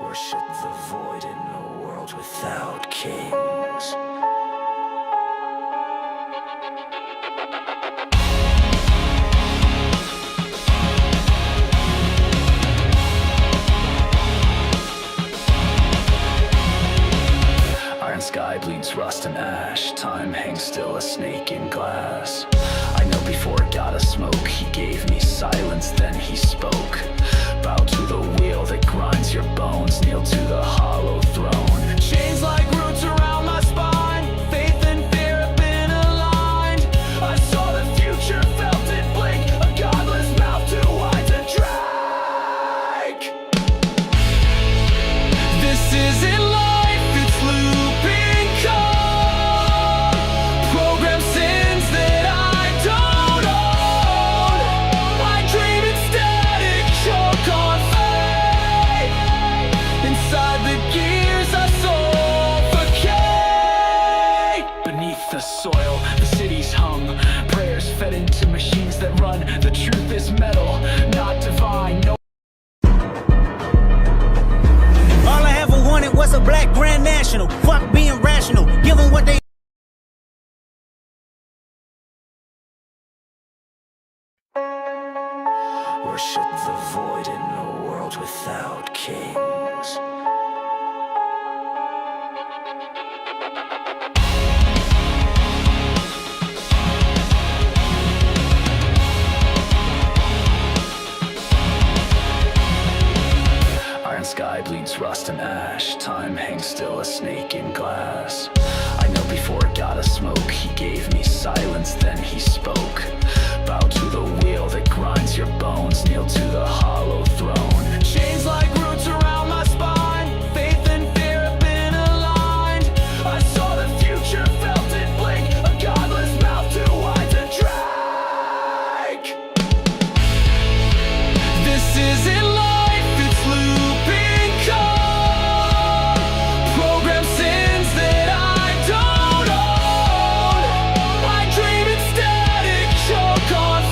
Worship the void in a world without kings. Iron sky bleeds rust and ash. Time hangs still, a snake in glass. I know before God a smoke, he gave me silence, then he spoke. Bow to the wheel that grinds your bones, kneel to the hollow throne. Chains like roots around my spine, faith and fear have been aligned. I saw the future, felt it blink, a godless mouth too wide to drag. This isn't life, it's looping code. Program sins that I don't own. I dream in static, choke on fate. Inside the gears I suffocate. Beneath the soil, the city's hung. Prayers fed into machines that run. The truth is metal, not divine. No. All I ever wanted was a black grand national. Fuck being rational. Give them what they. Worship the void in a world without kings. Iron sky bleeds rust and ash. Time hangs still, a snake in glass. I know before God a smoke, he gave me silence, then he spoke. Bow to the wheel that grinds your bones, kneel to the hollow throne. Chains like roots around my spine, faith and fear have been aligned. I saw the future, felt it blink, a godless mouth too wide to drag. This isn't life, it's looping code. Program sins that I don't own. I dream in static, choke on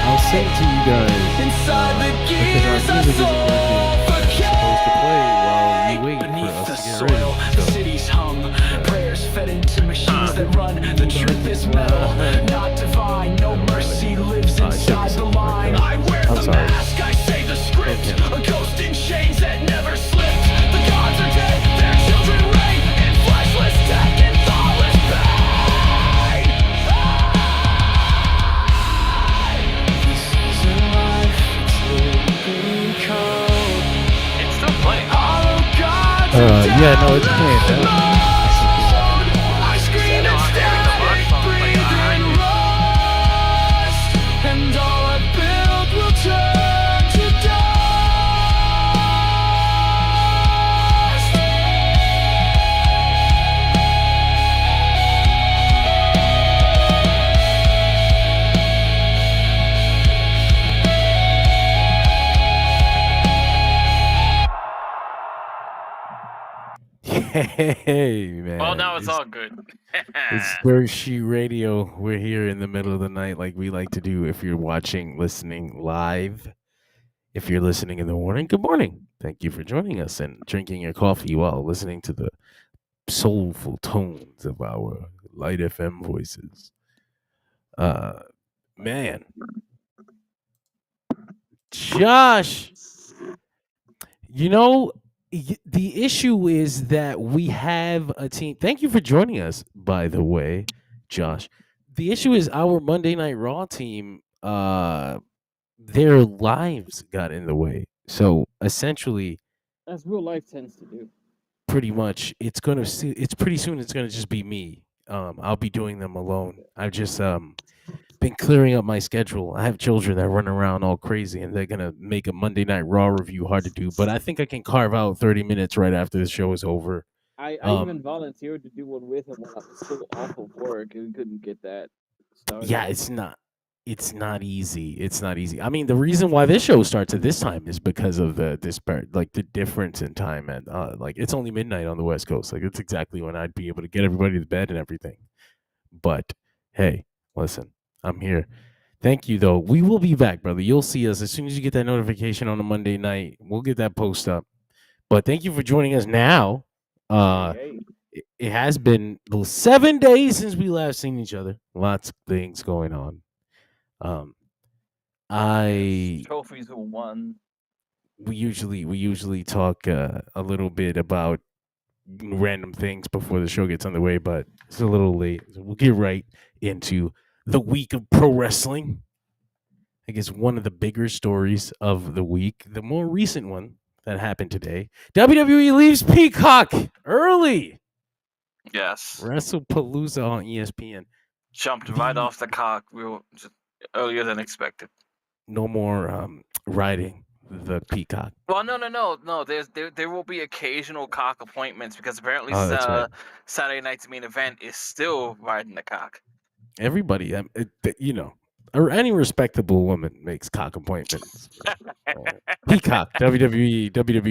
I'll sing to you guys inside the because gears our I music isn't working. It's supposed to play while you wait Beneath for the us to get soil, ready. the So, city's hung. Prayers fed into machines that run. The truth is metal, not divine. No mercy lives inside the line. I wear I'm the sorry. mask, I say the script. Okay. A ghost in chains that never slipped. The gods are dead, their children reign in fleshless death and thoughtless pain. This isn't life, it's looping code. It's still playing. Hollow gods yeah, no, it's playing now. I scream No, and I'm stare hearing the at it, microphone breathe playing. in rust, and all I built will turn to dust. Hey, man. Well, now it's all good. It's Third Sheet Radio. We're here in the middle of the night like we like to do if you're watching, listening live. If you're listening in the morning, good morning. Thank you for joining us and drinking your coffee while listening to the soulful tones of our Light FM voices. Man. Josh, you know, the issue is that we have a team. Thank you for joining us, by the way, Josh. The issue is our Monday Night Raw team, their lives got in the way. So essentially, As real life tends to do. pretty much, it's pretty soon. It's gonna just be me. I'll be doing them alone. I've just been clearing up my schedule. I have children that run around all crazy, and they're gonna make a Monday Night Raw review hard to do. But I think I can carve out 30 minutes right after the show is over. I Um, even volunteered to do one with him when I was still off of work and we couldn't get that started. Yeah, it's not easy. It's not easy. I mean, the reason why this show starts at this time is because of the difference in time, and like it's only midnight on the West Coast. Like it's exactly when I'd be able to get everybody to bed and everything. But hey, listen, I'm here. Thank you, though. We will be back, brother. You'll see us as soon as you get that notification on a Monday night. We'll get that post up. But thank you for joining us now. Hey, It has been 7 days since we last seen each other. Lots of things going on. Um, I Trophies were won. we usually talk a little bit about random things before the show gets underway, but it's a little late. So we'll get right into the week of pro wrestling. I guess one of the bigger stories of the week, the more recent one that happened today. WWE leaves Peacock early. Yes. WrestlePalooza on ESPN. Jumped right The- off the cock just earlier than expected. No more riding the Peacock. Well, no. There will be occasional cock appointments because apparently Oh, that's right. Saturday night's main event is still riding the cock. Everybody, or any respectable woman makes cock appointments. Peacock, WWE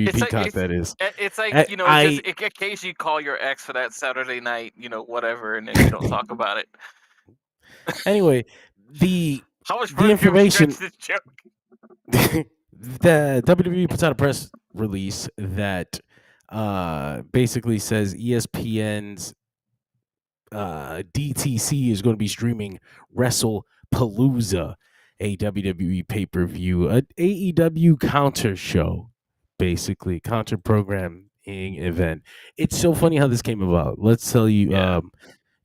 It's like Peacock. That is. it's like I just occasionally call your ex for that Saturday night, whatever, and then you don't talk about it. anyway, the How much The further can we information- stretch this joke? the WWE puts out a press release that basically says ESPN's DTC is going to be streaming WrestlePalooza, a WWE pay-per-view, an AEW counter show, basically counter programming event. It's so funny how this came about. Let's tell you. Yeah.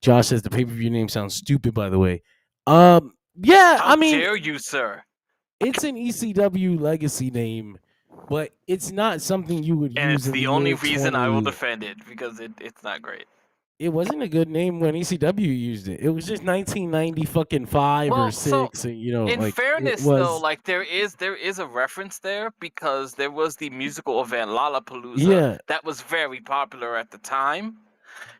Josh says the pay-per-view name sounds stupid. By the way, yeah, How I mean, dare you, sir? it's an ECW legacy name, but it's not something you would And use. it's in the only year reason I will 20. defend it because it's not great. It wasn't a good name when ECW used it. It was just 1990 fucking 5 or Well, so, 6, and In like fairness, it was, though, like there is a reference there because there was the musical event Lollapalooza yeah, that was very popular at the time.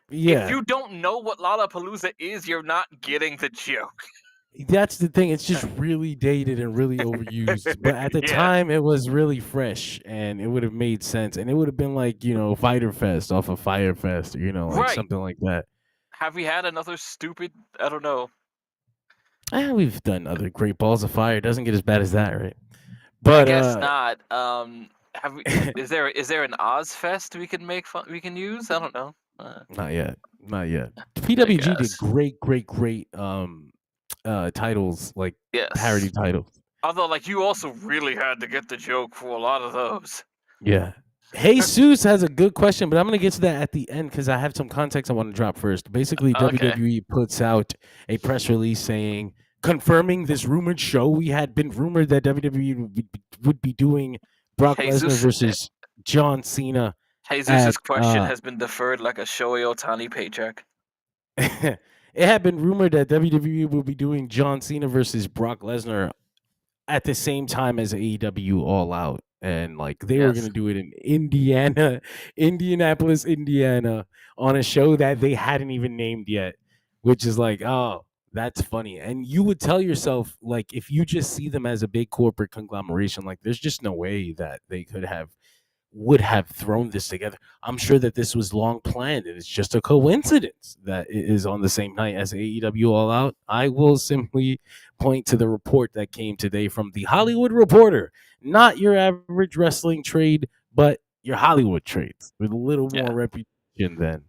yeah. If you don't know what Lollapalooza is, you're not getting the joke. That's the thing. It's just really dated and really overused. But at the Yeah. time, it was really fresh, and it would have made sense. And it would have been like Fighter Fest off of Fire Fest, or like Right. something like that. Have we had another stupid? I don't know. We've done other Great Balls of Fire. It doesn't get as bad as that, right? But I guess not. Have we? Is there an Ozfest we can make fun? We can use? I don't know. Not yet. PWG did guess. great titles, like Yes. parody titles. Although, like, you also really had to get the joke for a lot of those. Yeah. Jesus has a good question, but I'm gonna get to that at the end because I have some context I want to drop first. Basically, Okay. WWE puts out a press release confirming this rumored show. We had been rumored that WWE would be doing Brock Lesnar Jesus. versus John Cena. Jesus' At, question has been deferred like a Shohei Ohtani paycheck. It had been rumored that WWE will be doing John Cena versus Brock Lesnar at the same time as AEW All Out. And like they were Yes. going to do it in Indianapolis, Indiana, on a show that they hadn't even named yet, which is like, oh, that's funny. And you would tell yourself, like, if you just see them as a big corporate conglomeration, like there's just no way that they would have thrown this together. I'm sure that this was long planned, and it's just a coincidence that it is on the same night as AEW All Out. I will simply point to the report that came today from the Hollywood Reporter, not your average wrestling trade, but your Hollywood trades with a little Yeah. more reputation than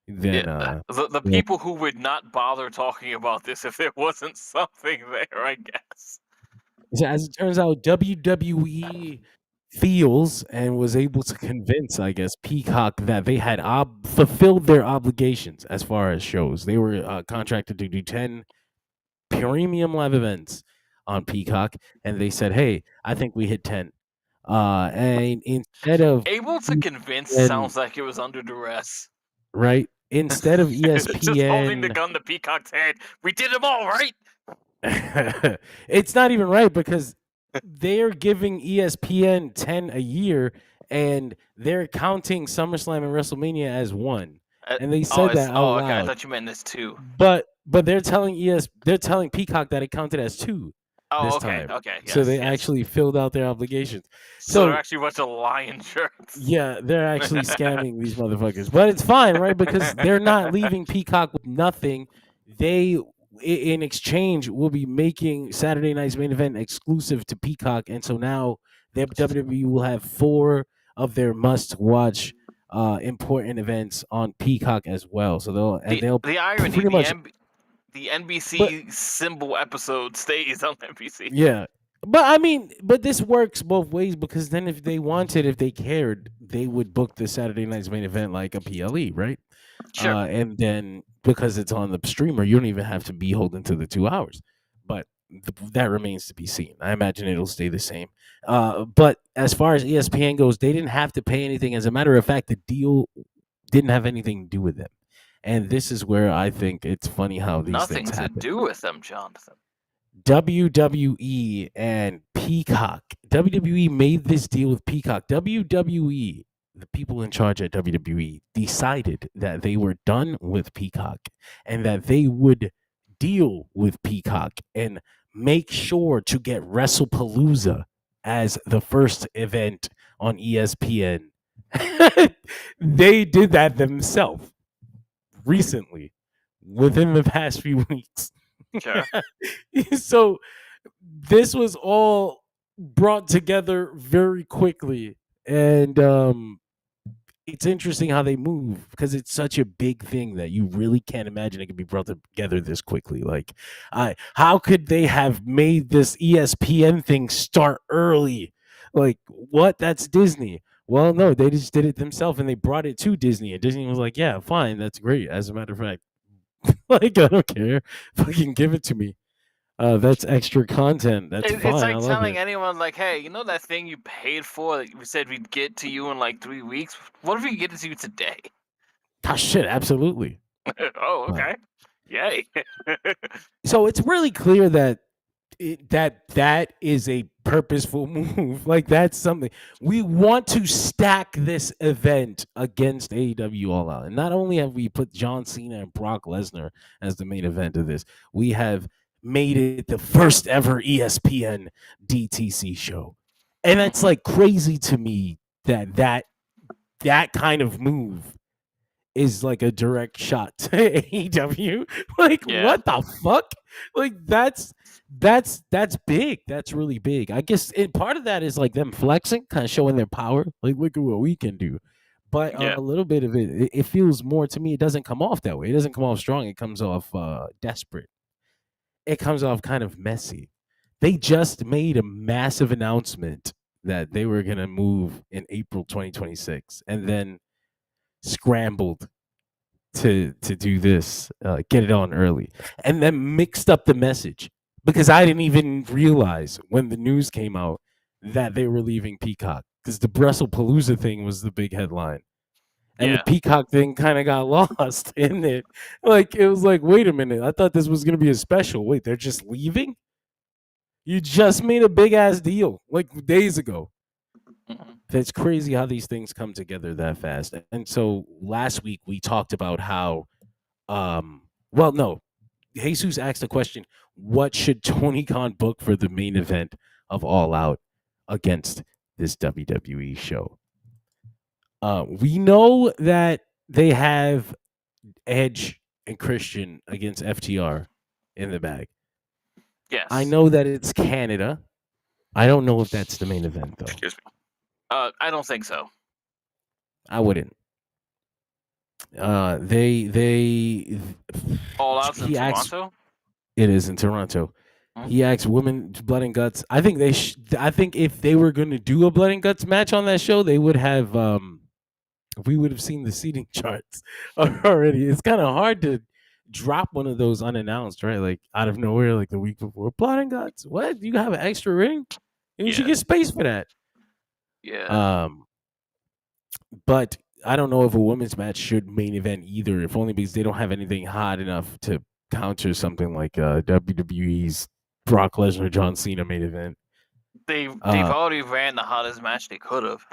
The people who would not bother talking about this if there wasn't something there, I guess. So as it turns out, WWE feels and was able to convince, I guess, Peacock that they had fulfilled their obligations as far as shows. They were contracted to do 10 premium live events on Peacock, and they said, "Hey, I think we hit 10." And instead of Able to convince and- sounds like it was under duress. right, instead of Just holding the ESPN, gun to Peacock's head. We did them all right. it's not even right because they're giving ESPN 10 a year, and they're counting SummerSlam and WrestleMania as one. And they said that out okay. I loud. thought you meant this too. But they're telling Peacock that it counted as 2 Oh, this okay, time. okay. So yes, they yes. actually filled out their obligations. So they're so- actually a bunch of lion shirts. Yeah, they're actually scamming these motherfuckers. But it's fine, right? Because they're not leaving Peacock with nothing. They, in exchange, will be making Saturday night's main event exclusive to Peacock. And so now the WWE will have 4 of their must-watch important events on Peacock as well. So they'll The irony, pretty much. the But NBC symbol episode stays on NBC. yeah, but I mean, but this works both ways because then if they wanted, if they cared, they would book the Saturday night's main event like a PLE, right? Sure. And then because it's on the streamer, you don't even have to be holding to the 2 hours. But that remains to be seen. I imagine it'll stay the same. But as far as ESPN goes, they didn't have to pay anything. As a matter of fact, the deal didn't have anything to do with them. And this is where I think it's funny how these Nothing things to happen. do with them, Jonathan. WWE and Peacock. WWE made this deal with Peacock. WWE, the people in charge at WWE, decided that they were done with Peacock and that they would deal with Peacock and make sure to get WrestlePalooza as the first event on ESPN. They did that themselves recently, within the past few weeks. Sure. So this was all brought together very quickly, and it's interesting how they move because it's such a big thing that you really can't imagine it could be brought together this quickly. Like, how could they have made this ESPN thing start early? Like, what? That's Disney. Well, no, they just did it themselves and they brought it to Disney, and Disney was like, "Yeah, fine, that's great." As a matter of fact, like, I don't care, fucking give it to me. That's extra content. That's It's fine. I like love telling it. anyone, like, hey, you know that thing you paid for that we said we'd get to you in like 3 weeks? What if we get it to you today? Oh, shit, absolutely. Oh, okay. Yay. So it's really clear that that is a purposeful move. Like, that's something we want to stack this event against AEW All Out. And not only have we put John Cena and Brock Lesnar as the main event of this, we have made it the first ever ESPN DTC show. And that's like crazy to me that kind of move is like a direct shot to AEW. Like, Yeah. what the fuck? Like, that's big. That's really big. I guess part of that is like them flexing, kind of showing their power. Like, look at what we can do. But Yeah. a little bit of it feels more to me. It doesn't come off that way. It doesn't come off strong. It comes off desperate. It comes off kind of messy. They just made a massive announcement that they were gonna move in April 2026, and then scrambled to do this, get it on early, and then mixed up the message because I didn't even realize when the news came out that they were leaving Peacock because the WrestlePalooza thing was the big headline. And Yeah. the Peacock thing kind of got lost in it. Like, it was like, wait a minute, I thought this was going to be a special. Wait, they're just leaving? You just made a big ass deal like days ago. Mhm. That's crazy how these things come together that fast. And so last week we talked about how, well, no, Jesus asked the question, what should Tony Khan book for the main event of All Out against this WWE show? We know that they have Edge and Christian against FTR in the bag. Yes. I know that it's Canada. I don't know if that's the main event though. Excuse me. I don't think so. I wouldn't. They All Out's in he asked- Toronto? It is in Toronto. He asked women blood and guts. I think I think if they were going to do a blood and guts match on that show, they would have we would have seen the seating charts already. It's kind of hard to drop one of those unannounced, right? Like out of nowhere, like the week before. Blood and guts. What? You have an extra ring? You should Yeah. get space for that. Yeah. But I don't know if a women's match should main event either, if only because they don't have anything hot enough to counter something like WWE's Brock Lesnar John Cena main event. They've already ran the hottest match they could have.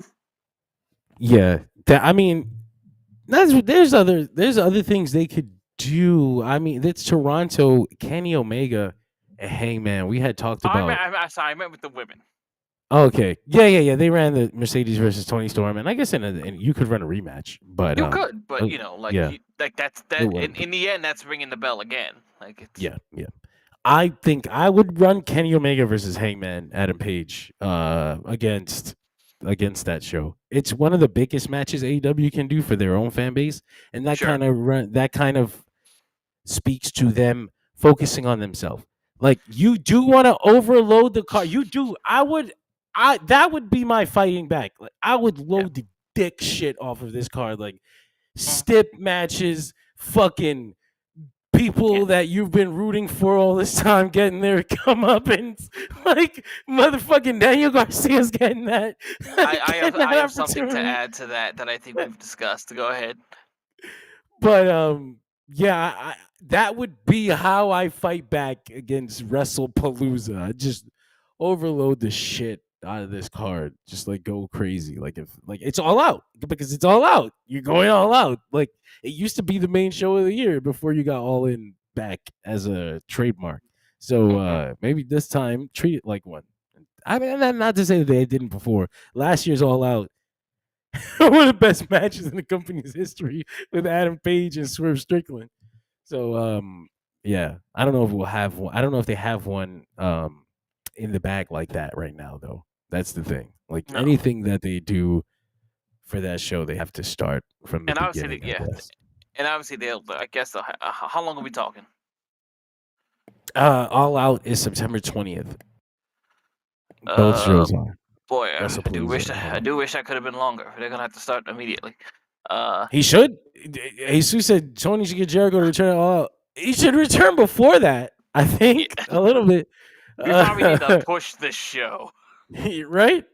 Yeah, I mean, there's other things they could do. I mean, it's Toronto, Kenny Omega, and Hangman. We had talked about. I meant with the women. Okay, yeah. They ran the Mercedes versus Tony Storm, and I guess and you could run a rematch, but You could, but you know, like, yeah. that's in the end, that's ringing the bell again. Like, it's Yeah. I think I would run Kenny Omega versus Hangman Adam Page against against that show. It's one of the biggest matches AEW can do for their own fan base, and that Sure. kind of speaks to them focusing on themselves. Like, you do want to overload the car. You do. That would be my fighting back. Like, I would load the dick shit off of this card. Like, stip matches, fucking people that you've been rooting for all this time getting their comeuppance, like motherfucking Daniel Garcia's getting that. I have something to add to that I think we've discussed. Go ahead. But yeah, that would be how I fight back against WrestlePalooza. I just overload the shit out of this card, just like go crazy. Like, if like it's all out, because it's all out. You're going all out. Like, it used to be the main show of the year before you got All In back as a trademark. So maybe this time treat it like one. I mean, not to say that they didn't before. Last year's All Out, one of the best matches in the company's history, with Adam Page and Swerve Strickland. So yeah, I don't know if we'll have one. I don't know if they have one in the bag like that right now, though. That's the thing. Like, No. anything that they do for that show, they have to start from the beginning. And obviously they'll. I guess how long are we talking? All Out is September 20th. Both shows are. Boy, I do wish that could have been longer. They're gonna have to start immediately. He should. Jesus said Tony should get Jericho to return All Out. He should return before that, I think, a little bit. We probably need to push this show. Right?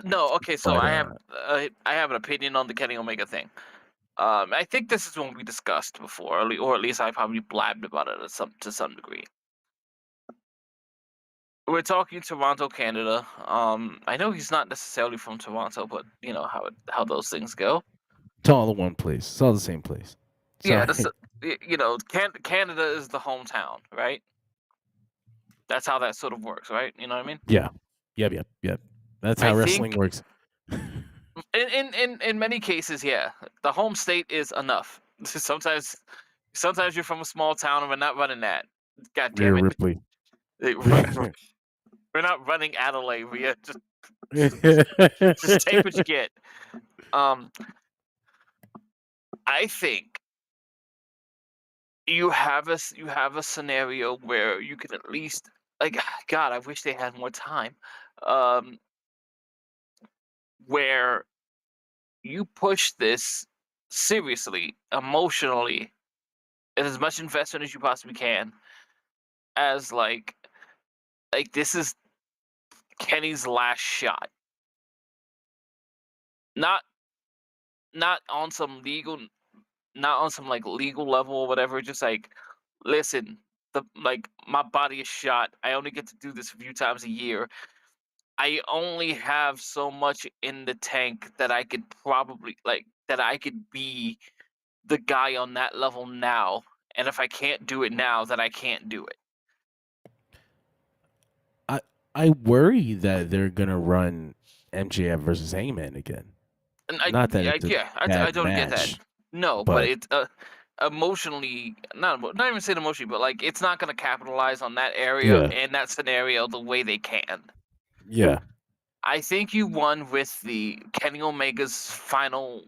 No, okay. So I have an opinion on the Kenny Omega thing. I think this is one we discussed before, or at least I probably blabbed about it to some degree. We're talking Toronto, Canada. I know he's not necessarily from Toronto, but you know how those things go. It's all the one place. It's all the same place. Yeah, you know, Canada is the hometown, right? That's how that sort of works, right? You know what I mean? Yeah. Yep. That's how wrestling works. In many cases, yeah, the home state is enough. Sometimes you're from a small town and we're not running that. God damn it. Ripley. We're not running Adelaide. We just take what you get. I think you have a scenario where you can at least, like, God, I wish they had more time. Where you push this seriously, emotionally, and as much investment as you possibly can, as like this is Kenny's last shot. Not on some legal level or whatever. Just like, listen, my body is shot. I only get to do this a few times a year. I only have so much in the tank that I could probably be the guy on that level now. And if I can't do it now, then I can't do it. I worry that they're gonna run MJF versus Hangman again. And I don't get that. No, but it's emotionally, not even saying emotionally, but like, it's not gonna capitalize on that area and that scenario the way they can. Yeah. I think you won with the Kenny Omega's final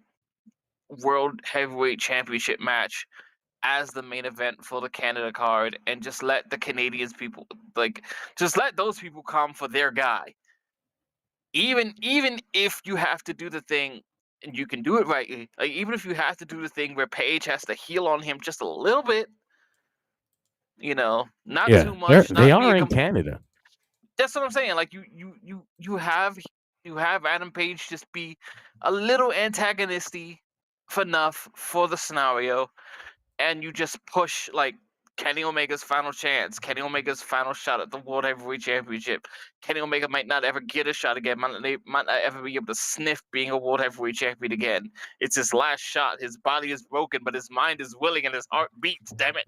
World Heavyweight Championship match as the main event for the Canada card, and just let the Canadians people, just let those people come for their guy. Even if you have to do the thing, and you can do it right, like, even if you have to do the thing where Paige has to heal on him just a little bit, you know, not too much. They are in Canada. That's what I'm saying. Like, you have Adam Page just be a little antagonistic enough for the scenario, and you just push like Kenny Omega's final chance, Kenny Omega's final shot at the World Heavyweight Championship. Kenny Omega might not ever get a shot again. Might not ever be able to sniff being a World Heavyweight Champion again. It's his last shot. His body is broken, but his mind is willing and his heart beats. Damn it.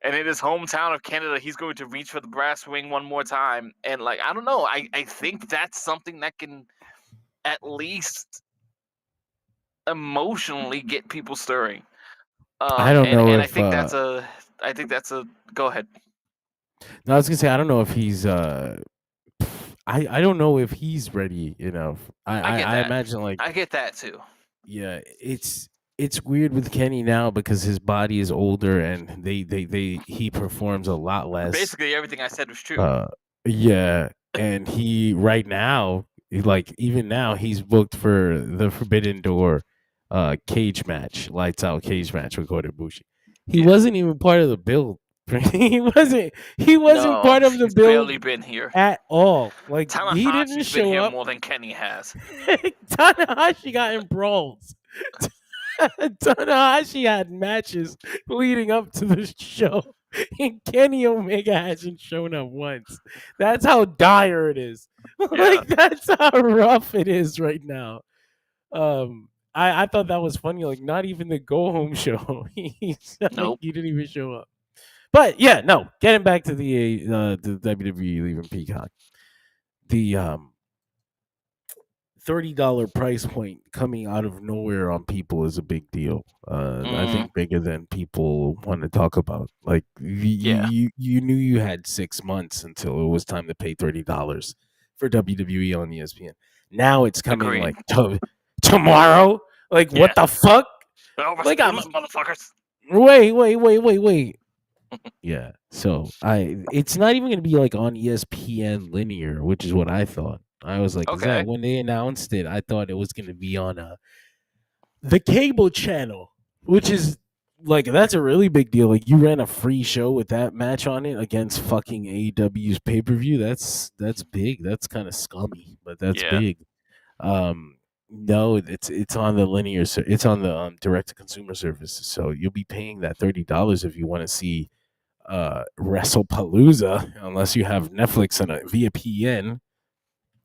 And in his hometown of Canada, he's going to reach for the brass ring one more time. And, like, I don't know. I think that's something that can at least emotionally get people stirring. I don't know if... I think that's a... Go ahead. No, I was going to say, I don't know if he's... I don't know if he's ready enough. I get I that. imagine like I get that too. yeah, it's weird with Kenny now because his body is older and he performs a lot less. Basically, everything I said was true. Yeah, and he right now, like even now, he's booked for the Forbidden Door, cage match, lights out cage match with Kota Ibushi. He Yeah. wasn't even part of the build. He wasn't. He wasn't No, part of the he's build barely been here. at all. Like he didn't Tanahashi's been show here up. more than Kenny has. Tanahashi got in brawls. Tanahashi had matches leading up to the show, and Kenny Omega hasn't shown up once. That's how dire it is. Like that's how rough it is right now. I thought that was funny. Like not even the go home show. Like Nope. he didn't even show up. But yeah, no. Getting back to the WWE leaving Peacock, the $30 price point coming out of nowhere on people is a big deal. I think bigger than people want to talk about. Like you knew you had 6 months until it was time to pay $30 for WWE on ESPN. Now it's coming Agreed. like tomorrow. Like what the fuck? Like motherfuckers. Wait. Yeah. So it's not even gonna be like on ESPN linear, which is what I thought. I was like, is that Okay. when they announced it, I thought it was gonna be on the cable channel, which is like that's a really big deal. Like you ran a free show with that match on it against fucking AEW's pay per view. That's big. That's kind of scummy, but that's Yeah. big. No, it's on the linear. It's on the direct to consumer service. So you'll be paying that $30 if you want to see WrestlePalooza, unless you have Netflix and via PN.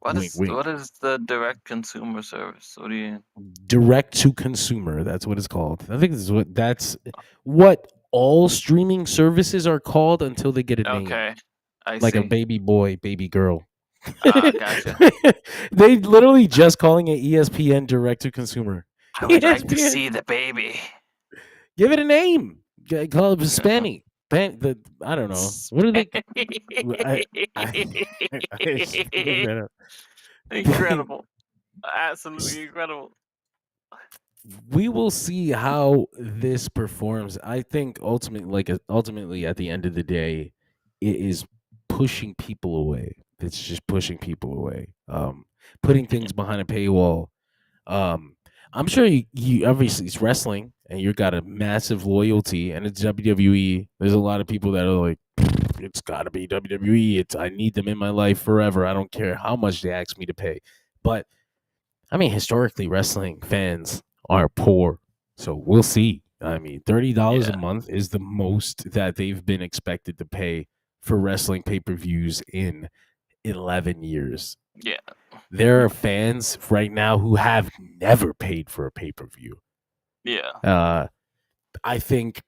What Wink, is wink. what is the direct consumer service? What do you? Direct to consumer. That's what it's called. I think that's what all streaming services are called until they get a name, Okay, I like see. a baby boy, baby girl. Gotcha. They literally just calling it ESPN direct to consumer. I would like to ESPN. see the baby. Give it a name. Call it Spanny. I don't know. What do they? I just made that up. Incredible, absolutely incredible. We will see how this performs. I think ultimately at the end of the day, it is pushing people away. It's just pushing people away. Putting things behind a paywall. I'm sure you obviously it's wrestling and you got a massive loyalty and it's WWE. There's a lot of people that are like, it's got to be WWE. I need them in my life forever. I don't care how much they ask me to pay. But I mean, historically, wrestling fans are poor, so we'll see. I mean, $30 a month is the most that they've been expected to pay for wrestling pay-per-views in 11 years. Yeah. There are fans right now who have never paid for a pay-per-view. Yeah. I think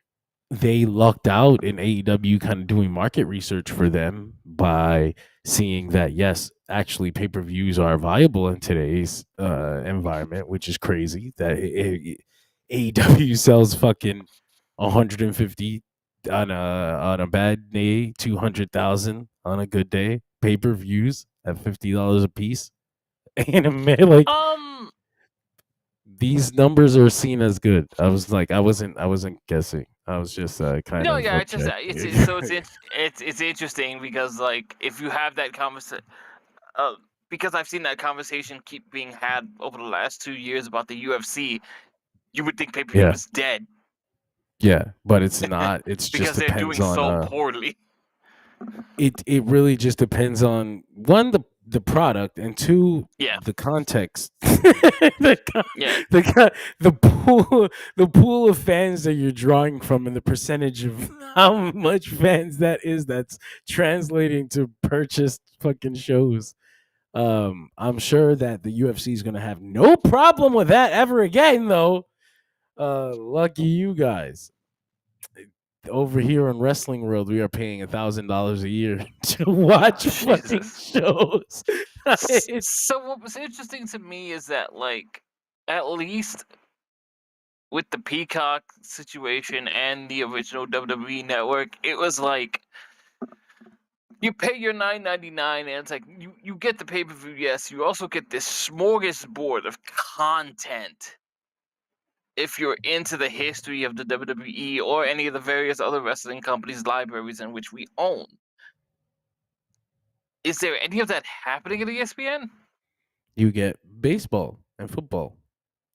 they lucked out in AEW kind of doing market research for them by seeing that, yes, actually pay-per-views are viable in today's environment, which is crazy that AEW sells fucking 150 on a bad day, 200,000 on a good day, pay-per-views at $50 a piece. And like these numbers are seen as good. I was like, I wasn't guessing. I was just kind No, of. yeah, it's interesting because like if you have that conversation, because I've seen that conversation keep being had over the last 2 years about the UFC, you would think pay-per-view is dead. Yeah, but it's not. It's because just they're depends doing on so poorly. It really just depends on one the product and two the context. the pool of fans that you're drawing from and the percentage of how much fans that is that's translating to purchased fucking shows. I'm sure that the UFC is gonna have no problem with that ever again, though. Lucky you guys. Over here in Wrestling World, we are paying $1,000 a year to watch fucking shows. So what was interesting to me is that, like, at least with the Peacock situation and the original WWE network, it was like You pay your $9.99, and it's like you get the pay per view. Yes, you also get this smorgasbord of content. If you're into the history of the WWE or any of the various other wrestling companies' libraries in which we own, is there any of that happening at ESPN? You get baseball and football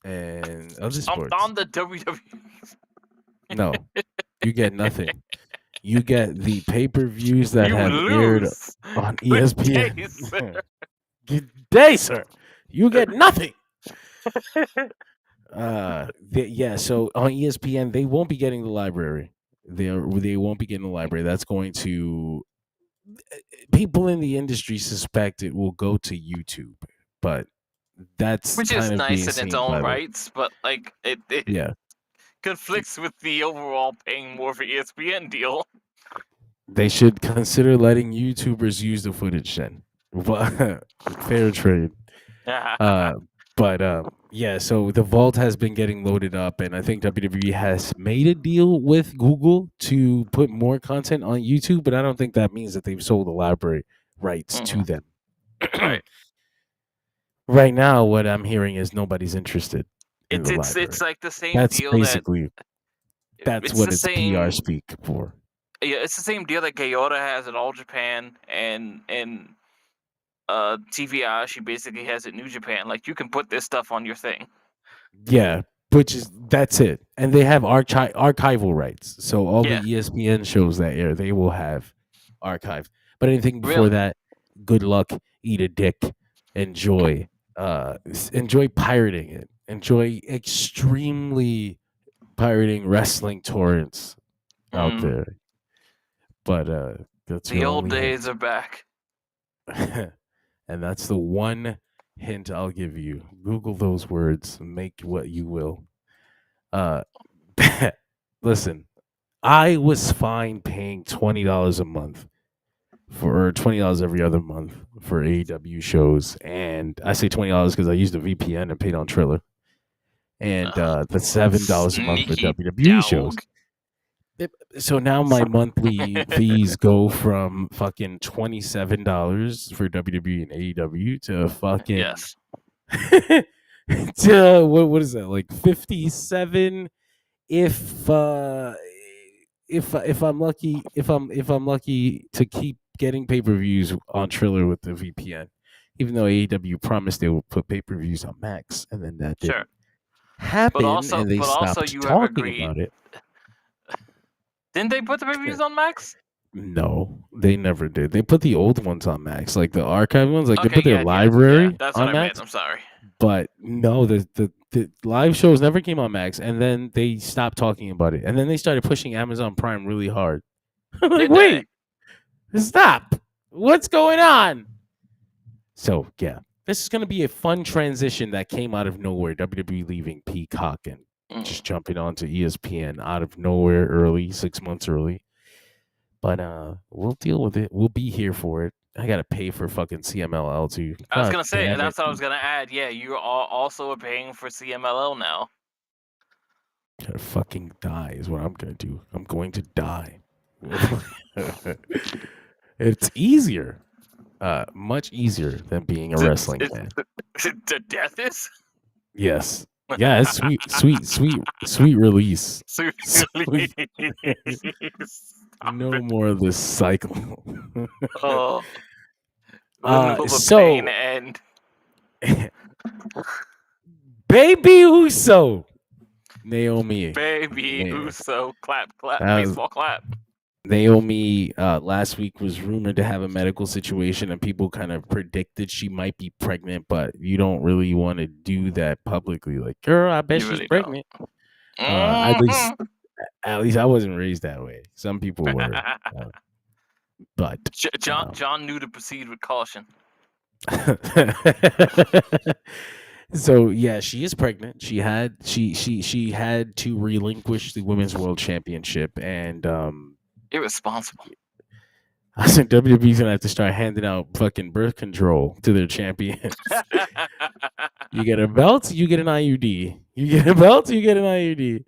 and other Stomped sports. on the WWE. No, you get nothing. You get the pay-per-views that You have aired lose. on Good day, ESPN. sir. Good day, sir. You get nothing. Yeah. So on ESPN, they won't be getting the library. They won't be getting the library. That's going to people in the industry suspect it will go to YouTube, but that's Which is kind of nice being in its seen own by the rights, but like it yeah. conflicts with the overall paying more for ESPN deal. They should consider letting YouTubers use the footage then. But fair trade. Uh, but yeah, so the vault has been getting loaded up, and I think WWE has made a deal with Google to put more content on YouTube, but I don't think that means that they've sold the library rights to them. Right. Right now, what I'm hearing is nobody's interested in the library. It's like the same That's deal that basically that's it's what the it's PR same speak for. yeah, it's the same deal that Gayoda has at All Japan and TVI she basically has at New Japan. Like you can put this stuff on your thing. Yeah, which is that's it, and they have archival rights. So all Yeah. the ESPN shows that air, they will have archived. But anything before Really? that, good luck. Eat a dick. Enjoy. Enjoy pirating it. Enjoy extremely pirating wrestling torrents out Mm. there. But that's The your old only days are back. hint. And that's the one hint I'll give you. Google those words. Make what you will. Uh, listen, I was fine paying $20 a month for $20 every other month for AEW shows, and I say $20 because I used a VPN and paid on Triller, and the $7 a month for Sneaky WWE shows. dog. So now my monthly fees go from fucking $27 for WWE and AEW to fucking Yes. to what is that, like 57 if I'm lucky if I'm lucky to keep getting pay-per-views on Triller with the VPN, even though AEW promised they would put pay-per-views on Max, and then that didn't Sure. happen, and they But also stopped you have talking agreed. about it. Didn't they put the reviews on Max? No, they never did. They put the old ones on Max, like the archive ones. Like they put their Yeah, library that's on what I Max. meant. I'm sorry. But no, the live shows never came on Max, and then they stopped talking about it, and then they started pushing Amazon Prime really hard. I'm like, Did they? wait, stop! What's going on? So yeah, this is gonna be a fun transition that came out of nowhere. WWE leaving Peacock and just jumping onto ESPN out of nowhere early, 6 months early. But we'll deal with it. We'll be here for it. I gotta pay for fucking CMLL too. I was God gonna say damn that's it. what I was gonna add. Yeah, you are also paying for CMLL now. Gotta fucking die is what I'm gonna do. I'm going to die. It's easier, much easier than being a wrestling fan. The death is. Yes, yeah, it's sweet release. Sweet Sweet. No more of this cycle. Oh. When will the So pain end? Baby Uso, Naomi, Baby Man. Uso, clap, clap, That was- baseball clap. Naomi last week was rumored to have a medical situation, and people kind of predicted she might be pregnant, but you don't really want to do that publicly. Like, girl, I bet You she's really don't. pregnant. At least I wasn't raised that way. Some people were, but John knew to proceed with caution. so yeah, she is pregnant. She had to relinquish the Women's World Championship, and Irresponsible. I think WWE's gonna have to start handing out fucking birth control to their champions. You get a belt, you get an IUD. You get a belt, you get an IUD.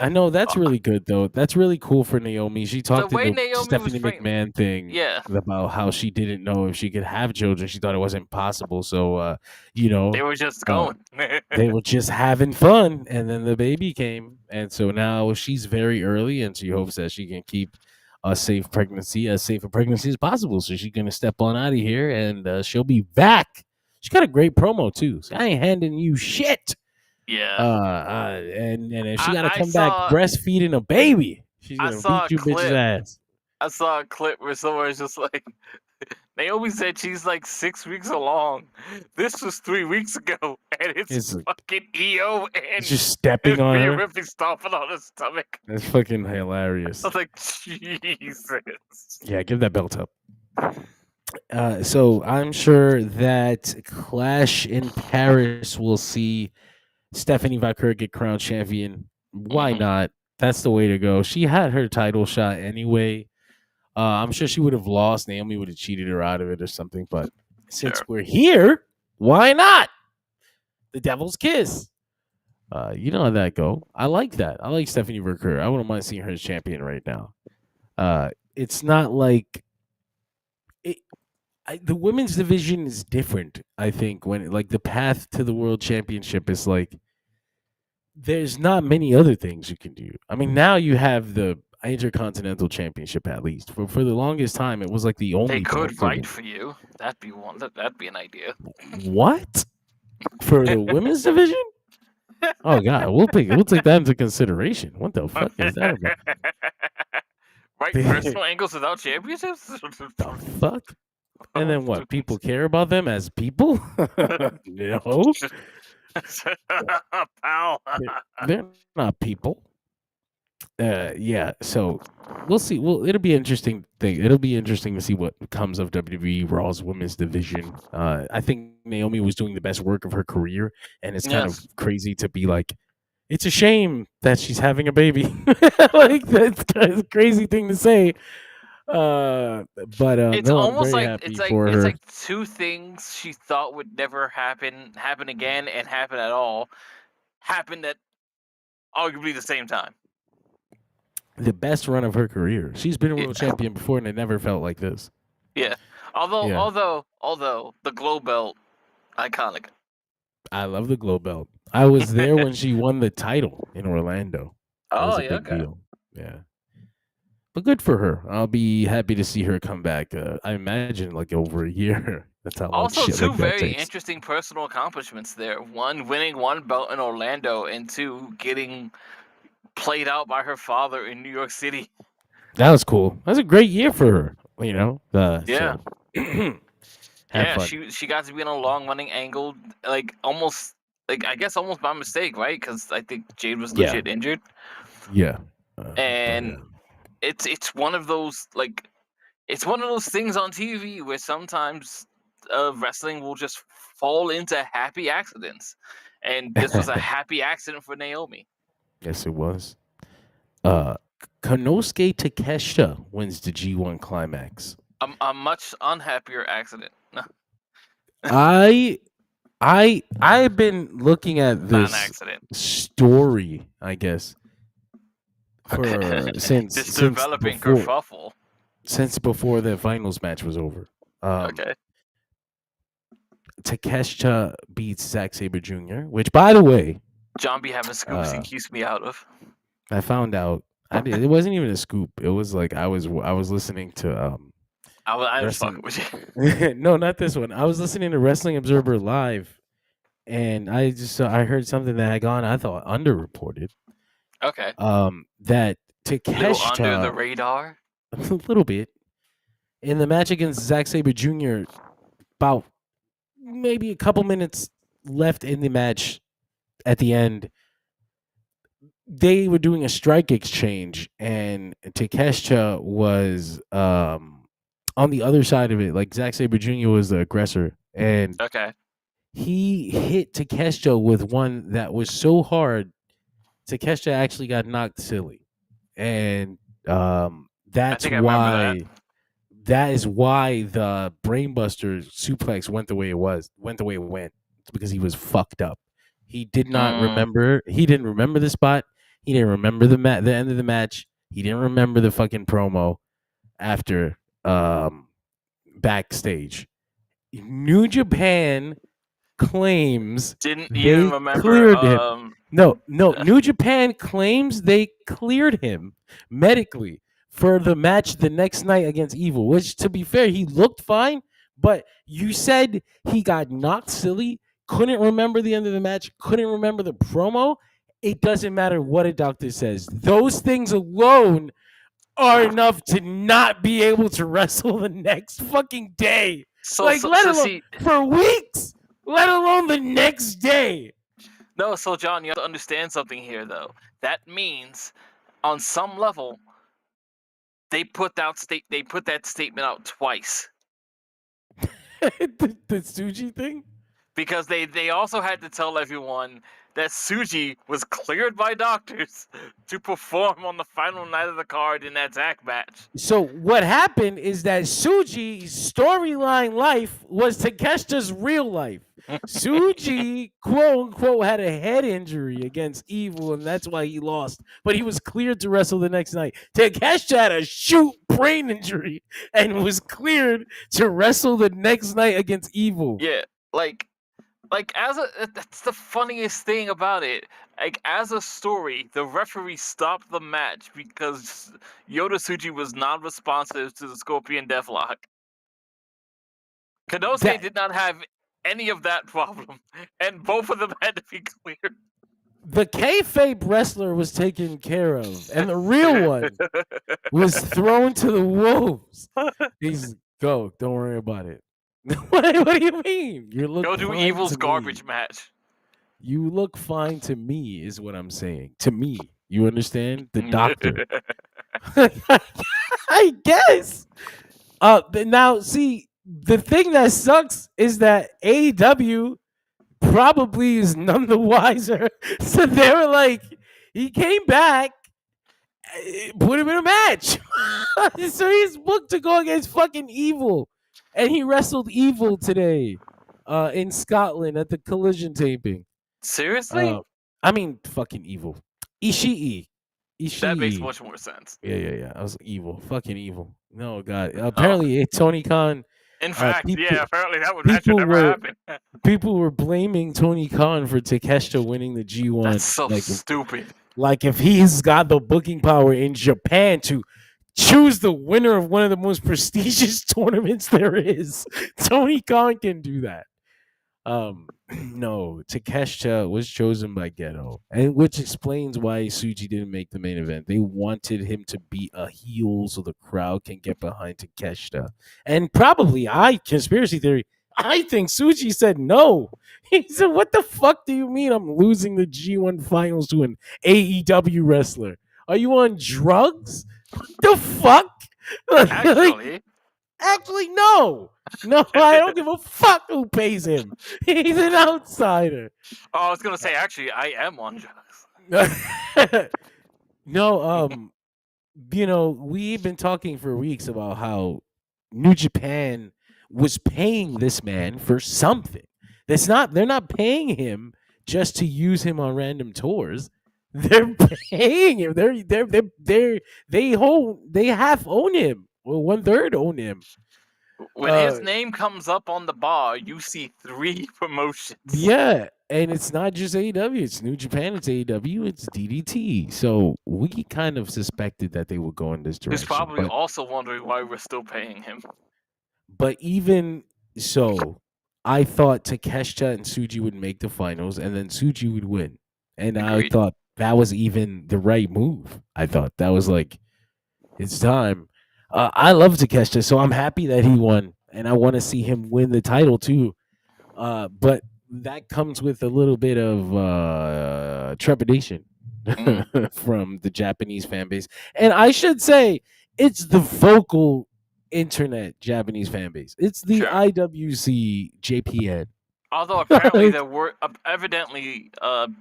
I know that's really good though. That's really cool for Naomi. She talked in way the Naomi was Stephanie framed- McMahon thing Yeah, about how she didn't know if she could have children. She thought it wasn't possible. So you know, they were just uh, going. they were just having fun, and then the baby came, and so now she's very early, and she hopes that she can keep a safe a pregnancy as possible. So she's gonna step on out of here, and she'll be back. She got a great promo too. So I ain't handing you shit. Yeah. And if she got to I come back saw breastfeeding a baby, she's I gonna saw beat a you bitch's clip. ass. I saw a clip where someone's just like, Naomi said she's like 6 weeks along. This was 3 weeks ago, and it's It's like- fucking EO and It's just stepping on Rhea her. Ripley stomping on his stomach. That's fucking hilarious. I was like, Jesus. Yeah, give that belt up. So I'm sure that Clash in Paris will see Stephanie Vaquer get crowned champion. Why Mhm. not? That's the way to go. She had her title shot anyway. I'm sure she would have lost. Naomi would have cheated her out of it or something. But since Sure. we're here, why not? The devil's kiss. You know how that go. I like that. I like Stephanie Vaquer. I wouldn't mind seeing her as champion right now. It's not like the women's division is different. I think when like the path to the world championship is like there's not many other things you can do. I mean, now you have the Intercontinental Championship at least. For the longest time, it was like the only. They could belt fight for you. That'd be one. That'd be an idea. What for the women's division? Oh God, we'll take that into consideration. What the fuck is that about? Right, personal angles without championships. The fuck? And then what? People care about them as people? No, Pal. they're not people. Yeah. So we'll see. Well, it'll be interesting thing. It'll be interesting to see what comes of WWE Raw's women's division. I think Naomi was doing the best work of her career, and it's kind Yes. of crazy to be like, it's a shame that she's having a baby. Like that's kind of a crazy thing to say. But It's no, I'm almost very like happy it's for her. like two things she thought would never happen again and happen at all happened at arguably the same time. The best run of her career. She's been a world Yeah. champion before, and it never felt like this. Yeah. Although Yeah. although the glow belt iconic. I love the glow belt. I was there when she won the title in Orlando. That was Oh a yeah, big okay. deal. Yeah. But good for her. I'll be happy to see her come back. I imagine like over a year. That's how long Also, shit two like that very takes. interesting personal accomplishments there. One, winning one belt in Orlando, and two, getting played out by her father in New York City. That was cool. That was a great year for her. You know. Yeah. So, have Yeah, fun. she got to be in a long running angle, like almost, like I guess almost by mistake, right? Because I think Jade was Yeah. legit injured, Yeah. and it's one of those things on TV where sometimes wrestling will just fall into happy accidents, and this was a happy accident for Naomi. Yes, it was. Konosuke Takeshita wins the G1 Climax. A much unhappier accident. I've been looking at Not an this accident. story, I guess, for since This since developing before, kerfuffle. since before the finals match was over. Okay. Takeshita beats Zack Sabre Jr., which, by the way, John be having scoops he keeps me out of. I found out. It wasn't even a scoop. It was like I was listening to I was wrestling. fucking with you. No, not this one. I was listening to Wrestling Observer Live, and I heard something that had gone, I thought, underreported. Okay. That Little under the Takeshita radar. a little bit in the match against Zack Sabre Jr. About maybe a couple minutes left in the match at the end. They were doing a strike exchange, and Takeshita was on the other side of it. Like Zack Sabre Jr. was the aggressor, and Okay. he hit Takeshita with one that was so hard, Takeshita actually got knocked silly, and that's think I remember why. That is why the brainbuster suplex went the way it went. It's because he was fucked up. He did not remember. He didn't remember the spot. He didn't remember the end of the match. He didn't remember the fucking promo after backstage. New Japan claims Didn't even they remember. cleared him. No, New Japan claims they cleared him medically for the match the next night against Evil, which, to be fair, he looked fine, but you said he got knocked silly, couldn't remember the end of the match, couldn't remember the promo. It doesn't matter what a doctor says. Those things alone are enough to not be able to wrestle the next fucking day. Let alone see, for weeks, let alone the next day. no, so John, you have to understand something here, though. That means, on some level, they put that statement out twice the Suji thing? because they also had to tell everyone that Suji was cleared by doctors to perform on the final night of the card in that tag match. So what happened is that Suji's storyline life was Takeshita's real life. Suji, quote unquote, had a head injury against Evil, and that's why he lost. But he was cleared to wrestle the next night. Takeshita had a shoot brain injury and was cleared to wrestle the next night against Evil. Yeah, like that's the funniest thing about it. Like, as a story, the referee stopped the match because Yoda Tsuji was non-responsive to the Scorpion Deathlock. Konosuke did not have any of that problem, and both of them had to be cleared. The kayfabe wrestler was taken care of, and the real one was thrown to the wolves. He's go. Don't worry about it. What do you mean? You look Go do fine Evil's to garbage me. match. You look fine to me, is what I'm saying. To me, you understand? The doctor. I guess. Now, see, the thing that sucks is that AEW probably is none the wiser. So they were like, he came back, put him in a match. So he's booked to go against fucking Evil. And he wrestled Evil today in Scotland at the Collision taping. Seriously? I mean, fucking Evil. Ishii. That makes much more sense. Yeah. I was Evil. Fucking Evil. No, God. Apparently, Tony Khan. In fact, apparently that should people never happen. People were blaming Tony Khan for Takeshita winning the G1. That's so stupid. Like, if he's got the booking power in Japan to choose the winner of one of the most prestigious tournaments there is, Tony Khan can do that. No, Takeshita was chosen by Geto, and which explains why Suji didn't make the main event. They wanted him to be a heel so the crowd can get behind Takeshita. And probably, conspiracy theory, I think Suji said no. He said, "What the fuck do you mean I'm losing the G1 finals to an AEW wrestler? Are you on drugs? What the fuck?" Actually, no. No, I don't give a fuck who pays him. He's an outsider. Oh, I was gonna say, actually, I am on drugs. No, we've been talking for weeks about how New Japan was paying this man for something. They're not paying him just to use him on random tours. They're paying him. They half own him. Well, 1/3 own him. When his name comes up on the bar, you see 3 promotions. Yeah, and it's not just AEW. It's New Japan. It's AEW. It's DDT. So we kind of suspected that they would go in this direction. He's probably also wondering why we're still paying him. But even so, I thought Takeshita and Suji would make the finals, and then Suji would win. And I thought that was even the right move. I thought that was like, it's time. I love Takeshita, so I'm happy that he won, and I want to see him win the title too. But that comes with a little bit of trepidation from the Japanese fan base, and I should say it's the vocal internet Japanese fan base. It's the IWC JPN. Although apparently there were evidently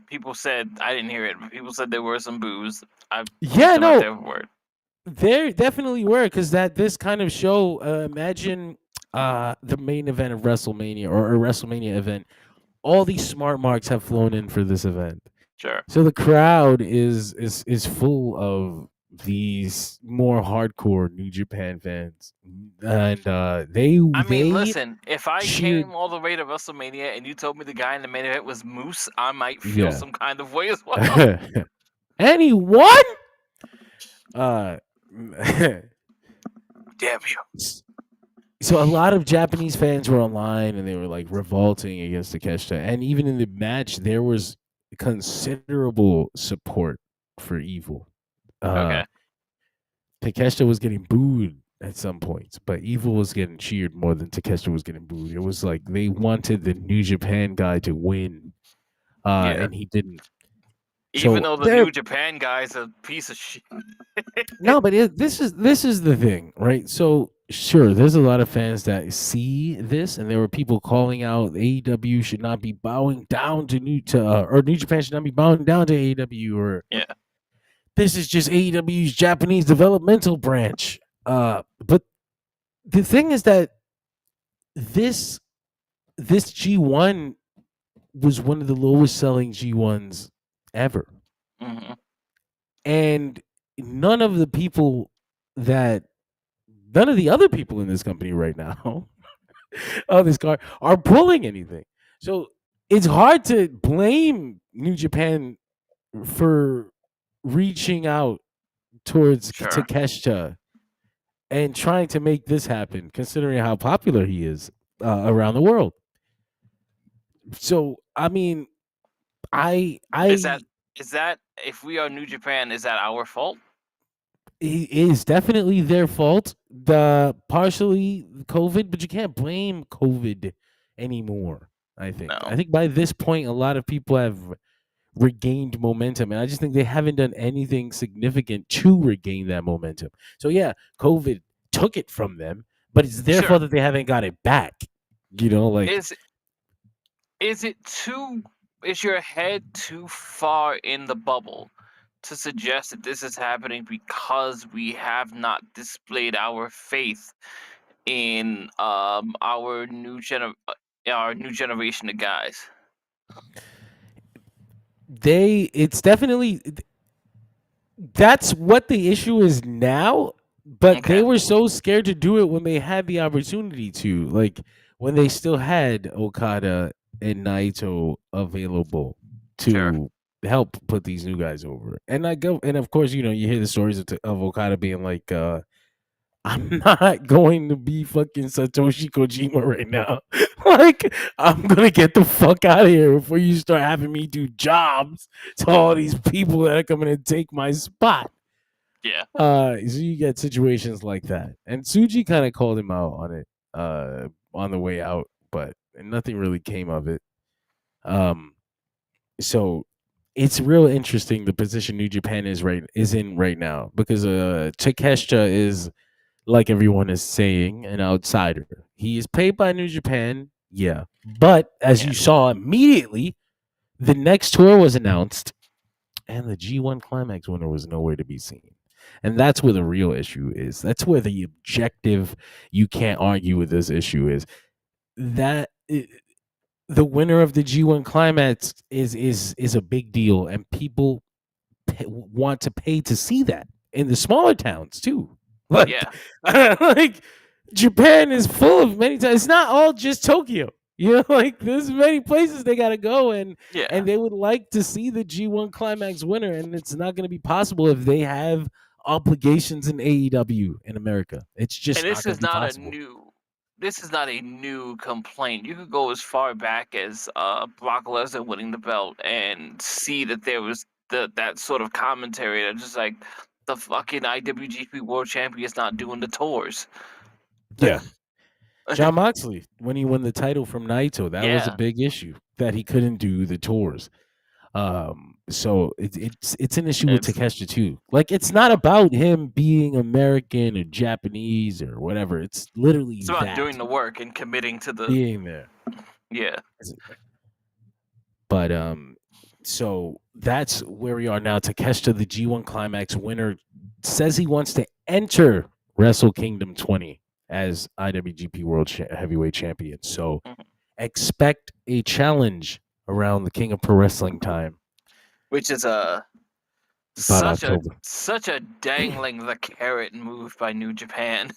people said, I didn't hear it, but people said there were some boos. There definitely were, because this kind of show, imagine the main event of WrestleMania or a WrestleMania event. All these smart marks have flown in for this event. Sure. So the crowd is full of these more hardcore New Japan fans, and I mean, they listen, if I cheered. came all the way to WrestleMania and you told me the guy in the main event was Moose, I might feel Yeah. some kind of way as well. Anyone? Uh, Damn you. so a lot of Japanese fans were online and they were like revolting against Takeshita, and even in the match there was considerable support for Evil. Okay. Takeshita was getting booed at some points, but Evil was getting cheered more than Takeshita was getting booed. It was like they wanted the New Japan guy to win, Yeah. and he didn't. Even So though the there, New Japan guy's a piece of shit. no, but this is the thing, right? So sure, there's a lot of fans that see this, and there were people calling out AEW should not be bowing down or New Japan should not be bowing down to AEW, or Yeah. this is just AEW's Japanese developmental branch. But the thing is that this this G1 was one of the lowest selling G1s ever. Hmm. And none of the people that none of the other people in this company right now on this card are pulling anything. So it's hard to blame New Japan for reaching out towards Sure. Takeshita and trying to make this happen, considering how popular he is around the world. So I mean, Is that if we are New Japan, is that our fault? it is definitely their fault. The partially COVID, but you can't blame COVID anymore. I think. No. I think by this point, a lot of people have regained momentum, and I just think they haven't done anything significant to regain that momentum. So yeah, COVID took it from them, but it's their Sure. fault that they haven't got it back. Like Is your head too far in the bubble to suggest that this is happening because we have not displayed our faith in our new generation of guys? it's definitely that's what the issue is now, but Okay. they were so scared to do it when they had the opportunity to, like when they still had Okada and Naito available to Sure. help put these new guys over. And of course, you hear the stories of Okada being like, I'm not going to be fucking Satoshi Kojima right now. Like, I'm gonna get the fuck out of here before you start having me do jobs to all these people that are coming to take my spot. Yeah. So you get situations like that. And Tsuji kind of called him out on it on the way out, but nothing really came of it. So it's real interesting the position New Japan is in right now, because Takeshita is, like everyone is saying, an outsider. He is paid by New Japan, yeah. But as you saw immediately, the next tour was announced, and the G1 Climax winner was nowhere to be seen. And that's where the real issue is. That's where the objective, you can't argue with this issue, is that the winner of the G1 Climax is a big deal, and people want to pay to see that in the smaller towns too. Like, Yeah. like Japan is full of many times. It's not all just Tokyo. Like there's many places they gotta go, and Yeah. they would like to see the G1 Climax winner, and it's not going to be possible if they have obligations in AEW in America. It's just And not going to be possible. this is not a new complaint. You could go as far back as Brock Lesnar winning the belt and see that there was that sort of commentary that just like the fucking IWGP World Champion is not doing the tours. Yeah. John Moxley, when he won the title from Naito, that was a Yeah. big issue that he couldn't do the tours. So it's an issue with It's- Takeshita too. Like, it's not about him being American or Japanese or whatever. It's literally It's about that, doing the work and committing to the being there. yeah. But so that's where we are now. Takeshita, the G1 Climax winner, says he wants to enter Wrestle Kingdom 20 as IWGP World Heavyweight Champion. So Mhm. expect a challenge around the King of Pro Wrestling time. which is About October. such a dangling the carrot move by New Japan.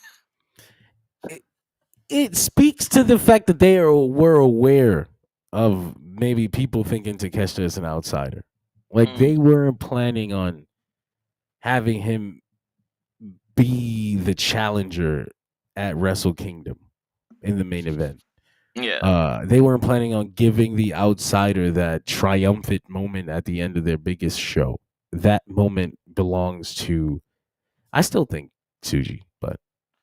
It speaks to the fact that were aware of maybe people thinking Takeshita is an outsider. Like they weren't planning on having him be the challenger at Wrestle Kingdom in the main event. Yeah. They weren't planning on giving the outsider that triumphant moment at the end of their biggest show. That moment belongs to, I still think, Tsuji, but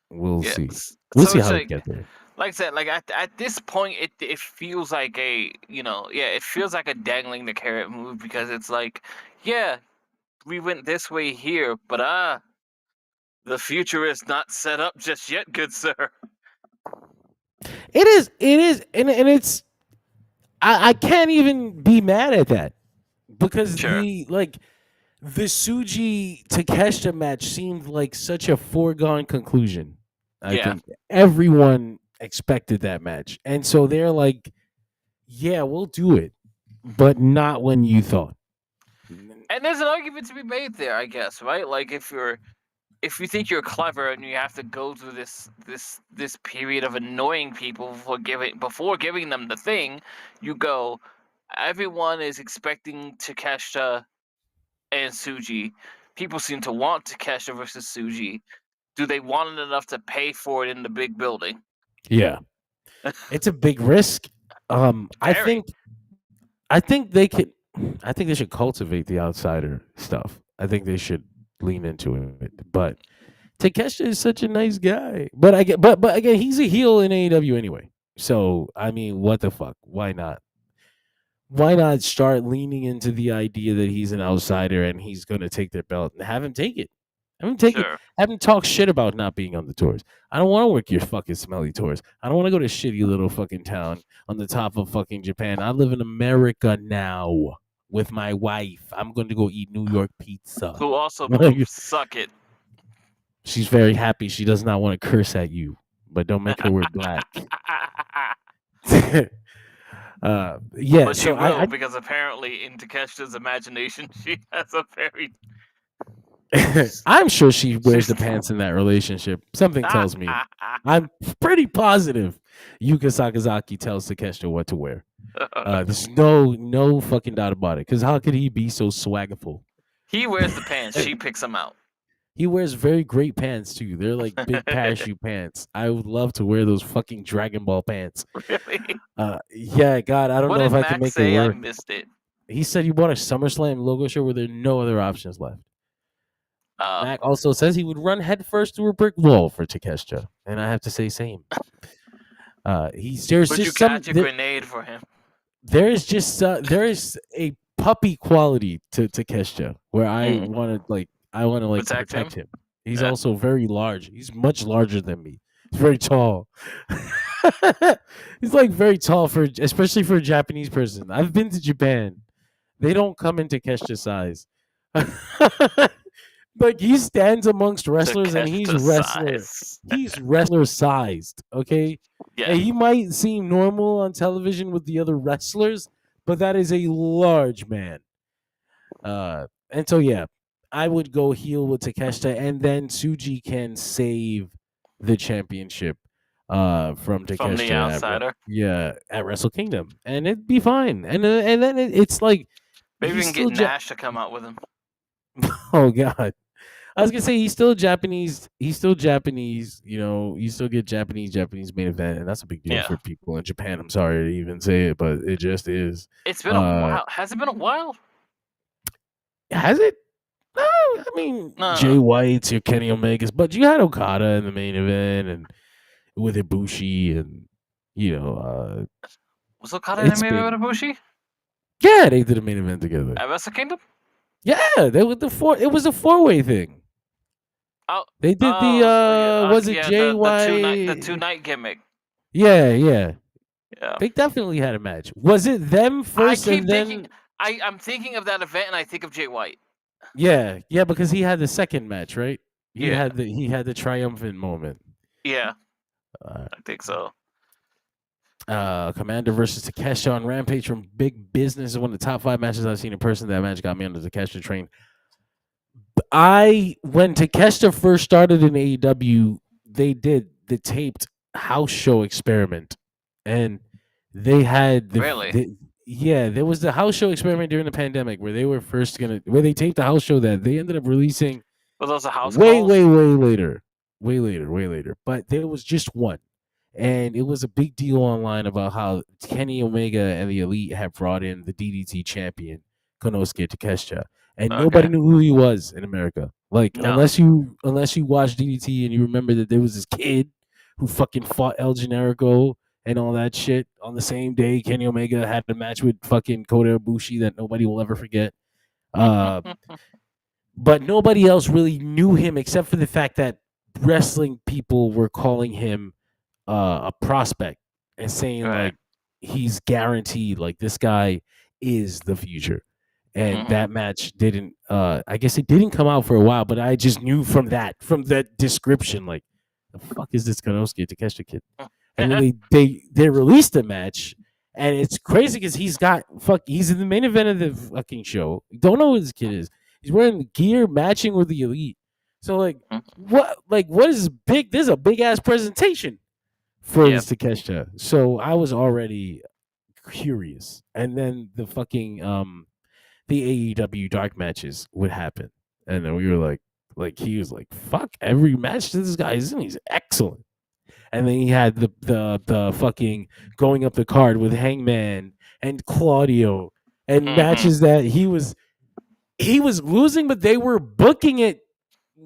we'll see. We'll So see it's how we like, get there. like I said, like at this point, it feels like a it feels like a dangling the carrot move, because it's like, yeah, we went this way here, but the future is not set up just yet, good sir. It is, and it's. I can't even be mad at that because Sure. the Suji Takeshita match seemed like such a foregone conclusion. I Yeah. think everyone expected that match, and so they're like, "Yeah, we'll do it," but not when you thought. And there's an argument to be made there, I guess, right? Like if you think you're clever and you have to go through this period of annoying people before giving them the thing, you go, everyone is expecting Takeshita and Suji. People seem to want Takeshita versus Suji. Do they want it enough to pay for it in the big building? Yeah, it's a big risk. I Very. think they could. I think they should cultivate the outsider stuff. I think they should lean into it. But Takeshita is such a nice guy. But I get, but again, he's a heel in AEW anyway. So I mean, what the fuck? Why not? Why not start leaning into the idea that he's an outsider and he's going to take their belt and have him take it? Have him take it. Sure. Have him talk shit about not being on the tours. I don't want to work your fucking smelly tours. I don't want to go to shitty little fucking town on the top of fucking Japan. I live in America now with my wife. I'm going to go eat New York pizza. Who also suck it. She's very happy. She does not want to curse at you, but don't make her wear black. Yeah, But she so will, because apparently in Takeshita's imagination, she has a very. I'm sure she wears the pants in that relationship. Something tells me. I'm pretty positive Yuka Sakazaki tells Takeshita what to wear. There's no fucking doubt about it. Because how could he be so swaggerful? He wears the pants. She picks them out. He wears very great pants too. They're like big parachute pants. I would love to wear those fucking Dragon Ball pants. Really? Yeah, God, I don't know if I can make it work. I missed it. He said he bought a SummerSlam logo shirt where there are no other options left. Mac also says he would run headfirst through a brick wall for Takeshita, and I have to say same. Would you catch a grenade for him? There is a puppy quality to Takeshita where I want to protect him. He's also very large. He's much larger than me. He's very tall. He's like very tall especially for a Japanese person. I've been to Japan. They don't come in Takeshita size. Like he stands amongst wrestlers and he's wrestler sized, okay? Yeah. And he might seem normal on television with the other wrestlers, but that is a large man. And so yeah, I would go heel with Takeshita, and then Tsuji can save the championship from Takeshita. From the outsider. At Wrestle Kingdom, and it'd be fine. And then it's like maybe we can get Nash to come out with him. Oh God. I was gonna say he's still Japanese. He's still Japanese. You know, you still get Japanese main event, and that's a big deal for people in Japan. I'm sorry to even say it, but it just is. It's been a while. Has it been a while? Has it? No, I mean Jay White's, your Kenny Omega's, but you had Okada in the main event, and with Ibushi, and was Okada in the main event with Ibushi? Yeah, they did a main event together at Wrestle Kingdom. Yeah, they were It was a 4-way thing. Oh, they did was it Jay White? The two-night gimmick. Yeah. They definitely had a match. Was it them first and then? I'm thinking of that event and I think of Jay White. Yeah, because he had the second match, right? He had the triumphant moment. Yeah, I think so. Commander versus Takeshita on Rampage from Big Business is one of the top 5 matches I've seen in person. That match got me on the Takeshita train. When Takeshita first started in AEW, they did the taped house show experiment, and they had Really? there was the house show experiment during the pandemic where they were where they taped the house show that they ended up releasing Were those the house way, calls? way, way later. But there was just one, and it was a big deal online about how Kenny Omega and the Elite had brought in the DDT champion Konosuke Takeshita, and nobody Okay. knew who he was in America. Like No. unless you watched DDT and you remember that there was this kid who fucking fought El Generico and all that shit on the same day. Kenny Omega had a match with fucking Kota Ibushi that nobody will ever forget. But nobody else really knew him except for the fact that wrestling people were calling him a prospect and saying Right. like he's guaranteed, like this guy is the future. And that match didn't I guess it didn't come out for a while, but I just knew from that description, like the fuck is this Konosuke Takeshita kid? And then they released the match, and it's crazy because he's in the main event of the fucking show. Don't know who this kid is. He's wearing gear matching with the Elite. So what is big? There's a big ass presentation for Yeah. this Takeshita. So I was already curious, and then the fucking the AEW dark matches would happen, and then we were like he was like, fuck every match that this guy is in, he's excellent. And then he had the fucking going up the card with Hangman and Claudio and matches that he was losing, but they were booking it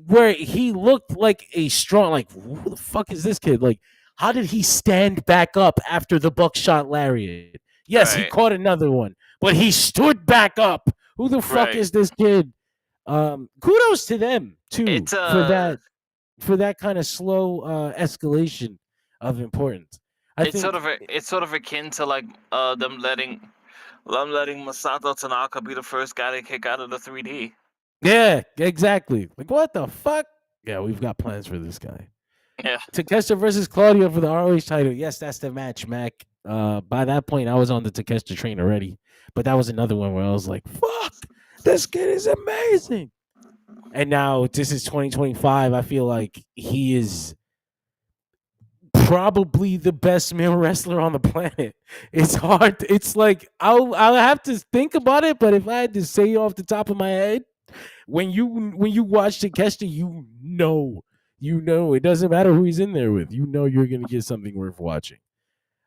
where he looked like a strong, like who the fuck is this kid? Like, how did he stand back up after the buckshot lariat? Yes, he Right. caught another one, but he stood back up. Who the fuck Right. is this kid? Kudos to them too It's for that kind of slow escalation of importance. it's sort of akin to like them letting Masato Tanaka be the first guy to kick out of the 3D. Yeah, exactly. Like what the fuck? Yeah, we've got plans for this guy. Yeah. Takeshita versus Claudio for the ROH title. Yes, that's the match, Mac. By that point, I was on the Takeshita train already, but that was another one where I was like, "Fuck, this kid is amazing." And now this is 2025. I feel like he is probably the best male wrestler on the planet. It's hard. It's like I'll have to think about it, but if I had to say it off the top of my head, when you watch Takeshita, you know it doesn't matter who he's in there with. You know you're gonna get something worth watching.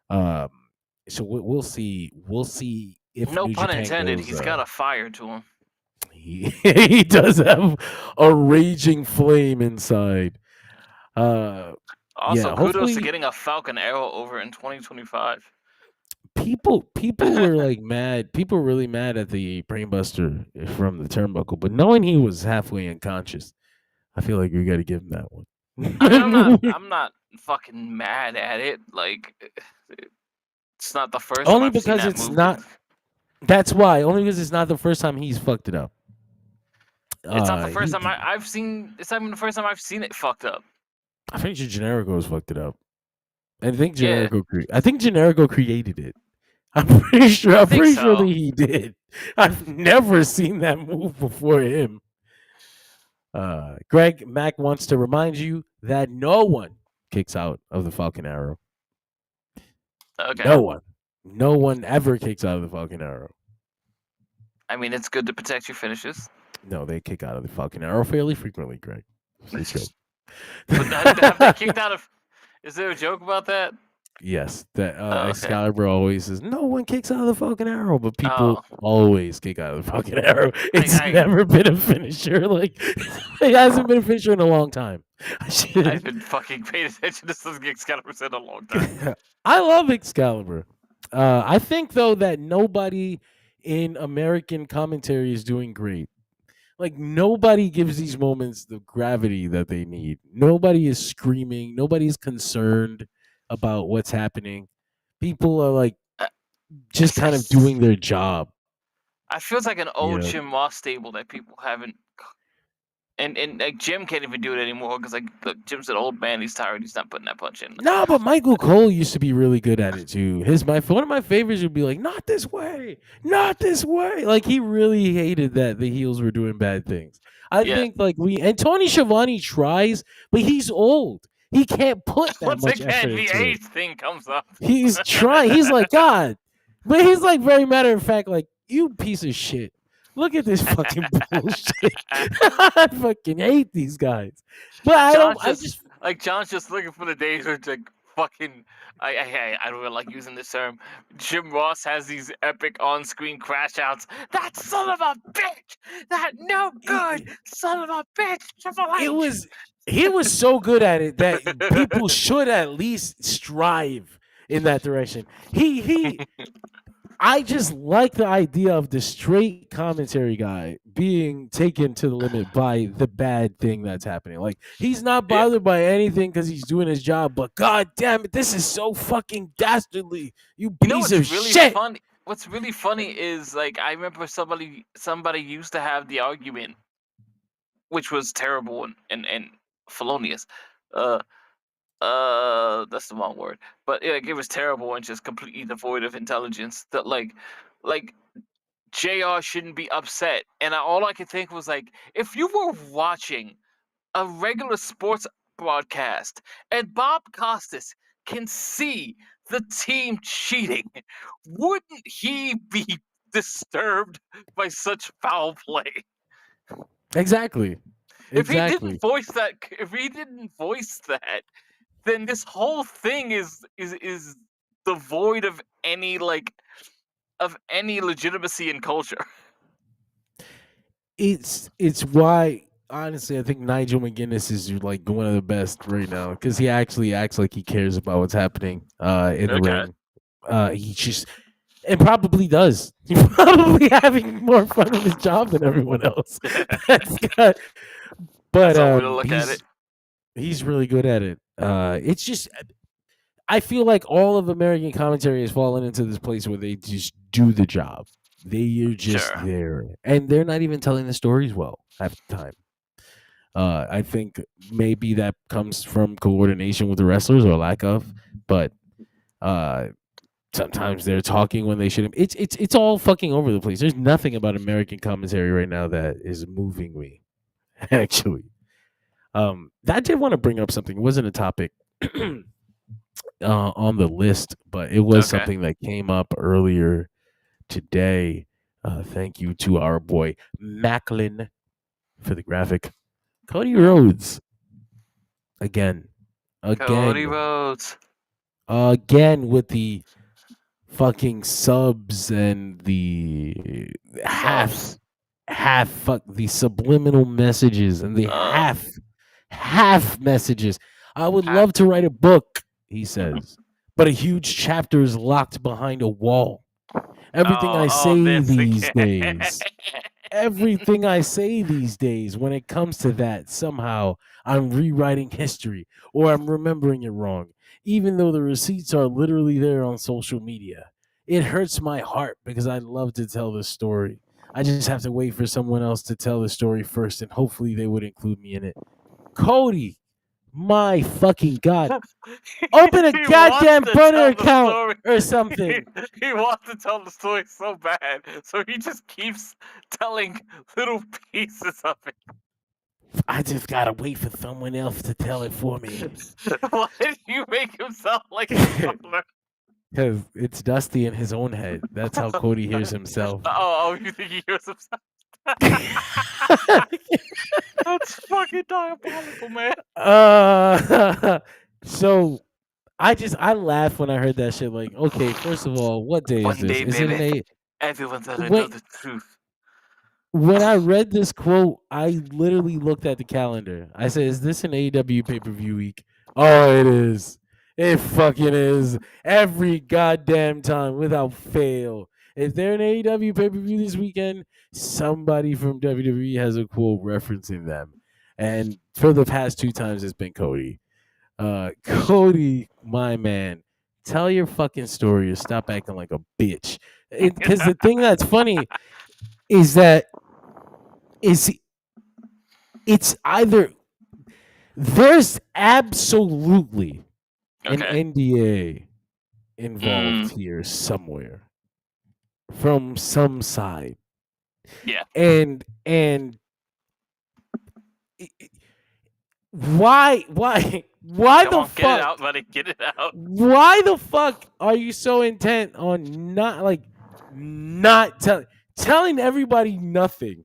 So we'll see. We'll see if No New pun Japan intended. goes, He's got a fire to him. he does have a raging flame inside. Also, yeah, kudos to hopefully getting a Falcon Arrow over in 2025. people were like mad. People were really mad at the brainbuster from the turnbuckle, but knowing he was halfway unconscious, I feel like we got to give him that one. I mean, I'm not fucking mad at it. Like, it's not the first Only time I've seen because that it's move. not. That's why. Only because it's not the first time he's fucked it up. It's not the first he- time I've seen. It's not even the first time I've seen it fucked up. I think Generico's fucked it up. I think Yeah. Generico created it. I'm pretty sure. I I'm think pretty so. sure that he did. I've never seen that move before him. Greg Mack wants to remind you that no one kicks out of the Falcon Arrow. Okay. No one ever kicks out of the Falcon Arrow. I mean, it's good to protect your finishes. No, they kick out of the Falcon Arrow fairly frequently, Greg. It's a joke. But have they kicked out of? Is there a joke about that? Yes, that okay. Excalibur always says no one kicks out of the Falcon Arrow, but people always kick out of the Falcon Arrow. It's never been a finisher. Like it hasn't been a finisher in a long time. I've been fucking paying attention to something Excalibur said a long time. I love Excalibur. I think though that nobody in American commentary is doing great. Like nobody gives these moments the gravity that they need. Nobody is screaming. Nobody's concerned about what's happening. People are like just kind of doing their job. I feels like an old Jim Ross stable that people haven't And like Jim can't even do it anymore because like look, Jim's an old man. He's tired. He's not putting that punch in. No, but Michael Cole used to be really good at it too. One of my favorites would be like, "Not this way, not this way." Like he really hated that the heels were doing bad things. I Yeah. think like and Tony Schiavone tries, but he's old. He can't put that Once much again, effort the into it. age thing comes up. He's trying. He's like, God, but he's like very matter of fact, like, you piece of shit. Look at this fucking bullshit. I fucking hate these guys. But I don't. I just like John's just looking for the days where it's like fucking. I don't really like using this term. Jim Ross has these epic on-screen crash outs. That son of a bitch! That no good son of a bitch! Triple H! He was so good at it that people should at least strive in that direction. I just like the idea of the straight commentary guy being taken to the limit by the bad thing that's happening. Like he's not bothered by anything because he's doing his job, but god damn it, this is so fucking dastardly. You piece of shit. Funny? What's really funny is like I remember somebody used to have the argument, which was terrible and felonious. That's the wrong word, but it was terrible and just completely devoid of intelligence. That like JR shouldn't be upset, and all I could think was like, if you were watching a regular sports broadcast and Bob Costas can see the team cheating, wouldn't he be disturbed by such foul play? Exactly. If he didn't voice that, then this whole thing is devoid of any legitimacy in culture. It's why honestly I think Nigel McGuinness is like one of the best right now because he actually acts like he cares about what's happening in the ring. He just and probably does. He's probably having more fun with his job than everyone else. But he's really good at it. It's just I feel like all of American commentary has fallen into this place where they just do the job. They are just there, and they're not even telling the stories well half the time. I think maybe that comes from coordination with the wrestlers or lack of, but sometimes they're talking when they shouldn't. It's all fucking over the place. There's nothing about American commentary right now that is moving me. Actually, I did want to bring up something. It wasn't a topic on the list, but it was something that came up earlier today. Thank you to our boy Macklin for the graphic. Cody Rhodes again Cody Rhodes again with the fucking subs and the the subliminal messages and the half messages. I would love to write a book, he says, but a huge chapter is locked behind a wall. Everything I say these days, everything I say these days, when it comes to that, somehow I'm rewriting history or I'm remembering it wrong, even though the receipts are literally there on social media. It hurts my heart because I love to tell this story. I just have to wait for someone else to tell the story first, and hopefully they would include me in it. Cody, my fucking God. Open a goddamn burner account or something. He wants to tell the story so bad, so he just keeps telling little pieces of it. I just gotta wait for someone else to tell it for me. Why did you make him sound like a butler? Because it's Dusty in his own head. That's how Cody hears himself. Oh, you think he hears himself? That's fucking diabolical, man. So I laughed when I heard that shit. Like, okay, first of all, what day is this? Is it everyone's gonna know the truth. When I read this quote, I literally looked at the calendar. I said, "Is this an AEW pay-per-view week?" Oh, it is. It fucking is. Every goddamn time, without fail. Is there an AEW pay-per-view this weekend? Somebody from WWE has a quote referencing them. And for the past 2 times, it's been Cody. Cody, my man, tell your fucking story or stop acting like a bitch. Because the thing that's funny is that it's either there's absolutely an Okay. NDA involved Mm, here somewhere from some side, yeah. and why Come the on, get it fuck out, buddy. Get it out. why the fuck are you so intent on not telling everybody nothing?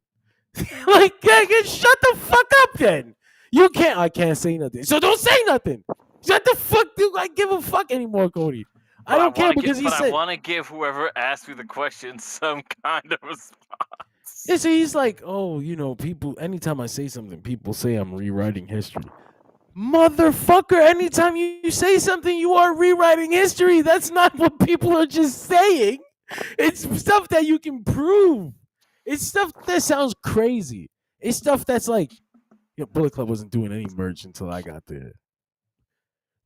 Like, shut the fuck up then. You can't. I can't say nothing. So don't say nothing. Shut the fuck. Do I give a fuck anymore, Cody? I don't care because he said. I want to give whoever asked me the question some kind of response. Yeah, so he's like, oh, people. Anytime I say something, people say I'm rewriting history. Motherfucker, anytime you say something, you are rewriting history. That's not what people are just saying. It's stuff that you can prove. It's stuff that sounds crazy. It's stuff that's like, Bullet Club wasn't doing any merch until I got there.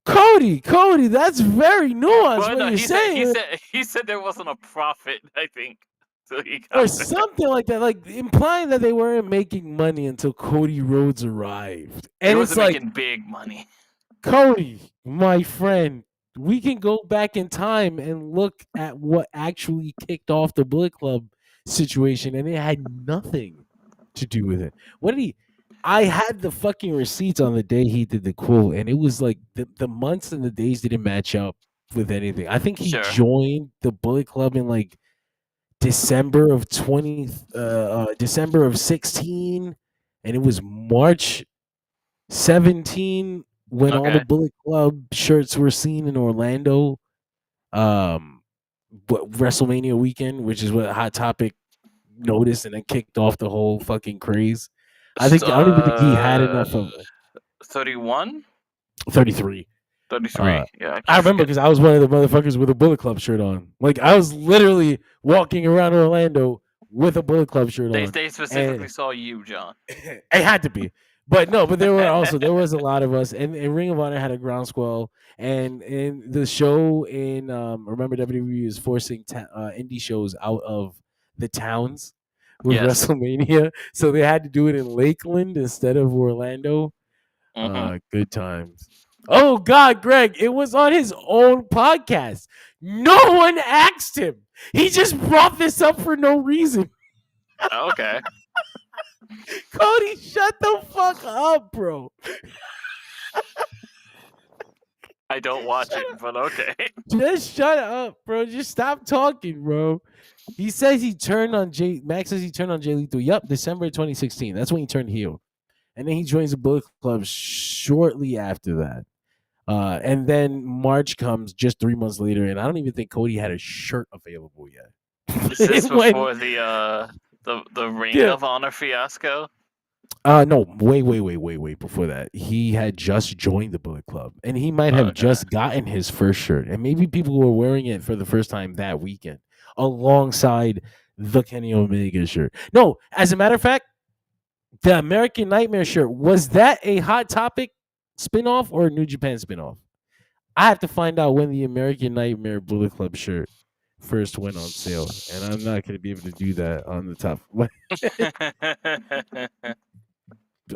Cody, that's very nuanced. Well, what no, you're saying, he said there wasn't a profit. I think so. He got or there. something like that, like implying that they weren't making money until Cody Rhodes arrived, He and it's wasn't like, making big money. Cody, my friend, we can go back in time and look at what actually kicked off the Bullet Club situation, and it had nothing to do with it. What did he? I had the fucking receipts on the day he did the quote, and it was like the months and the days didn't match up with anything. I think he Sure. joined the Bullet Club in like December of 16, and it was March 17 when all the Okay. Bullet Club shirts were seen in Orlando. But WrestleMania weekend, which is what Hot Topic noticed and then kicked off the whole fucking craze. I don't even think he had enough of 31? 33. 33. Yeah. I remember because I was one of the motherfuckers with a Bullet Club shirt on. Like, I was literally walking around Orlando with a Bullet Club shirt on. They specifically saw you, John. It had to be. But no, but there was a lot of us, and Ring of Honor had a groundswell, and in the show in remember WWE was forcing indie shows out of the towns with Yes. WrestleMania, so they had to do it in Lakeland instead of Orlando. Mhm. Good times. Oh God, Greg, it was on his own podcast. No one asked him. He just brought this up for no reason. Okay. Cody, shut the fuck up, bro. I don't watch it, but okay. Just shut up, bro. Just stop talking, bro. He says he turned on Max says he turned on Jay Lethal. Yep, December 2016. That's when he turned heel. And then he joins the Bullet Club shortly after that. And then March comes just 3 months later, and I don't even think Cody had a shirt available yet. Is this before the Ring of Honor fiasco? No, way before that. He had just joined the Bullet Club, and he might have just gotten his first shirt, and maybe people were wearing it for the first time that weekend, alongside the Kenny Omega shirt. No, as a matter of fact, the American Nightmare shirt, was that a Hot Topic spinoff or a New Japan spinoff? I have to find out when the American Nightmare Bullet Club shirt first went on sale, and I'm not going to be able to do that on the top.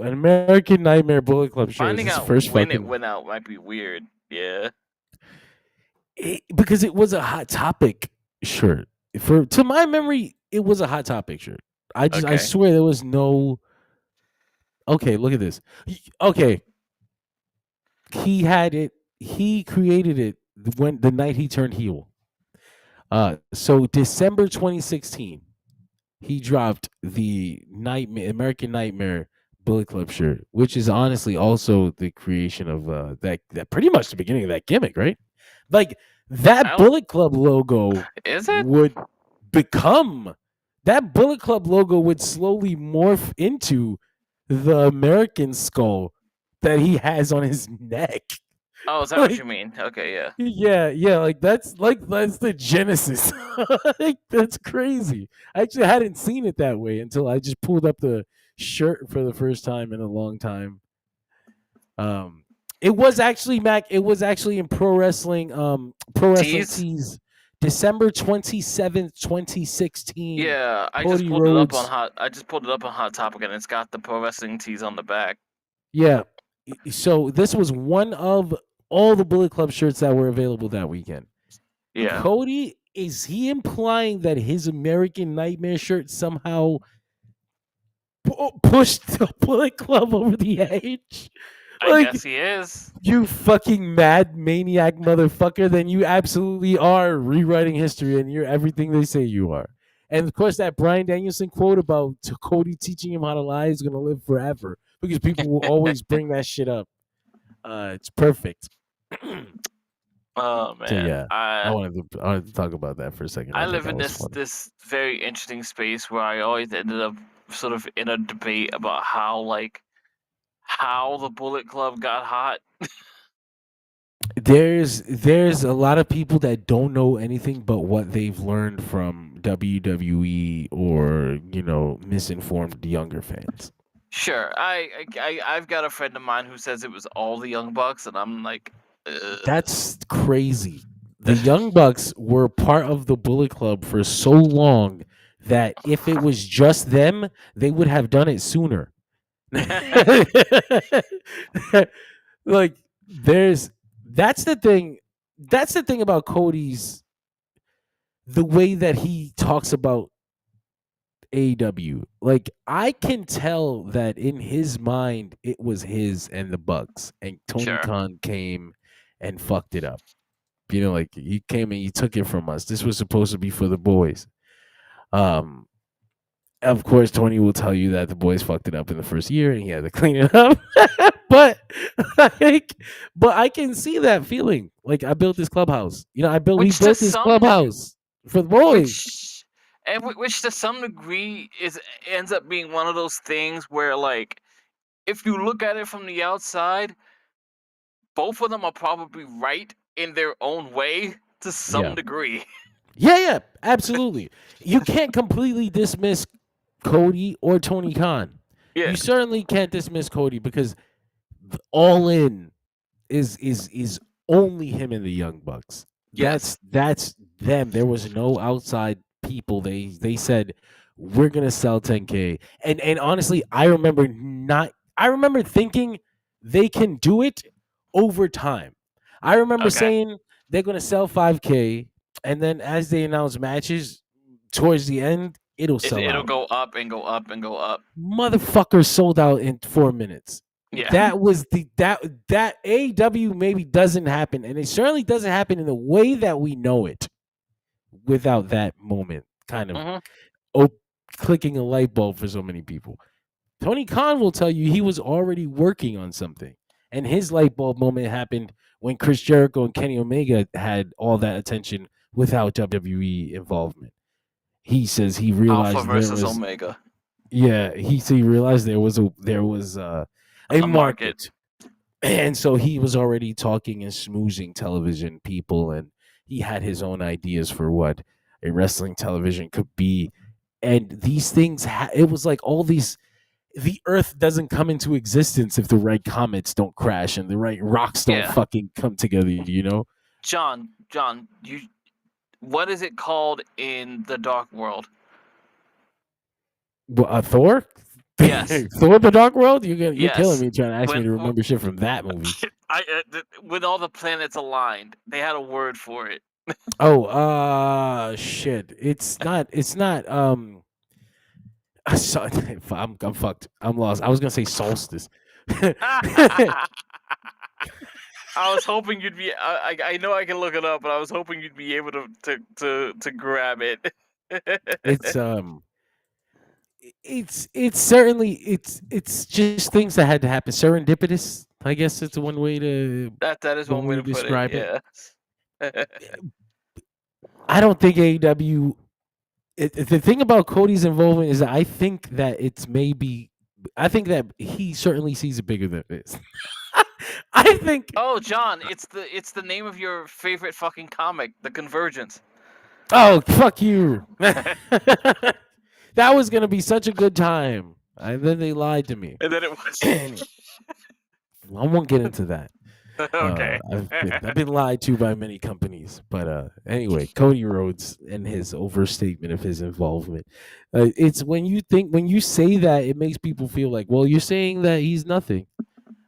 An American Nightmare Bullet Club shirt. Finding is out first when fucking, it went out might be weird. Yeah. because it was a Hot Topic shirt. To my memory, it was a Hot Topic shirt. I Okay. swear there was no. Okay, look at this. Okay, he had it. He created it when the night he turned heel. So December 2016, he dropped the American Nightmare Bullet Club shirt, which is honestly also the creation of that pretty much the beginning of that gimmick, right? Like that Bullet Club logo Is it? would become that Bullet Club logo would slowly morph into the American skull that he has on his neck. Oh, is that what you mean? Okay, yeah. Yeah, that's the genesis. Like, that's crazy. I actually hadn't seen it that way until I just pulled up the shirt for the first time in a long time. It was actually Mac. It was actually in Pro Wrestling Tees? Tees December 27th, 2016. Yeah, I Cody just pulled it up on Rhodes. Hot Topic, and it's got the pro wrestling tees on the back. Yeah. So this was one of all the Bullet Club shirts that were available that weekend. Yeah. Cody, is he implying that his American Nightmare shirt somehow pushed the Bullet Club over the edge? I guess he is. You fucking mad maniac motherfucker, then you absolutely are rewriting history and you're everything they say you are. And of course, that Bryan Danielson quote about Cody teaching him how to lie is going to live forever because people will always bring that shit up. It's perfect. Oh man. So yeah, I wanted to talk about that for a second. I think live that in was funny. this very interesting space where I always ended up sort of in a debate about how the Bullet Club got hot. There's a lot of people that don't know anything but what they've learned from WWE or misinformed younger fans. Sure, I've got a friend of mine who says it was all the Young Bucks, and I'm like, That's crazy. The Young Bucks were part of the Bullet Club for so long that if it was just them, they would have done it sooner. Like that's the thing. That's the thing about Cody's the way that he talks about AEW. Like I can tell that in his mind it was his and the Bucks, and Tony Sure. Khan came and fucked it up. Like he came and he took it from us. This was supposed to be for the boys. Of course, Tony will tell you that the boys fucked it up in the first year and he had to clean it up. but I can see that feeling. Like I built this clubhouse. We built this clubhouse for the boys. which to some degree ends up being one of those things where, like, if you look at it from the outside, both of them are probably right in their own way to some degree. Yeah, absolutely. You can't completely dismiss Cody or Tony Khan. Yeah. You certainly can't dismiss Cody because All In is only him and the Young Bucks. Yes. That's them. There was no outside people. They said we're gonna sell 10K. And honestly, I remember thinking they can do it over time. I remember saying they're gonna sell 5K, and then as they announce matches towards the end, it'll go up and go up and go up. Motherfucker sold out in 4 minutes. Yeah. That was that AEW maybe doesn't happen, and it certainly doesn't happen in the way that we know it without that moment kind of clicking a light bulb for so many people. Tony Khan will tell you he was already working on something, and his light bulb moment happened when Chris Jericho and Kenny Omega had all that attention without WWE involvement. He says he realized Alpha versus Omega. Yeah, he realized there was a market. And so he was already talking and smoozing television people, and he had his own ideas for what a wrestling television could be. And these things, it was like all these, the earth doesn't come into existence if the right comets don't crash and the right rocks don't fucking come together, John, what is it called in the Dark World? Thor? Yes. Thor the Dark World? You're killing me trying to ask me to remember shit from that movie. When all the planets aligned, they had a word for it. Shit. It's not I'm fucked. I'm lost. I was gonna say solstice. I was hoping you'd be. I know I can look it up, but I was hoping you'd be able to grab it. It's certainly it's just things that had to happen. Serendipitous, I guess it's one way to that is one way to describe it. Yeah. I don't think AEW. The thing about Cody's involvement is that I think that he certainly sees it bigger than this. I think. Oh, John, it's the name of your favorite fucking comic, The Convergence. Oh, fuck you. That was gonna be such a good time, and then they lied to me. And then it was. I won't get into that. Okay. I've been lied to by many companies, but anyway, Cody Rhodes and his overstatement of his involvement. It's when you say that, it makes people feel like, well, you're saying that he's nothing,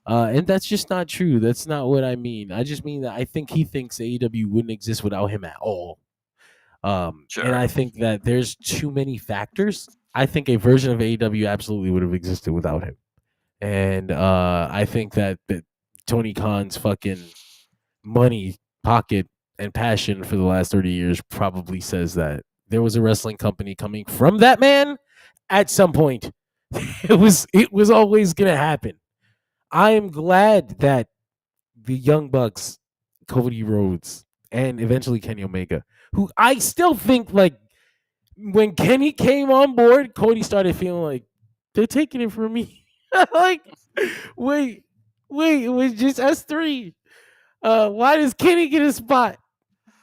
and that's just not true. That's not what I mean. I just mean that I think he thinks AEW wouldn't exist without him at all. And Sure. I think that there's too many factors. I think a version of AEW absolutely would have existed without him. And I think that Tony Khan's fucking money pocket and passion for the last 30 years probably says that there was a wrestling company coming from that man at some point. It was always gonna happen. I am glad that the Young Bucks, Cody Rhodes, and eventually Kenny Omega, who I still think, like, when Kenny came on board, Cody started feeling like they're taking it from me. Like, wait, it was just us three. Why does Kenny get a spot?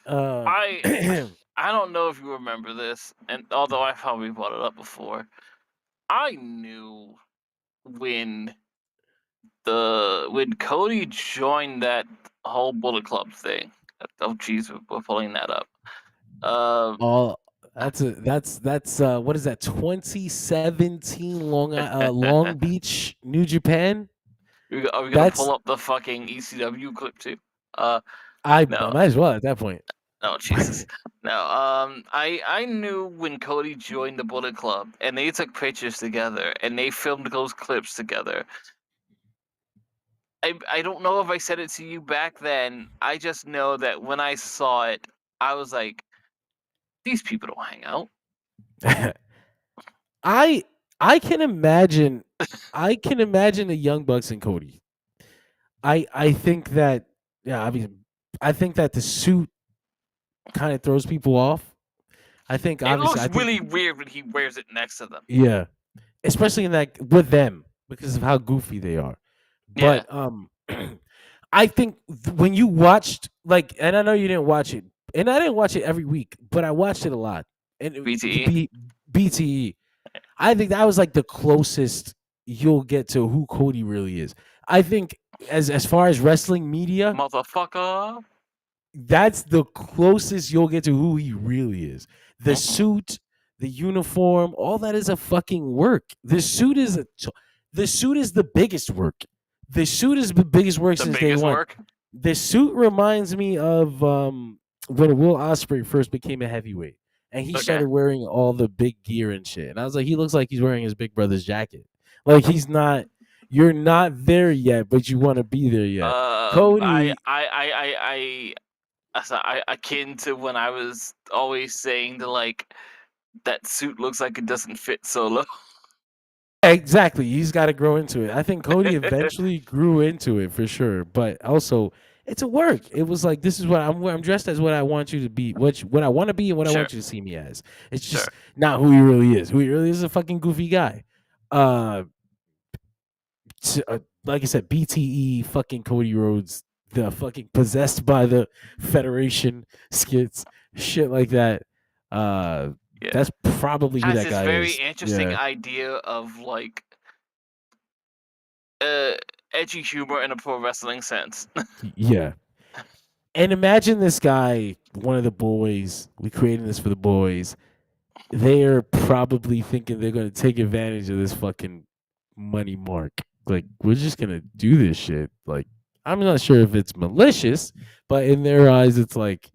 I don't know if you remember this, and although I probably brought it up before, I knew when when Cody joined that whole Bullet Club thing. Oh, jeez, we're pulling that up. Oh, that's what is that? 2017 Long Beach, New Japan. Are we gonna That's pull up the fucking ECW clip too? No, I might as well at that point. no, Jesus, no. I knew when Cody joined the Bullet Club, and they took pictures together, and they filmed those clips together. I don't know if I said it to you back then. I just know that when I saw it, I was like, these people don't hang out. I can imagine the Young Bucks and Cody. I think that, yeah, I mean, I think that the suit kind of throws people off. I think It obviously looks really weird when he wears it next to them. yeah, especially in that with them because of how goofy they are. Yeah. But I think when you watched, like, and I know you didn't watch it, and I didn't watch it every week, but I watched it a lot. And BTE? BTE. I think that was like the closest you'll get to who Cody really is. I think as far as wrestling media, Motherfucker. that's the closest you'll get to who he really is. The suit, the uniform, all that is a fucking work. The suit is the biggest work. The suit is the biggest work The since day biggest one. work. The suit reminds me of when Will Ospreay first became a heavyweight, and he Okay. started wearing all the big gear and shit. And I was like, he looks like he's wearing his big brother's jacket. Like, he's not. You're not there yet, but you want to be there yet. Cody, I akin to when I was always saying to, like, that suit looks like it doesn't fit Solo. exactly. He's got to grow into it. I think Cody eventually grew into it for sure, but also it's a work. It was like, this is what I'm dressed as, what I want you to be, what I want to be, and what I Sure. want you to see me as. It's just Sure. not who he really is. Who he really is a fucking goofy guy. Like I said, BTE, fucking Cody Rhodes, the fucking possessed by the Federation skits, shit like that. Yeah. That's probably who Has that this guy very is. interesting Yeah. idea of, like, edgy humor in a pro wrestling sense. Yeah. And imagine this guy, one of the boys, we created this for the boys. They are probably thinking they're going to take advantage of this fucking money mark. Like, we're just going to do this shit. Like, I'm not sure if it's malicious, but in their eyes, it's like,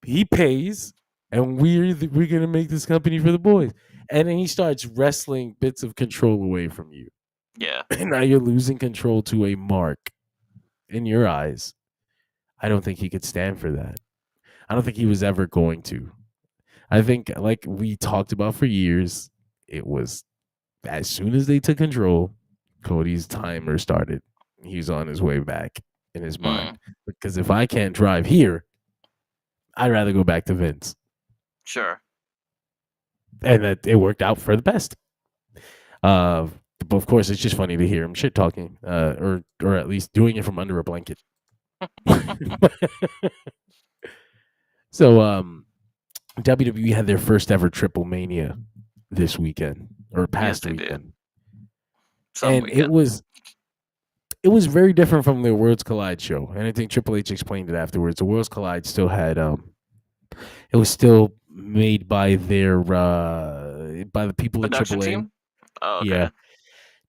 he pays, and we're going to make this company for the boys. And then he starts wrestling bits of control away from you. Yeah. And now you're losing control to a mark in your eyes. I don't think he could stand for that. I don't think he was ever going to. I think, like we talked about for years, it was as soon as they took control, Cody's timer started. He was on his way back in his mind. Because if I can't drive here, I'd rather go back to Vince. Sure. And that it worked out for the best. But of course, it's just funny to hear him shit talking, or at least doing it from under a blanket. So, WWE had their first ever Triplemania this weekend or past they did. weekend, Some and weekend. it was very different from the Worlds Collide show, and I think Triple H explained it afterwards. The Worlds Collide still had it was still made by their by the people at Production AAA. team. Oh, okay. Yeah,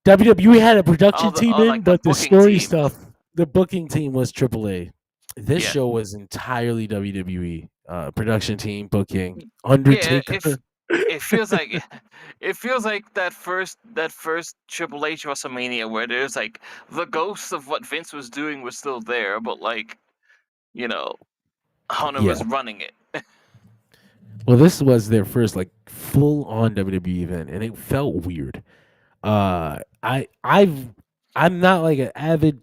WWE had a production team in, like the but the booking story team. stuff, the booking team was AAA. This Yeah. show was entirely WWE production team, booking, Yeah, Undertaker. it feels like that first Triple H WrestleMania where there's like the ghosts of what Vince was doing was still there, but like, you know, Hunter was Yeah. running it. Well, this was their first like full on WWE event, and it felt weird. I'm not like an avid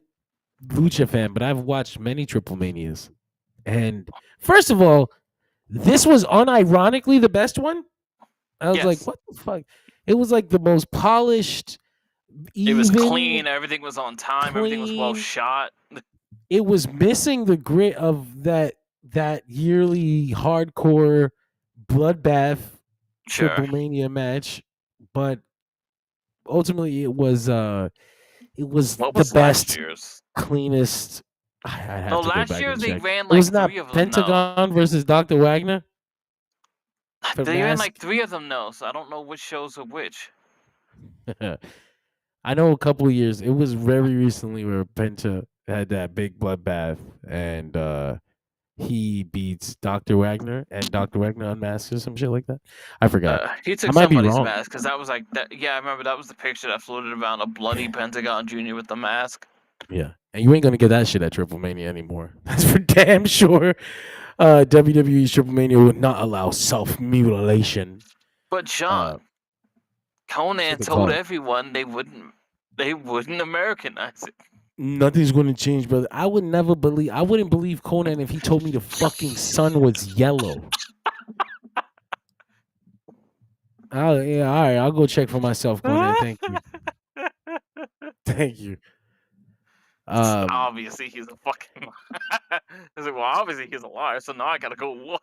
lucha fan, but I've watched many Triplemanias. And first of all, this was unironically the best one. I was like, Yes. what the fuck? It was like the most polished, It was even, clean, everything was on time, everything was well clean. shot. It was missing the grit of that yearly hardcore bloodbath Sure. Triplemania match, but ultimately it was What the was last best, year's? cleanest. I'd have No, to go last back year and they check. ran It was like not 3 of them. No, Pentagon versus Dr. Wagner for they ran mask. like 3 of them. No, so I don't know which shows are which. I know a couple of years. It was very recently where Penta had that big bloodbath, and he beats Dr. Wagner, and Dr. Wagner unmasks or some shit like that. I forgot. He I took might be somebody's wrong. mask because that was like that. Yeah, I remember that was the picture that floated around, a bloody Pentagon Jr. with the mask. Yeah, and you ain't gonna get that shit at Triplemania anymore. That's for damn sure. WWE's Triplemania would not allow self mutilation. But John, Conan what they told call it. everyone they wouldn't Americanize it. Nothing's gonna change, brother. I wouldn't believe Conan if he told me the fucking sun was yellow. Yeah, all right. I'll go check for myself, Conan. Thank you. Thank you. Obviously, he's a fucking. I was like, well, obviously he's a liar, so now I gotta go look.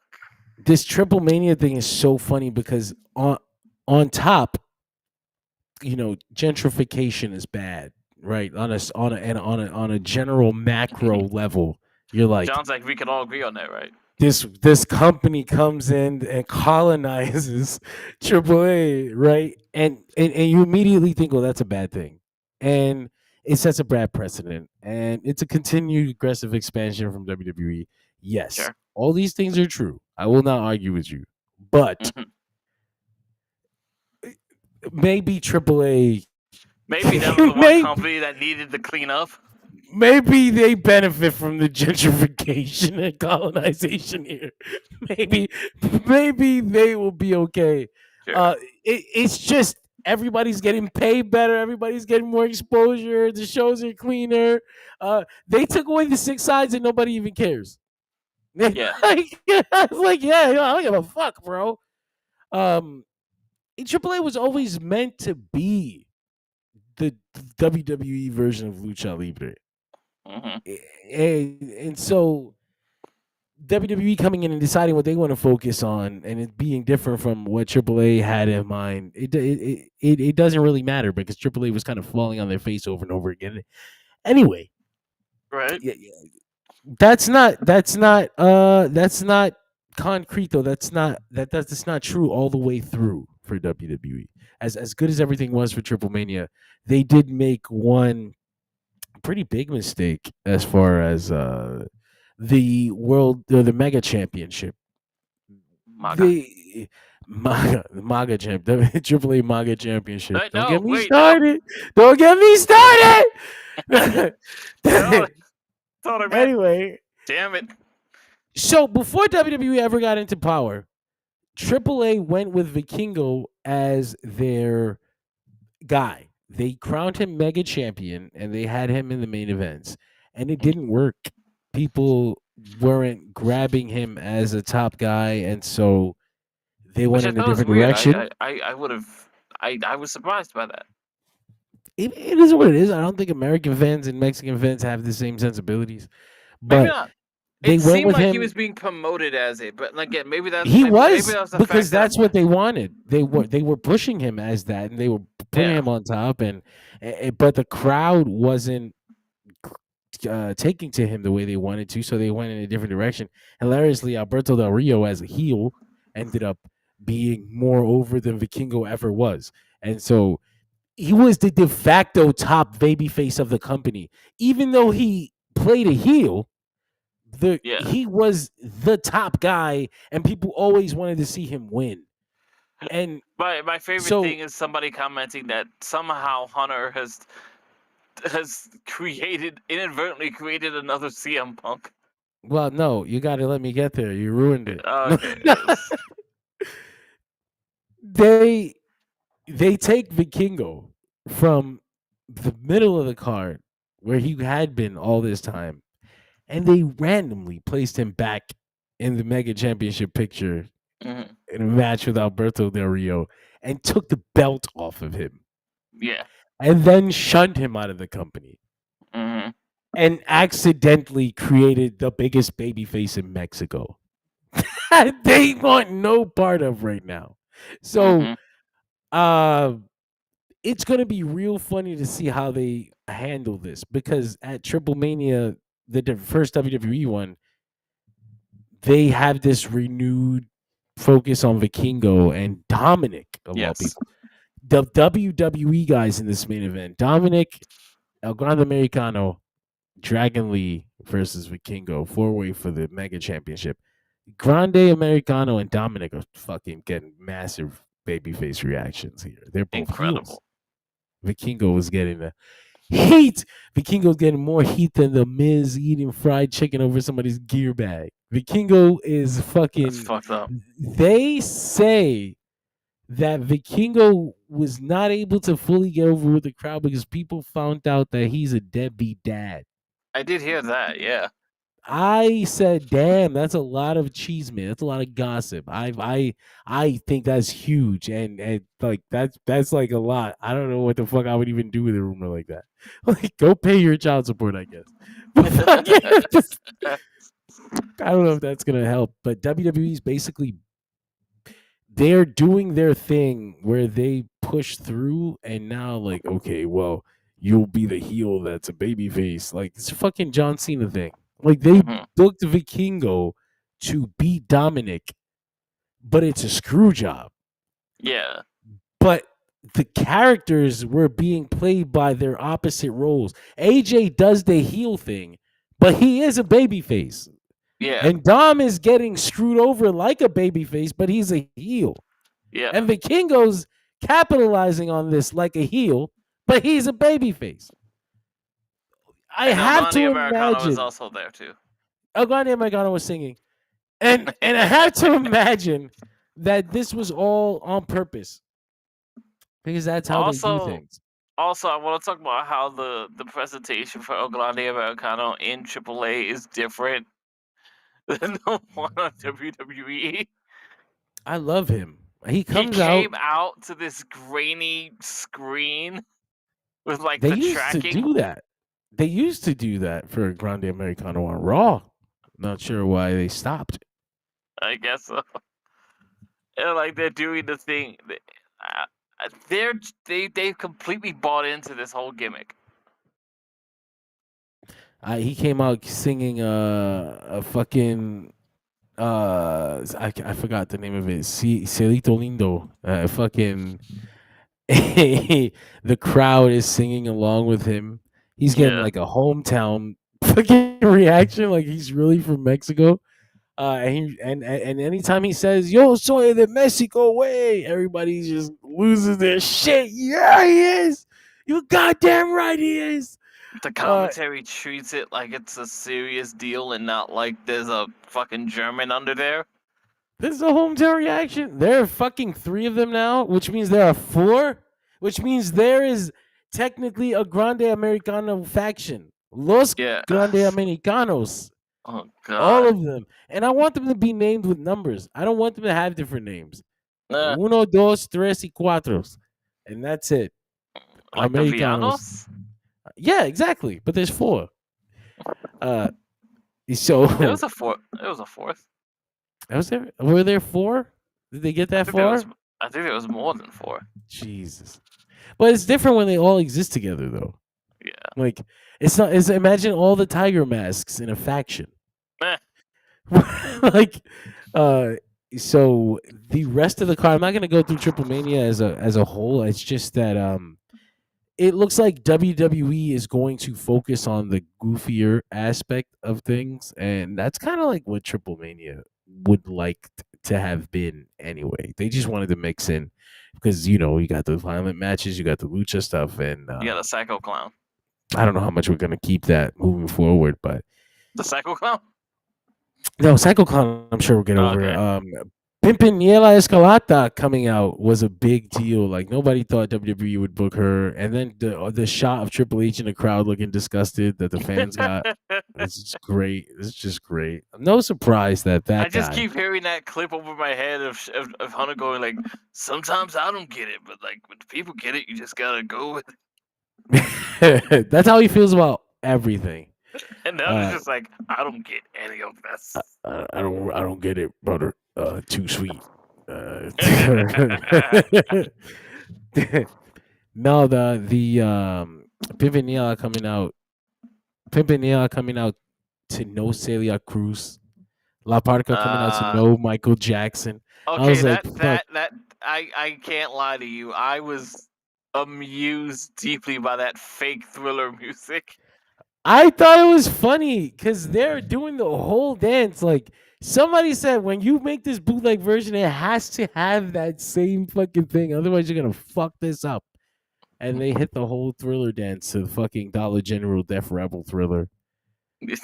This Triplemania thing is so funny because on top, gentrification is bad, right? On a general macro level, you're like, John's like, we can all agree on that, right? this company comes in and colonizes AAA, right? And you immediately think, oh, that's a bad thing, and it sets a bad precedent, and it's a continued aggressive expansion from WWE. Yes, Sure. all these things are true. I will not argue with you, but Mhm. maybe AAA. Maybe that was the one company that needed to clean up. Maybe they benefit from the gentrification and colonization here. Maybe they will be okay. Sure. It's just everybody's getting paid better. Everybody's getting more exposure. The shows are cleaner. They took away the 6 sides and nobody even cares. Yeah. I was like, yeah, I don't give a fuck, bro. AAA was always meant to be the WWE version of Lucha Libre. And so WWE coming in and deciding what they want to focus on and it being different from what AAA had in mind, it doesn't really matter because AAA was kind of falling on their face over and over again. Anyway, right? That's not concrete though. That's not true all the way through for WWE. As good as everything was for Triplemania, they did make one pretty big mistake as far as the world or the mega championship. The MAGA champ, the AAA MAGA championship. Don't get me started. Anyway, damn it. So before WWE ever got into power, AAA went with Vikingo as their guy. They crowned him mega champion and they had him in the main events, and it didn't work. People weren't grabbing him as a top guy, and so they went in a different direction. I was surprised by that. It is what it is. I don't think American fans and Mexican fans have the same sensibilities, but maybe not. They it went seemed with like him. he was being promoted as it, but again, maybe that's he maybe, was maybe that's the because fact that's what they wanted. They were pushing him as that, and they were putting him on top, and but the crowd wasn't taking to him the way they wanted to, so they went in a different direction. Hilariously, Alberto Del Rio as a heel ended up being more over than Vikingo ever was, and so he was the de facto top babyface of the company, even though he played a heel. Yeah. He was the top guy, and people always wanted to see him win. And My favorite so, thing is somebody commenting that somehow Hunter has inadvertently created another CM Punk. well, no, you got to let me get there. You ruined it. Okay. they they take Vikingo from the middle of the card where he had been all this time, and they randomly placed him back in the Mega Championship picture Mhm. in a match with Alberto Del Rio and took the belt off of him Yeah. and then shunned him out of the company Hmm. and accidentally created the biggest babyface in Mexico. They want no part of right now. So, Hmm. uh, it's going to be real funny to see how they handle this because at Triplemania, the first WWE one, they have this renewed focus on Vikingo and Dominic of all Yes. people. The WWE guys in this main event: Dominic, El Grande Americano, Dragon Lee versus Vikingo, 4-way for the Mega Championship. Grande Americano and Dominic are fucking getting massive babyface reactions here. They're both heels. Incredible. Vikingo was getting the heat. Vikingo's getting more heat than the Miz eating fried chicken over somebody's gear bag. Vikingo is That's fucking. fucked up. They say that Vikingo was not able to fully get over with the crowd because people found out that he's a deadbeat dad. I did hear that. Yeah. I said, "Damn, that's a lot of cheese, man. That's a lot of gossip." I think that's huge, and like that's like a lot. I don't know what the fuck I would even do with a rumor like that. Like, go pay your child support, I guess. But I don't know if that's gonna help. But WWE's basically they're doing their thing where they push through, and now like, okay, well, you'll be the heel that's a baby face. Like, it's a fucking John Cena thing. Like, they Mhm. booked Vikingo to beat Dominic, but it's a screw job. Yeah. But the characters were being played by their opposite roles. AJ does the heel thing, but he is a babyface. Yeah. And Dom is getting screwed over like a babyface, but he's a heel. Yeah. And Vikingo's capitalizing on this like a heel, but he's a babyface. I And El have Grande to Americano is imagine also there too. El Grande Americano was singing. And I have to imagine that this was all on purpose. Because that's how they do Also, things. also, I want to talk about how the presentation for El Grande Americano in AAA is different than the one on WWE. I love him. He He comes out. came out to this grainy screen with like They the used to tracking. do that. They used to do that for Grande Americano on Raw. Not sure why they stopped. I guess so. And like they're doing the thing. They've completely bought into this whole gimmick. He came out singing a fucking I forgot the name of it. Cielito Lindo. Fucking the crowd is singing along with him. He's getting Yeah. like a hometown fucking reaction, like he's really from Mexico. And anytime he says "Yo soy de Mexico," way everybody just loses their shit. Yeah, he is. You goddamn right, he is. The commentary treats it like it's a serious deal and not like there's a fucking German under there. This is a hometown reaction. There are fucking 3 of them now, which means there are 4, which means there is technically a Grande Americano faction. Los Yeah. Grande Americanos. Oh god. All of them. And I want them to be named with numbers. I don't want them to have different names. Uno, dos, tres, y cuatros. And that's it. like the Villanos? Yeah, exactly. But there's 4. So It was a fourth. It was a fourth. were there 4? Did they get that far? I think there was more than 4. Jesus. But it's different when they all exist together, though. Yeah. Like it's not. It's imagine all the tiger masks in a faction. Eh. Like, uh, so the rest of the card. I'm not gonna go through Triplemania as a whole. It's just that it looks like WWE is going to focus on the goofier aspect of things, and that's kind of like what Triplemania would like to have been anyway. They just wanted to mix in because you got the violent matches, you got the lucha stuff, and You got a psycho clown. I don't know how much we're gonna keep that moving forward, but The psycho clown. no, Psycho Clown, I'm sure we'll get over. Okay. Pimpinela Escalata coming out was a big deal. Like nobody thought WWE would book her, and then the shot of Triple H in the crowd looking disgusted that the fans got. It's just great. It's just great. No surprise that I just guy. keep hearing that clip over my head of Hunter going like, sometimes I don't get it, but like when people get it, you just gotta go with it. That's how he feels about everything. And the other's just like, I don't get any of this. I don't get it, brother. Too sweet. No, the Pimpinela coming out to no Celia Cruz. La Parca coming out to no Michael Jackson. I Okay, was like, that I can't lie to you. I was amused deeply by that fake Thriller music. I thought it was funny because they're doing the whole dance. Like somebody said, when you make this bootleg version, it has to have that same fucking thing. Otherwise, you're gonna fuck this up. And they hit the whole Thriller dance to the fucking Dollar General Def Rebel Thriller. It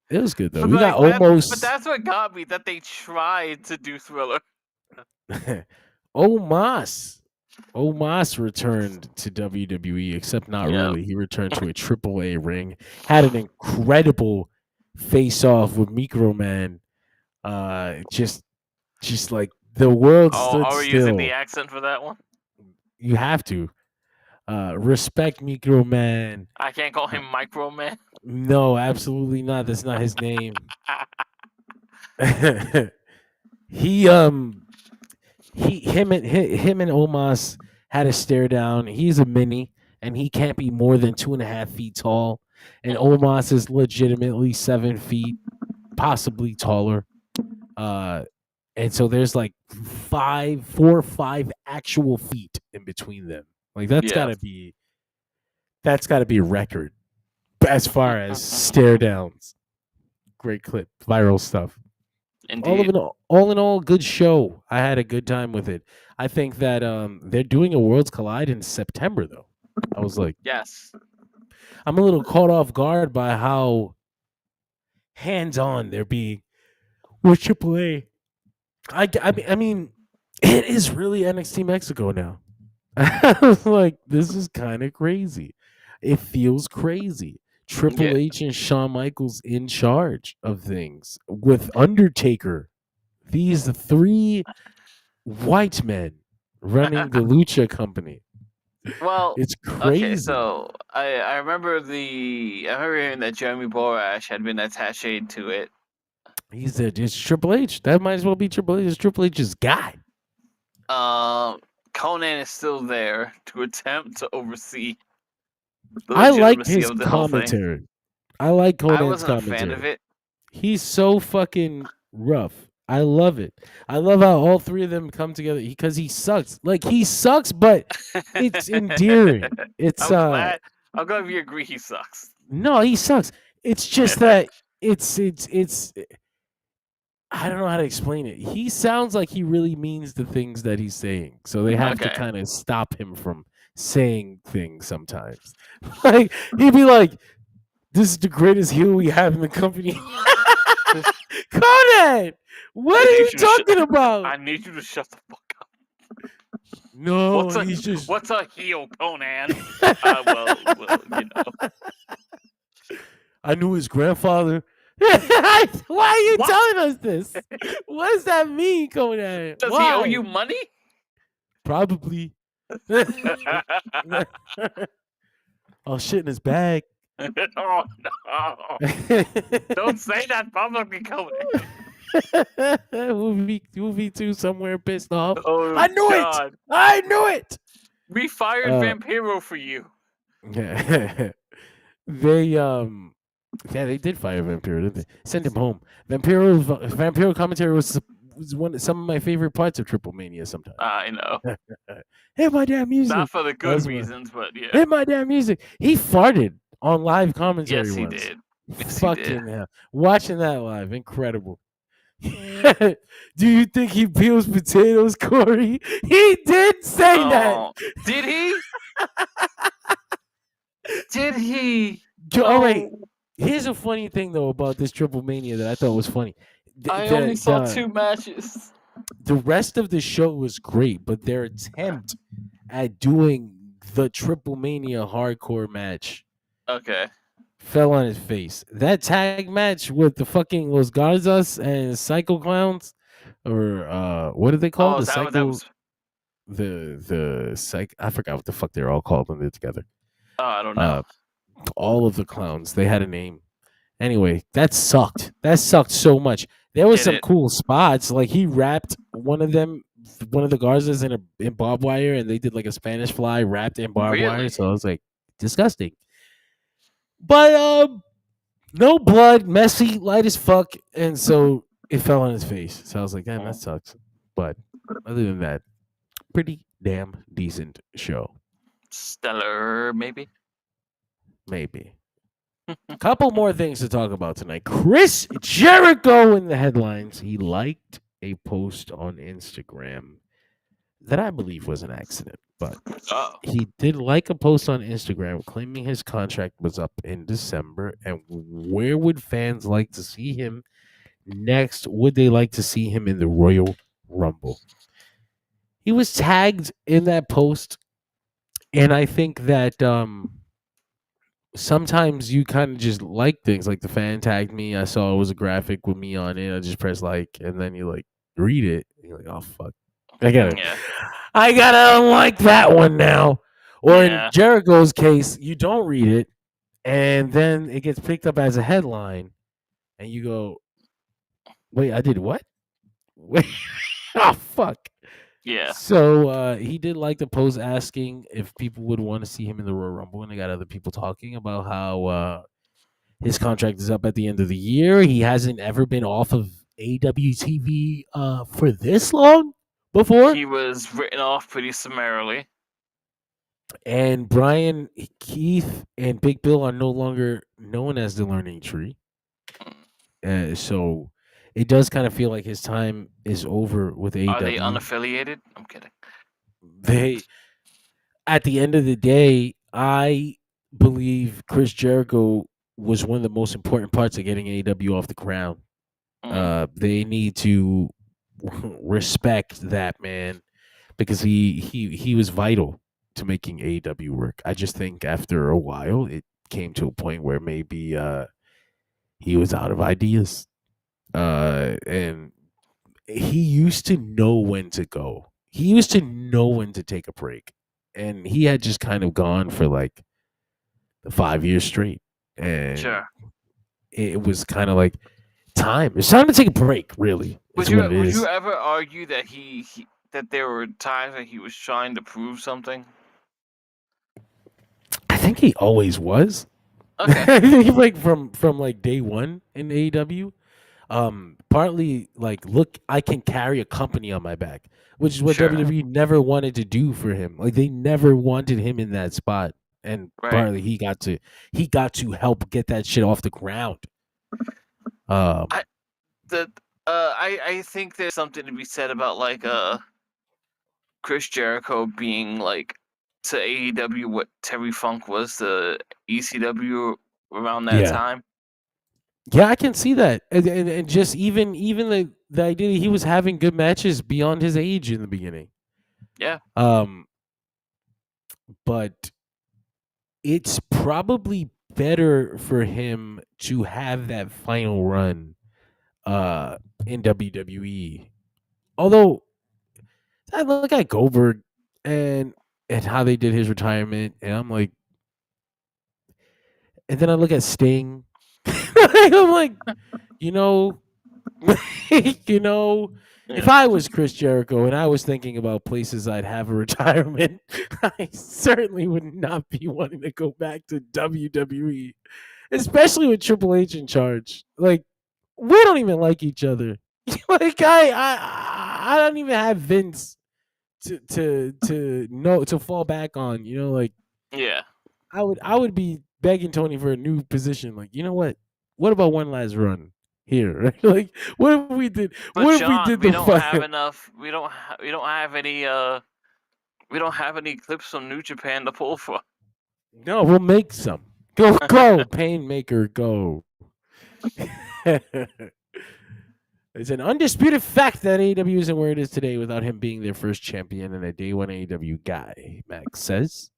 was good though. But We like, got almost. But that's what got me, that they tried to do Thriller. Omos returned to WWE, except not really. He returned to a AAA ring. Had an incredible face-off with Microman. Just like the world stood Are we still. using the accent for that one? You have to respect Microman. I can't call him Micro Man. No, absolutely not. That's not his name. Him and Omos had a stare down. He's a mini, and he can't be more than 2.5 feet tall. And Omos is legitimately 7 feet, possibly taller. And so there's like 4 or 5 actual feet in between them. Like that's gotta be a record as far as stare downs. Great clip, viral stuff. Indeed. All in all, good show. I had a good time with it. I think that they're doing a Worlds Collide in September, though. I was like, yes, I'm a little caught off guard by how hands-on they're being with AAA. I mean, it is really NXT Mexico now. I was like, this is kind of crazy. It feels crazy. Triple H and Shawn Michaels in charge of things with Undertaker. These 3 white men running the Lucha company. Well, it's crazy. Okay, so I remember hearing that Jeremy Borash had been attached to it. He said it's Triple H. That might as well be Triple H. It's Triple H's guy. Conan is still there to attempt to oversee. I like his commentary. I like Conan's commentary. I wasn't a fan of it. He's so fucking rough. I love it. I love how all 3 of them come together because he sucks. Like he sucks, but it's endearing. It's I'm glad we agree he sucks. No, he sucks. It's just that it's I don't know how to explain it. He sounds like he really means the things that he's saying. So they have to kind of stop him from saying things sometimes. Like he'd be like, "This is the greatest heel we have in the company." Conan, what are you talking about? I need you to shut the fuck up. No, what's a heel, Conan? Well, you know. I knew his grandfather. Why are you telling us this? What does that mean, Conan? Does he owe you money? Probably. Oh, shit in his bag. Oh, no. Don't say that publicly, Conan. We'll be too somewhere pissed off. Oh, I knew it. I knew it. We fired Vampiro for you. Yeah. they yeah, they did fire Vampiro, didn't they? Send him home. Vampiro commentary was some of my favorite parts of Triple Mania sometimes. I know. Hit my damn music. Not for the That good was my- reasons, but yeah. Hit my damn music. He farted on live commentary Yes, he once. did. Yes, he did. Fucking hell. Watching that live, incredible. Do you think he peels potatoes, Corey? He did say that. Oh, did he? Did he? All right. Oh, Here's a funny thing though about this Triple Mania that I thought was funny. I only saw 2 matches. The rest of the show was great, but their attempt at doing the Triple Mania hardcore match Okay. fell on his face. That tag match with the fucking Los Garzas and Psycho Clowns, or what do they call Oh, the that Psycho? was. The psych. I forgot what the fuck they're all called when they're together. Oh, I don't know. All of the clowns, they had a name. Anyway, that sucked. That sucked so much. There was Did some it? cool spots. Like he wrapped one of them, one of the Garzas in barbed wire, and they did like a Spanish fly wrapped in barbed wire. Really? So I was like, disgusting. But no blood, messy, light as fuck, and so it fell on his face. So I was like, damn, that sucks. But other than that, pretty damn decent show. Stellar, maybe. Maybe. Couple more things to talk about tonight. Chris Jericho in the headlines. He liked a post on Instagram that I believe was an accident, but Oh, he did like a post on Instagram claiming his contract was up in December, and where would fans like to see him next? Would they like to see him in the Royal Rumble? He was tagged in that post, and I think that sometimes you kind of just like things. Like the fan tagged me, I saw it was a graphic with me on it, I just press like, and then you like read it, and you're like, oh fuck, I gotta yeah. unlike that one now. Or Yeah. in Jericho's case, you don't read it, and then it gets picked up as a headline, and you go, wait, I did what? Wait, oh fuck. Yeah. So he did like the post asking if people would want to see him in the Royal Rumble, and they got other people talking about how his contract is up at the end of the year. He hasn't ever been off of AWTV for this long before. He was written off pretty summarily. And Brian, Keith, and Big Bill are no longer known as the Learning Tree. So it does kind of feel like his time is over with AEW. Are they unaffiliated? I'm kidding. They, at the end of the day, I believe Chris Jericho was one of the most important parts of getting AEW off the ground. They need to respect that man because he was vital to making AEW work. I just think after a while it came to a point where maybe he was out of ideas. And he used to know when to go. He used to know when to take a break. And he had just kind of gone for like 5 years straight. And Sure. it was kind of like time. It's time to take a break, really. Would is you what it would is. you ever argue that he that there were times that he was trying to prove something? I think he always was. Okay. I think like from like day one in AEW. Partly like, look, I can carry a company on my back, which is what Sure. WWE never wanted to do for him. Like they never wanted him in that spot, and Right. partly he got to help get that shit off the ground. I think there's something to be said about like Chris Jericho being like to AEW what Terry Funk was to ECW around that Yeah. time. Yeah, I can see that, and just even the idea that he was having good matches beyond his age in the beginning. Yeah. But it's probably better for him to have that final run in WWE. Although I look at Goldberg and how they did his retirement, and I'm like, and then I look at Sting. I'm like, you know, If I was Chris Jericho and I was thinking about places I'd have a retirement, I certainly would not be wanting to go back to WWE, especially with Triple H in charge. Like, we don't even like each other. Like, I don't even have Vince to know to fall back on. You know, like Yeah. I would be begging Tony for a new position. Like, you know what? What about one last run here? Right? Like, what if we did? But What if we John, did we the don't fight? have enough. We don't have any. We don't have any clips from New Japan to pull for. No, we'll make some. Go, Painmaker, go. It's an undisputed fact that AEW isn't where it is today without him being their first champion and a day one AEW guy, Max says.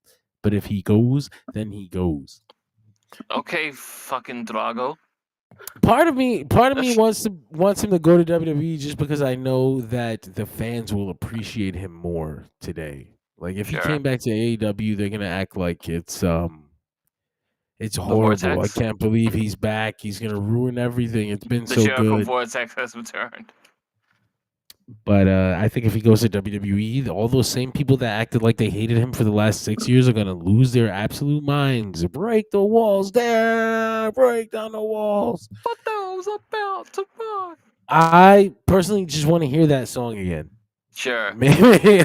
But if he goes, then he goes. Okay, fucking Drago. Part of me wants him to go to WWE just because I know that the fans will appreciate him more today. Like if he Sure. came back to AEW, they're gonna act like it's The horrible. I Vortex. can't believe he's back. He's gonna ruin everything. It's been The so Jericho good. Vortex has returned. But I think if he goes to WWE, all those same people that acted like they hated him for the last 6 years are gonna lose their absolute minds. Break the walls there. Break down the walls. What those about to buy? I personally just want to hear that song again. Sure. Maybe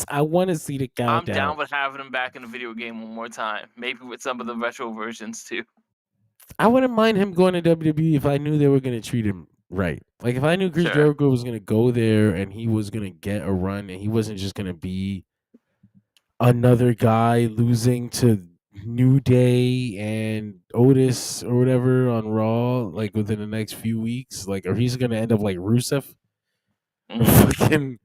I want to see the I'm countdown. down with having him back in the video game one more time. Maybe with some of the retro versions too. I wouldn't mind him going to WWE if I knew they were going to treat him right. Like if I knew Chris Sure. Jericho was going to go there and he was going to get a run and he wasn't just going to be another guy losing to New Day and Otis or whatever on Raw like within the next few weeks, like or he's going to end up like Rusev. Mhm. Fucking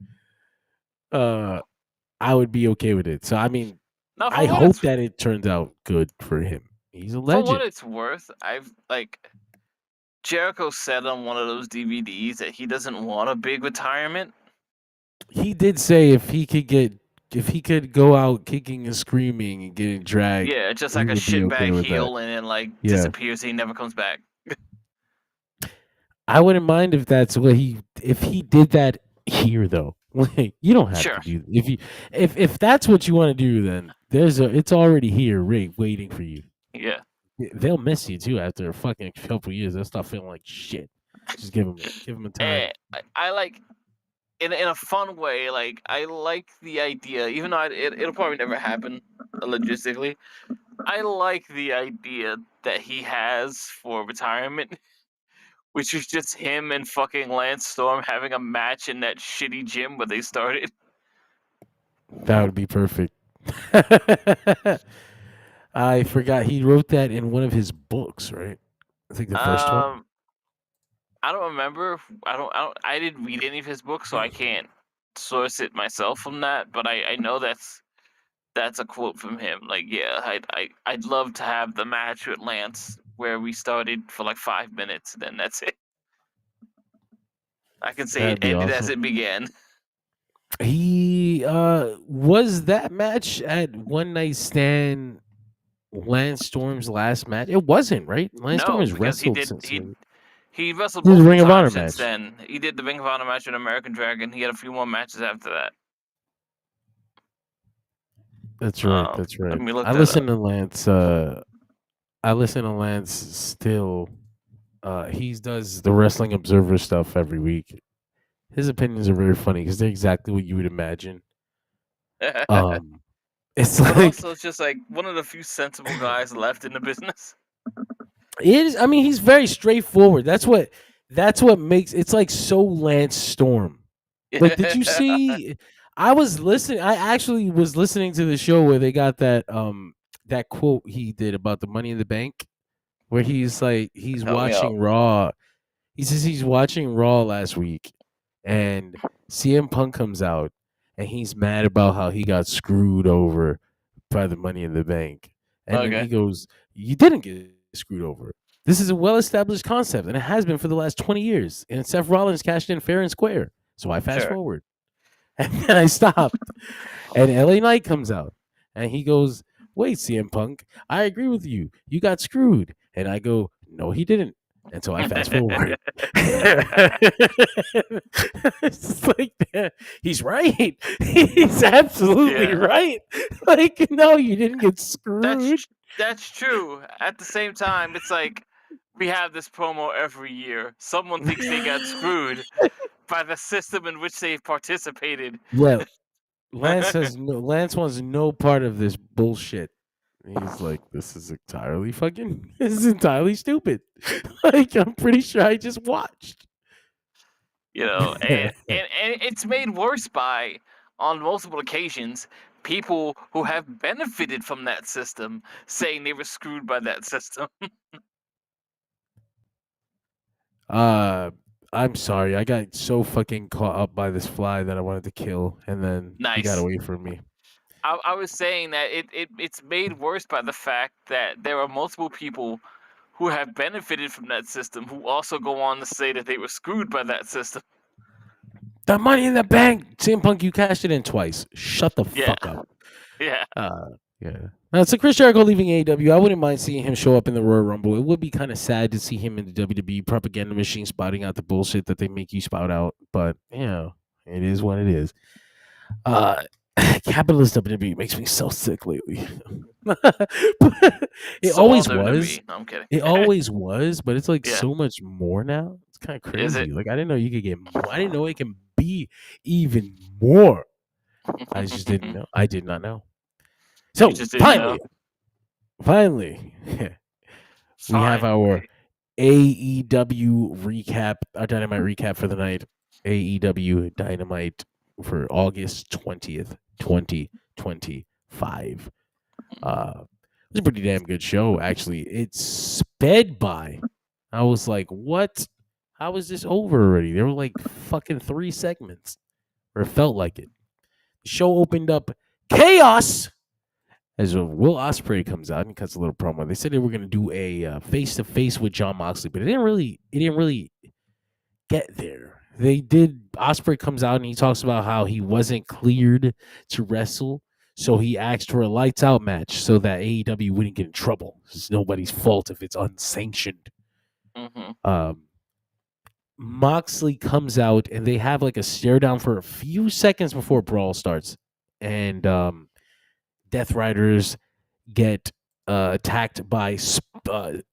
I would be okay with it. So I mean, Now, I hope that it turns out good for him. He's a for what legend. it's worth, I've like Jericho said on one of those DVDs that he doesn't want a big retirement. He did say if he could go out kicking and screaming and getting dragged. Yeah, just he like a would be okay shitbag with heel that. and then like Yeah. disappears and he never comes back. I wouldn't mind if that's what if he did that here though. Like, you don't have Sure. to do if that's what you want to do, then it's already here, waiting for you. Yeah. They'll miss you too after a fucking couple years. They'll start feeling like shit. Just give them a time. I like in a fun way. Like I like the idea, even though it'll probably never happen logistically. I like the idea that he has for retirement, which is just him and fucking Lance Storm having a match in that shitty gym where they started. That would be perfect. I forgot he wrote that in one of his books, right? I think the first one. I don't remember. I didn't read any of his books, so I can't source it myself from that. But I know that's a quote from him. Like, yeah, I'd love to have the match with Lance where we started for like 5 minutes, and then that's it. I can say That'd it be ended as awesome. it began. He was that match at One Night Stand Lance Storm's last match? It wasn't, right? Lance Storm No, has because he wrestled did since he wrestled He did the multiple Ring of Honor times since match. then. He did the Ring of Honor match with American Dragon. He had a few more matches after that. That's right. Oh, That's let right. me look I that listen to Lance. I listen to Lance still. He does the Wrestling Observer stuff every week. His opinions are very funny because they're exactly what you would imagine. It's But like also, it's just like one of the few sensible guys left in the business. it is. I mean, he's very straightforward. That's what makes it's like so Lance Storm. Like, did you see? I actually was listening to the show where they got that that quote he did about the Money in the Bank, where he's like he's Help me watching Raw. He says he's watching Raw last week, and CM Punk comes out, and he's mad about how he got screwed over by the Money in the Bank, and then Okay. he goes, "You didn't get screwed over. This is a well-established concept, and it has been for the last 20 years. And Seth Rollins cashed in fair and square. So I fast Sure. forward, and then I stopped, and LA Knight comes out, and he goes, "Wait, CM Punk, I agree with you. You got screwed." And I go, "No, he didn't. And so I fast forward. It's like, yeah, he's right. He's absolutely Yeah. right. Like, no, you didn't get screwed. That's true. At the same time, it's like we have this promo every year. Someone thinks they got screwed by the system in which they've participated. Yeah, Lance wants no part of this bullshit. He's like, this is entirely stupid. Like, I'm pretty sure I just watched. And it's made worse by, on multiple occasions, people who have benefited from that system saying they were screwed by that system. I'm sorry. I got so fucking caught up by this fly that I wanted to kill, and then he got Nice. away from me. I was saying that it's made worse by the fact that there are multiple people who have benefited from that system who also go on to say that they were screwed by that system. The Money in the Bank, CM Punk, you cashed it in twice. Shut the Yeah. fuck up. Yeah. Yeah. Now, so Chris Jericho leaving AEW, I wouldn't mind seeing him show up in the Royal Rumble. It would be kind of sad to see him in the WWE propaganda machine spouting out the bullshit that they make you spout out. But, it is what it is. Capitalist WWE makes me so sick lately. It So always all was. WWE. No, I'm kidding. It always was, but it's like Yeah. so much more now. It's kind of Is crazy. it? Like, I didn't know you could get more. I didn't know it can be even more. I just didn't know. I did not know. So You just didn't know? finally, we have our AEW recap, our Dynamite recap for the night. AEW Dynamite for August 20th, 2025. It was a pretty damn good show, actually. It sped by. I was like, what? How is this over already? There were like fucking 3 segments, or it felt like it. The show opened up chaos as Will Ospreay comes out and cuts a little promo. They said they were going to do a face-to-face with Jon Moxley, but it didn't really get there. They did. Ospreay comes out and he talks about how he wasn't cleared to wrestle, so he asked for a lights-out match so that AEW wouldn't get in trouble. It's nobody's fault if it's unsanctioned. Mm-hmm. Moxley comes out and they have like a stare down for a few seconds before brawl starts, and Death Riders get attacked by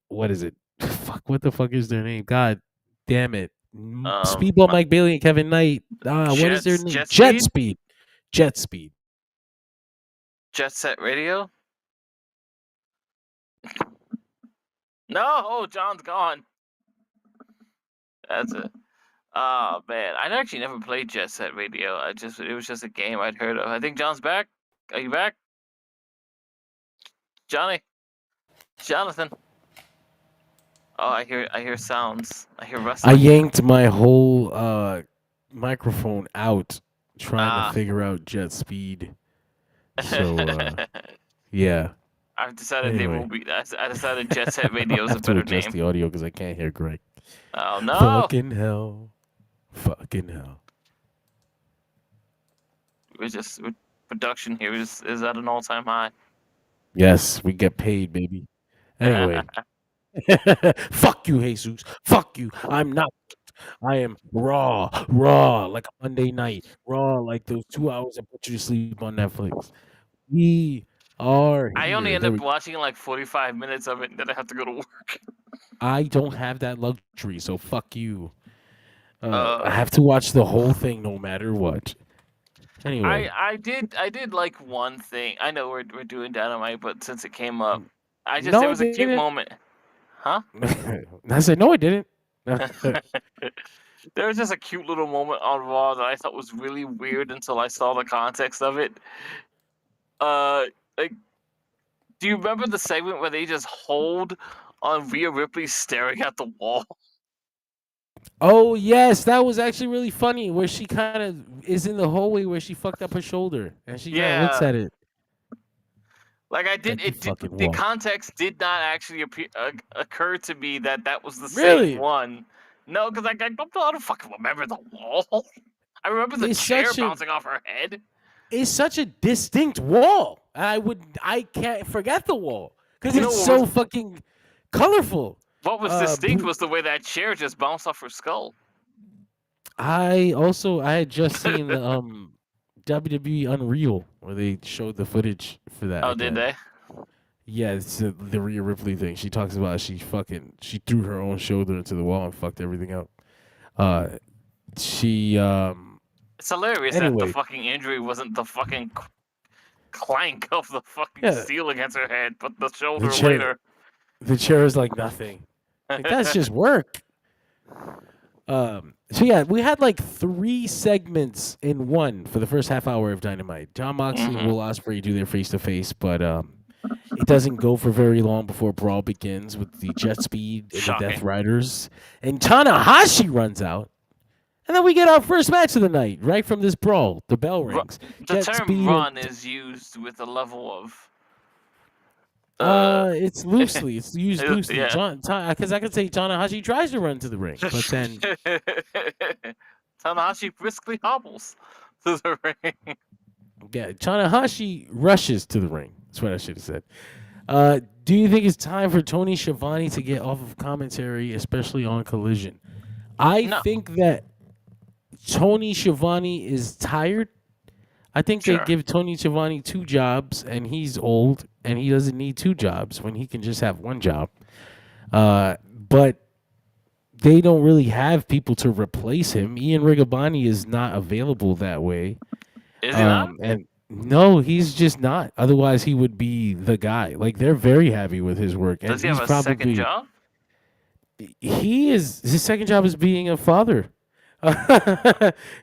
what is it? Fuck, what the fuck is their name? God damn it! Speedball Mike Bailey and Kevin Knight. What is their name? Jet Speed. Jet Set Radio. No, John's gone. That's it. Oh man, I actually never played Jet Set Radio. It was just a game I'd heard of. I think John's back. Are you back, Johnny? Jonathan? Oh, I hear sounds. I hear I rustling. yanked my whole microphone out trying to figure out Jet Speed. So yeah. I've decided Anyway. I decided Jet Set Radio is I a have to better adjust name. the audio because I can't hear Greg. Oh no! Fucking hell. Production here is at an all-time high. Yes, we get paid, baby. Anyway. Fuck you, Jesus. Fuck you. I'm not. I am raw like a Monday night. Raw like those 2 hours that put you to sleep on Netflix. We are here. I only end up watching like 45 minutes of it, and then I have to go to work. I don't have that luxury, so fuck you. I have to watch the whole thing no matter what. Anyway, I did like one thing. I know we're doing Dynamite, but since it came up, there was a cute moment. Huh? I said no, I didn't. There was just a cute little moment on Raw that I thought was really weird until I saw the context of it. Like, do you remember the segment where they just hold on Rhea Ripley staring at the wall? Oh yes, that was actually really funny. Where she kind of is in the hallway where she fucked up her shoulder, and she kind of looks at it. Like the context did not actually occur to me that was the same one. No, because I don't fucking remember the wall. I remember the chair bouncing off her head. It's such a distinct wall. I can't forget the wall because it's so fucking colorful. What was distinct Bru- was the way that chair just bounced off her skull. I had just seen the WWE Unreal where they showed the footage for that Oh, again. did they? Yeah, it's the Rhea Ripley thing. She talks about she threw her own shoulder into the wall and fucked everything up. She It's hilarious that the anyway, fucking injury wasn't the fucking clank of the fucking yeah, steel against her head, but the the shoulder chair later. the chair is like nothing. Like that's just work. So yeah, we had like 3 segments in one for the first half hour of Dynamite. John Moxley and Will Ospreay do their face to face, but it doesn't go for very long before Brawl begins with the Jet Speed and the Death Shocking. Riders, and Tanahashi runs out, and then we get our first match of the night right from this brawl. The bell rings. The Jet term Speed run is used with a level of. It's loosely. It's used loosely. Yeah. Because I could say Tanahashi tries to run to the ring, but then Tanahashi briskly hobbles to the ring. yeah, Tanahashi rushes to the ring. That's what I should have said. Do you think it's time for Tony Schiavone to get off of commentary, especially on Collision? I No. think that Tony Schiavone is tired. I think Sure. they give Tony Schiavone 2 jobs, and he's old, and he doesn't need 2 jobs when he can just have 1 job. But they don't really have people to replace him. Ian Riccaboni is not available that way. Is he not? And no, he's just not. Otherwise, he would be the guy. Like they're very happy with his work. And Does he he's have a probably, second job? His second job is being a father.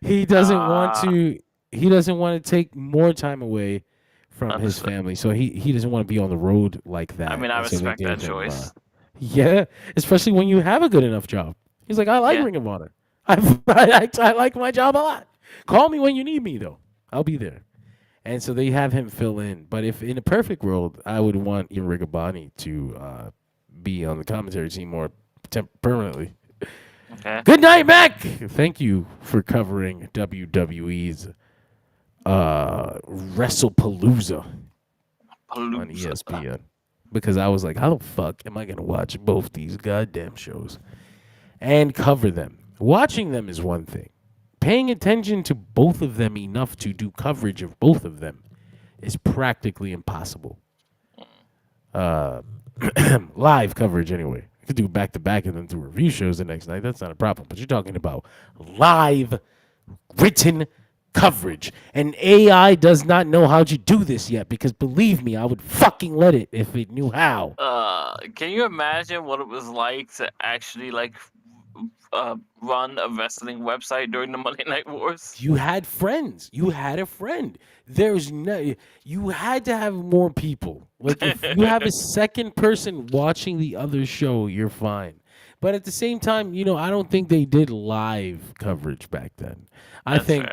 He doesn't want to. He doesn't want to take more time away from his family, so he doesn't want to be on the road like that. I mean, I And so they respect that gave him, choice. yeah, especially when you have a good enough job. He's like, I like Yeah. Ring of Honor. I like my job a lot. Call me when you need me, though. I'll be there. And so they have him fill in. But if in a perfect world, I would want Ian Riccaboni to be on the commentary team more permanently. Okay. Good night, Mac. Thank you for covering WWE's WrestlePalooza on ESPN. Because I was like, how the fuck am I going to watch both these goddamn shows and cover them? Watching them is one thing. Paying attention to both of them enough to do coverage of both of them is practically impossible. Live coverage, anyway. You could do back to back and then do review shows the next night. That's not a problem. But you're talking about live written coverage. And AI does not know how to do this yet because believe me, I would fucking let it if it knew how. Can you imagine what it was like to actually run a wrestling website during the Monday Night Wars? You had friends. You had a friend. You had to have more people. Like if you have a second person watching the other show, you're fine. But at the same time, I don't think they did live coverage back then. I think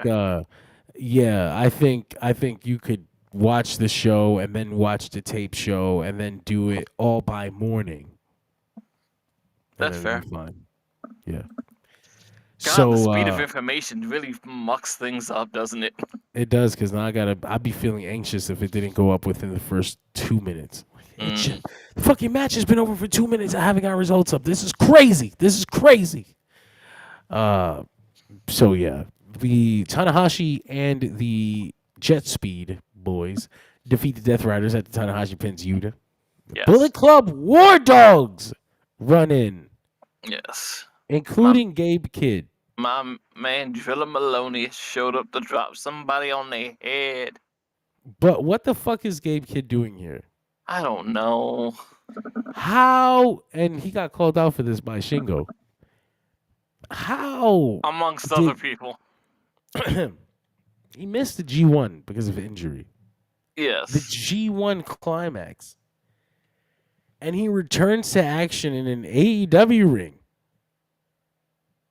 you could watch the show and then watch the tape show and then do it all by morning. That's fair. Fine. Yeah. God, the speed of information really mucks things up, doesn't it? It does, because now I'd be feeling anxious if it didn't go up within the first 2 minutes. The fucking match has been over for 2 minutes. I haven't got results up. This is crazy. So yeah, the Tanahashi and the Jet Speed boys defeat the Death Riders at the Tanahashi pins Yuta. Yes. Bullet Club War Dogs run in, Yes. including Gabe Kidd. My man Drilla Maloney showed up to drop somebody on their head. But what the fuck is Gabe Kidd doing here? I don't know. How? And he got called out for this by Shingo. How? Amongst other people. He missed the G1 because of injury. Yes. The G1 Climax. And he returns to action in an AEW ring.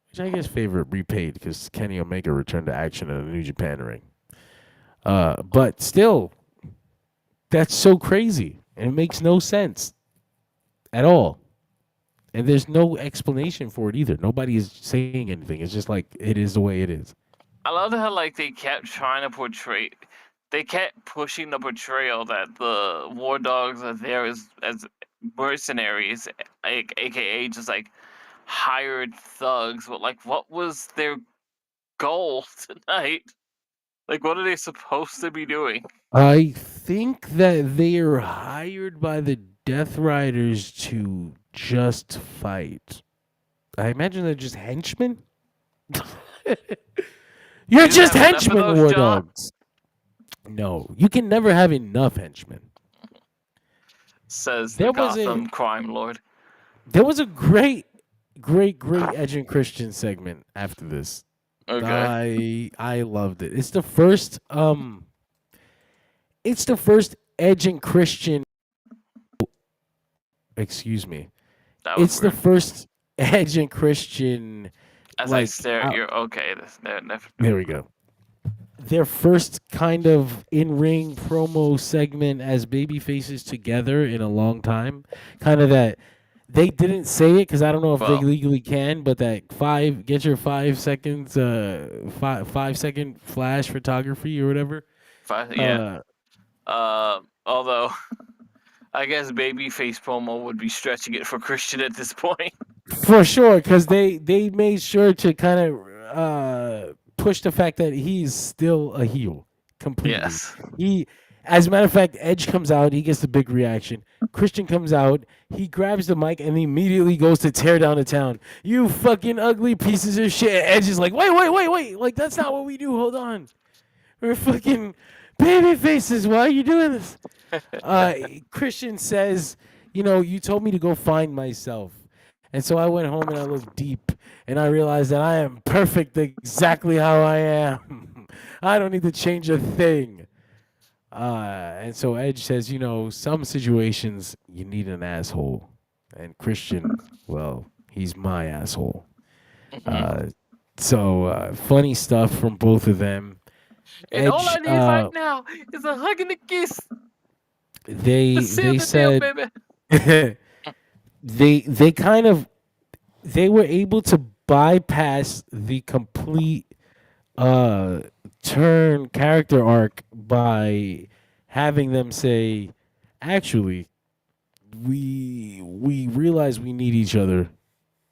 Which I guess favorite repaid because Kenny Omega returned to action in a New Japan ring. But still, that's so crazy. And it makes no sense at all. And there's no explanation for it either. Nobody is saying anything. It's just like, it is the way it is. I love how they kept trying to portray, they kept pushing the portrayal that the War Dogs are there as mercenaries, aka just like hired thugs. But like, what was their goal tonight? Like, what are they supposed to be doing? I think that they are hired by the Death Riders to just fight. I imagine they're just henchmen. You're You didn't just have enough of henchmen, those, war John? dogs. No, you can never have enough henchmen. Says There the was Gotham crime lord. a great Edge and Christian segment after this. Okay. I loved it. It's the first Edge and Christian. Excuse me. That was It's the weird. first Edge and Christian. As I like, stare out- at you, okay. There we go. Their first kind of in-ring promo segment as baby faces together in a long time. Kind of that they didn't say it because I don't know if Well. they legally can, but that get your 5 seconds, 5 second flash photography or whatever. Yeah. Although, I guess babyface promo would be stretching it for Christian at this point. For sure, because they made sure to kind of push the fact that he's still a heel completely. Yes. As a matter of fact, Edge comes out, he gets the big reaction. Christian comes out, he grabs the mic and immediately goes to tear down the town. You fucking ugly pieces of shit. Edge is like, wait, like that's not what we do. Hold on, we're fucking baby faces. Why are you doing this? Christian says, you told me to go find myself. And so I went home and I looked deep and I realized that I am perfect exactly how I am. I don't need to change a thing. And so Edge says, some situations you need an asshole. And Christian, well, he's my asshole. So funny stuff from both of them. And all I Edge, need right now is a hug and a kiss. They To seal the said deal, baby. they were able to bypass the complete turn character arc by having them say, actually, we realize we need each other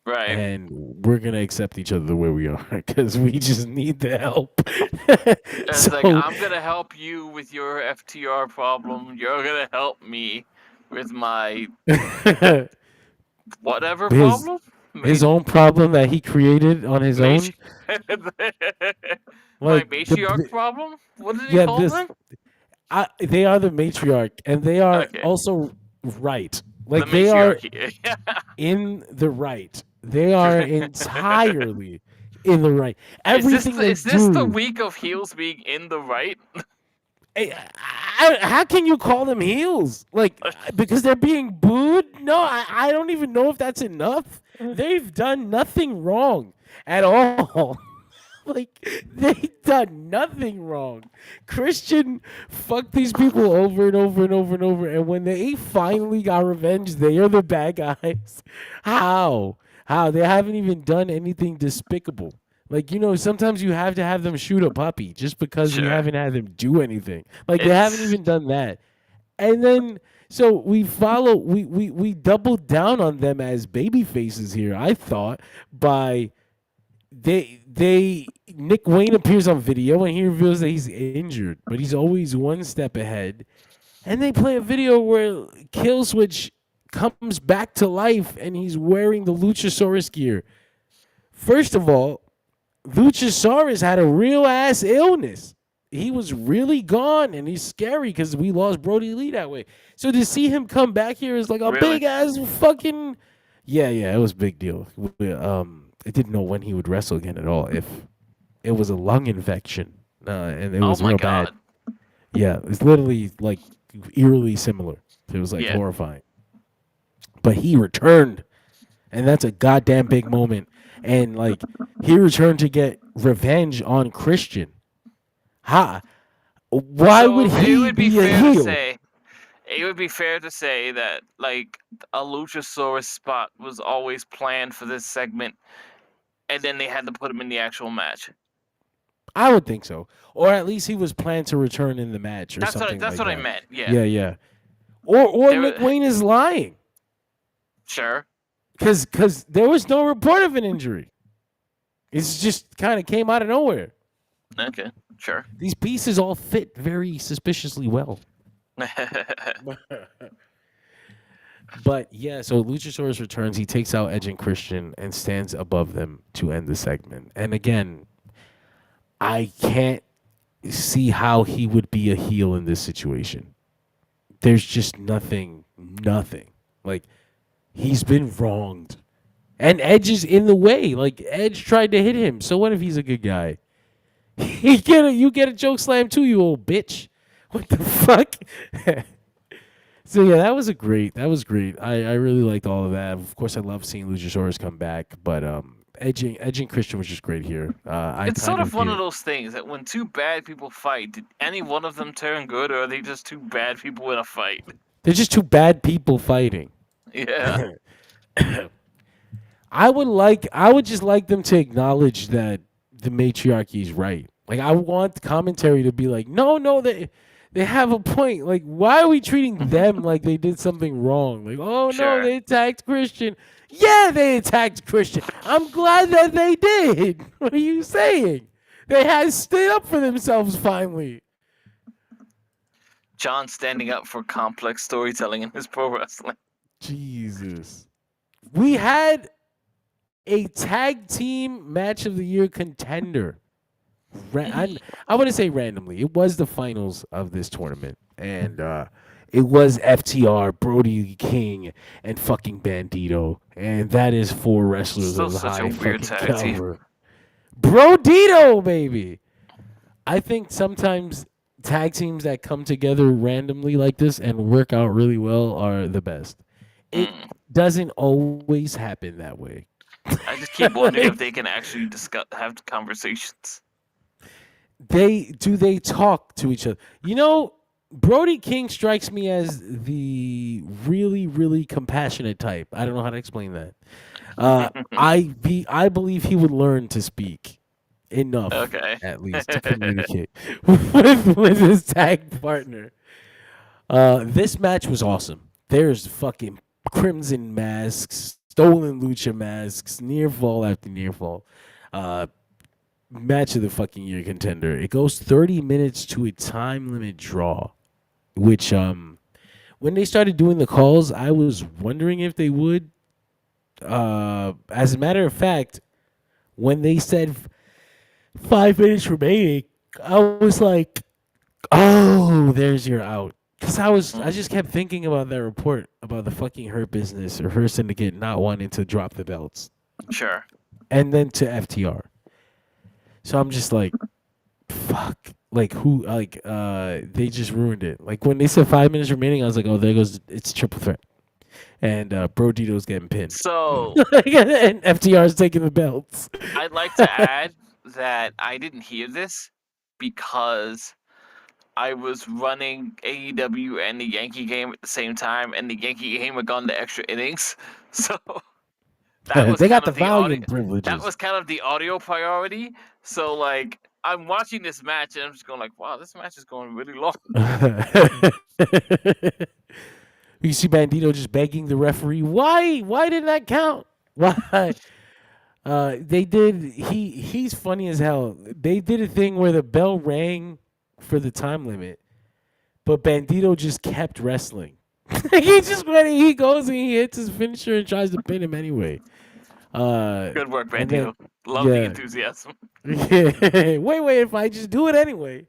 Right. and we're gonna accept each other the way we are because we just need the help. It's So- like, I'm gonna help you with your FTR problem. You're gonna help me with my whatever His- problem. his own problem that he created on his own. My Like, matriarch problem? What did he yeah, call this- them? They are the matriarch, and they are Okay. also right. Like The they are matriarchy. in the right. They are entirely in the right. Everything is they this do. the week of heels being in the right? How can you call them heels? Like because they're being booed? No, I don't even know if that's enough. They've done nothing wrong at all. Like they've done nothing wrong. Christian fucked these people over and over and over and over, and when they finally got revenge, they are the bad guys. How? They haven't even done anything despicable. Like, sometimes you have to have them shoot a puppy just because you Sure. haven't had them do anything. Like they haven't even done that. And then so we doubled down on them as baby faces here, I thought, by Nick Wayne appears on video and he reveals that he's injured, but he's always one step ahead. And they play a video where Killswitch comes back to life and he's wearing the Luchasaurus gear. First of all, Luchasaurus had a real ass illness. He was really gone, and he's scary because we lost Brody Lee that way. So to see him come back here is like a Really? big ass fucking yeah, it was a big deal. I didn't know when he would wrestle again at all. If it was a lung infection, and it was oh my real god. bad. Yeah, it's literally like eerily similar. It was like Yeah. horrifying. But he returned, and that's a goddamn big moment. And like he returned to get revenge on Christian. Why So would he it would be be a fair heel? to say it would be fair to say that like a Luchasaurus spot was always planned for this segment, and then they had to put him in the actual match. I would think so, or at least he was planned to return in the match or That's something. what like I that. meant. Yeah. Yeah. Or There Nick wa- Wayne is lying. Sure. Because there was no report of an injury. It's just kind of came out of nowhere. Okay. Sure. These pieces all fit very suspiciously well. But yeah, so Luchasaurus returns. He takes out Edge and Christian and stands above them to end the segment. And again, I can't see how he would be a heel in this situation. There's just nothing. Like, he's been wronged. And Edge is in the way. Like, Edge tried to hit him. So what if he's a good guy? You get a choke slam too, you old bitch. What the fuck? So yeah, that was great. I really liked all of that. Of course, I love seeing Luchasaurus come back, but Edge and Christian was just great here. It's sort of one of those things that when two bad people fight, did any one of them turn good, or are they just two bad people in a fight? They're just two bad people fighting. Yeah. I would just like them to acknowledge that the matriarchy is right. Like, I want commentary to be like, no, they have a point. Like, why are we treating them like they did something wrong? Like, oh Sure. no, they attacked Christian. Yeah, they attacked Christian. I'm glad that they did. What are you saying? They had stood up for themselves finally. John standing up for complex storytelling in his pro wrestling. Jesus. We had a tag team match of the year contender. I want to say randomly. It was the finals of this tournament. And it was FTR, Brody King, and fucking Bandito. And that is 4 wrestlers Still of such a high weird fucking tag team. caliber. Brodito, baby. I think sometimes tag teams that come together randomly like this and work out really well are the best. It doesn't always happen that way. I just keep wondering if they can actually have conversations. They talk to each other. You know, Brody King strikes me as the really, really compassionate type. I don't know how to explain that. I believe he would learn to speak enough, Okay. at least, to communicate with his tag partner. This match was awesome. There's fucking crimson masks, stolen lucha masks, near fall after near fall. Match of the fucking year contender. It goes 30 minutes to a time limit draw, which when they started doing the calls, I was wondering if they would. As a matter of fact, when they said 5 minutes remaining, I was like, oh, there's your out. Because I just kept thinking about that report about the fucking Hurt Business or Hurt Syndicate not wanting to drop the belts. Sure. And then to FTR. So I'm just like, fuck. Like, who, like, they just ruined it. Like, when they said 5 minutes remaining, I was like, oh, there goes, it's triple threat. And Brodito's getting pinned. So, and FTR's taking the belts. I'd like to add that I didn't hear this because I was running AEW and the Yankee game at the same time, and the Yankee game had gone to extra innings. So that was they got kind the of volume audio, privileges. that was kind of the audio priority. So, like, I'm watching this match, and I'm just going like, wow, this match is going really long. You see Bandito just begging the referee, why didn't that count? Why? They did. He's funny as hell. They did a thing where the bell rang for the time limit, but Bandito just kept wrestling. He just went. He goes and he hits his finisher and tries to pin him anyway. Good work, and Bandito. then- Love yeah. the enthusiasm. Wait, if I just do it anyway.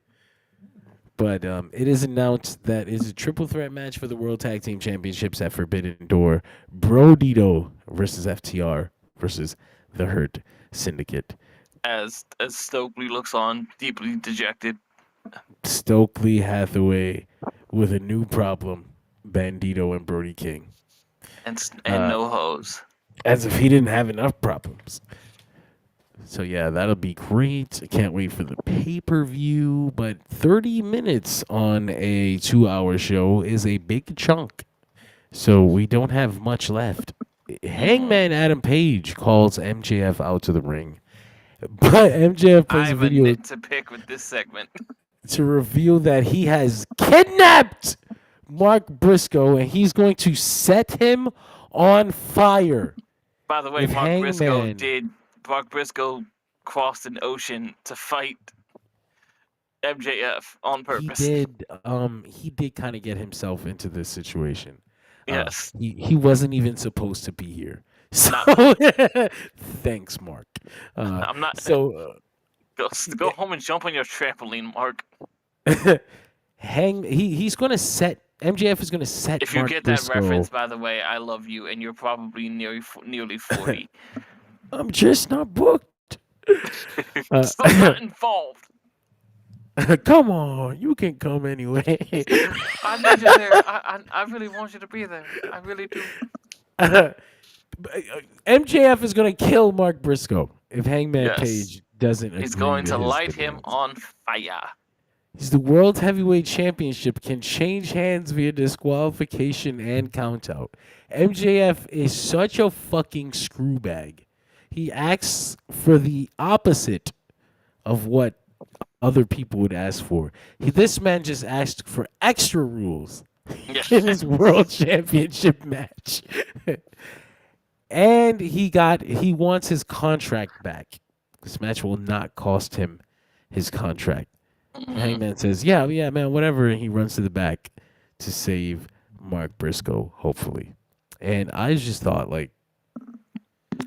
But it is announced that it's a triple threat match for the World Tag Team Championships at Forbidden Door. Brodito versus FTR versus the Hurt Syndicate. As Stokely looks on, deeply dejected. Stokely Hathaway with a new problem, Bandito and Brody King. And no hose. As if he didn't have enough problems. So yeah, that'll be great. I can't wait for the pay-per-view. But 30 minutes on a 2-hour show is a big chunk. So we don't have much left. Hangman Adam Page calls MJF out to the ring. But MJF plays I a have a video nit to pick with this segment. to reveal that he has kidnapped Mark Briscoe and he's going to set him on fire. By the way, If Mark Hangman- Briscoe crossed an ocean to fight MJF on He purpose. did. He did kind of get himself into this situation. Yes. He wasn't even supposed to be here. So thanks, Mark. I'm not. So Go home and jump on your trampoline, Mark. he's gonna set MJF is gonna set. If you Mark get Briscoe. that reference, by the way, I love you, and you're probably nearly 40. I'm just not booked. So I'm not involved. Come on, you can come anyway. I need you there. I really want you to be there. I really do. MJF is gonna kill Mark Briscoe if Hangman Yes. Page doesn't. He's agree going to his light him demands. on fire. He's the World Heavyweight Championship can change hands via disqualification and countout. MJF is such a fucking screwbag. He acts for the opposite of what other people would ask for. This man just asked for extra rules in his World Championship match. And he wants his contract back. This match will not cost him his contract. Hangman says, yeah, man, whatever. And he runs to the back to save Mark Briscoe, hopefully. And I just thought, like,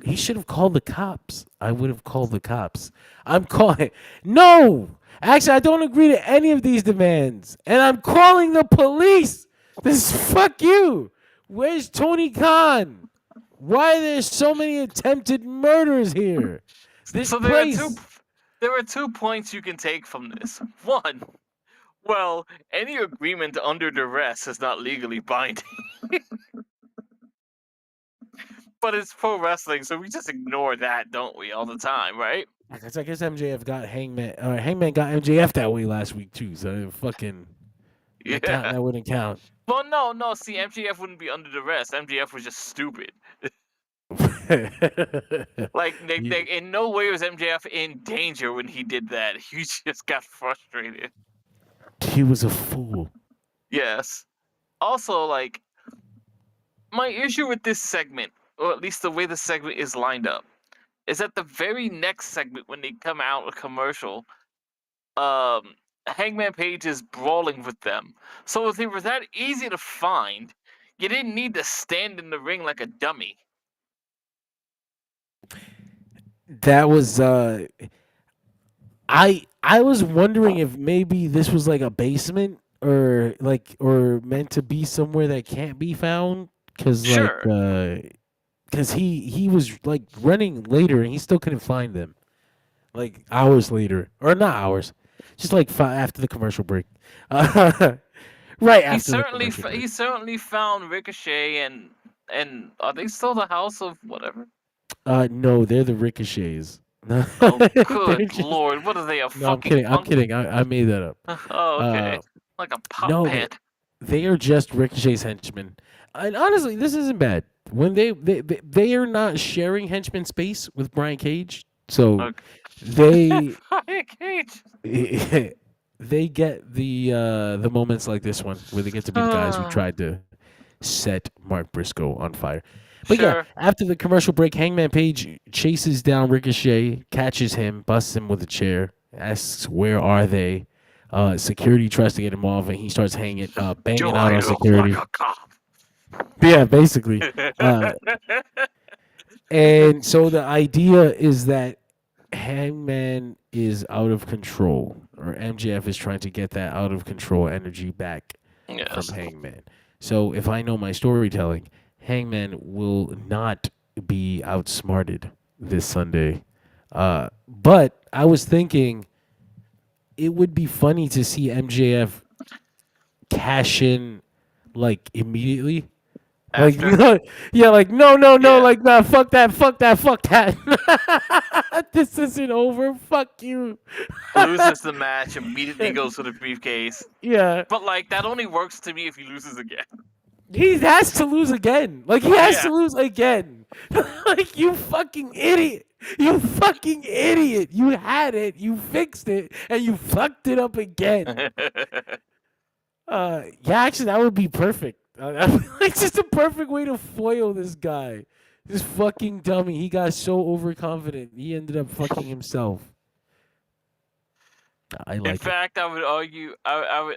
he should have called the cops. I would have called the cops. I'm calling. No! Actually, I don't agree to any of these demands. And I'm calling the police. This is fuck you. Where's Tony Khan? Why are there so many attempted murders here? This So place. there are 2 points you can take from this. One, well, any agreement under duress is not legally binding. But it's pro wrestling, so we just ignore that, don't we, all the time, right? I guess MJF got Hangman. Hangman got MJF that way last week too. So fucking Yeah. that wouldn't count. Well, no. See, MJF wouldn't be under duress. MJF was just stupid. Like, in no way was MJF in danger when he did that. He just got frustrated. He was a fool. Yes. Also, like, my issue with this segment, or at least the way the segment is lined up, is that the very next segment when they come out a commercial, Hangman Page is brawling with them. So if they were that easy to find, you didn't need to stand in the ring like a dummy. That was I was wondering if maybe this was like a basement or meant to be somewhere that can't be found because Sure. because he was like running later and he still couldn't find them like hours later or not hours just like after the commercial break right after He certainly found Ricochet and are they still the House of whatever? No, they're the Ricochets. Oh, They're good just- lord! What are they? A No, I'm fucking? kidding. I'm kidding. I made that up. Oh, okay. Like a pop no, band. They are just Ricochet's henchmen. And honestly, this isn't bad. When they are not sharing henchman space with Brian Cage, so Okay. they Brian Cage. they get the moments like this one where they get to be the guys who tried to set Mark Briscoe on fire. But yeah, Sure. after the commercial break, Hangman Page chases down Ricochet, catches him, busts him with a chair, asks where are they. Security tries to get him off, and he starts banging out on security. Like a cop. Yeah, basically. And so the idea is that Hangman is out of control, or MJF is trying to get that out of control energy back Yes. from Hangman. So if I know my storytelling, Hangman will not be outsmarted this Sunday. But I was thinking it would be funny to see MJF cash in like immediately. Like After? yeah, like no, Yeah. like nah, fuck that. This isn't over. Fuck you. Loses the match, immediately goes for the briefcase. Yeah, But like that only works to me if he loses again. he has to lose again. Like he has Yeah. to lose again. Like you fucking idiot. You fucking idiot. You had it. You fixed it, and you fucked it up again. Yeah, actually, that would be perfect. I feel like it's just a perfect way to foil this guy. This fucking dummy. He got so overconfident. He ended up fucking himself. I In like it. fact, I would argue. I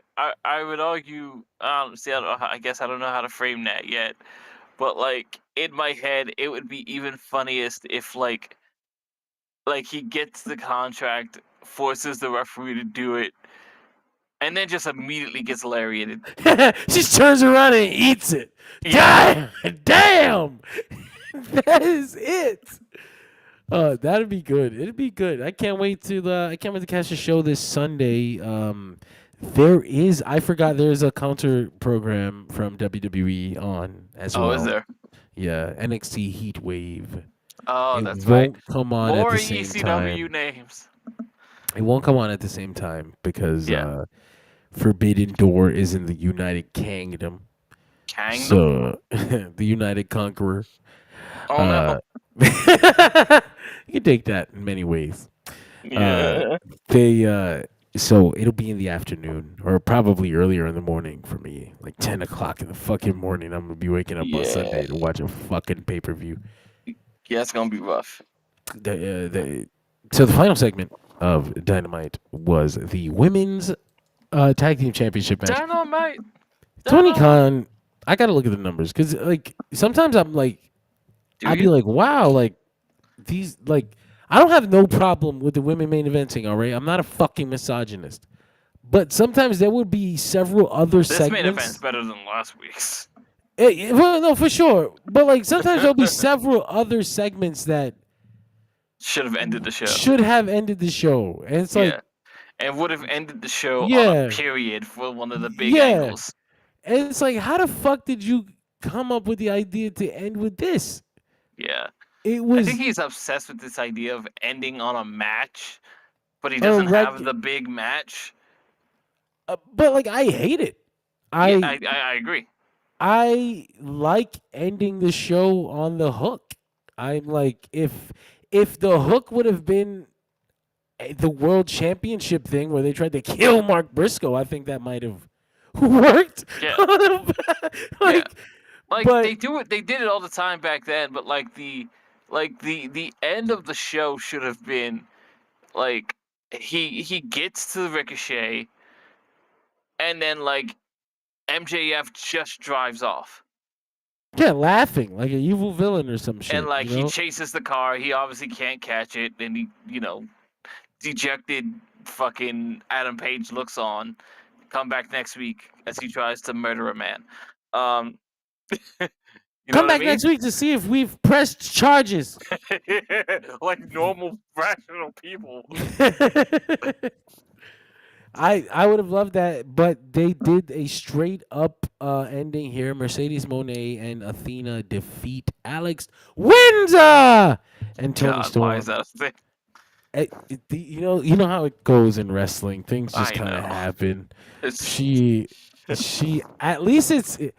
would argue. See, I don't know. I guess I don't know how to frame that yet. But like in my head, it would be even funniest if like he gets the contract, forces the referee to do it, and then just immediately gets lariated. Just turns around and eats it. Yeah. Damn! That is it. That'd be good. It'd be good. I can't wait to catch the show this Sunday. I forgot there's a counter program from WWE on as well. Oh, is there? Yeah, NXT Heat Wave. Oh, It that's right. won't come on More at the same ECW time. names. It won't come on at the same time because Yeah. Forbidden Door is in the United Kingdom. Kangdom? So the United Conqueror. Oh no. You can take that in many ways. Yeah. So it'll be in the afternoon or probably earlier in the morning for me, like 10 o'clock in the fucking morning. I'm gonna be waking up on Sunday to watch a fucking pay-per-view. Yeah, it's gonna be rough. So the final segment of Dynamite was the women's tag team championship match. Dynamite. Tony Khan, I gotta look at the numbers because like sometimes I'm like, I'd be like, wow, like these like I don't have no problem with the women main eventing. All right, I'm not a fucking misogynist, but sometimes there would be several other This segments. main event's better than last week's. Well, no, for sure. But like sometimes there'll be several other segments that should have ended the show. Should have ended the show, and it's like, and would have ended the show on Yeah. a period for one of the big Yeah. angles. and it's like, how the fuck did you come up with the idea to end with this? Yeah. It I was think he's obsessed with this idea of ending on a match, but he doesn't have the big match. but like I hate it. I agree. I like ending the show on the hook. I'm like, if the hook would have been the world championship thing where they tried to kill Mark Briscoe, I think that might have worked. Yeah. Like, Like but- they do it. They did it all the time back then. But like the end of the show should have been like he gets to the Ricochet, and then like MJF just drives off. Yeah, laughing like an evil villain or some shit. And like you know? he chases the car, he obviously can't catch it, and he, dejected fucking Adam Page looks on. Come back next week as he tries to murder a man. Come back next week to see if we've pressed charges. Like normal rational people. I would have loved that, but they did a straight up ending here. Mercedes Moné and Athena defeat Alex Windsor and Tony God, Storm. why is that a thing? You know how it goes in wrestling. Things just I kind of know. happen. It's, She at least is it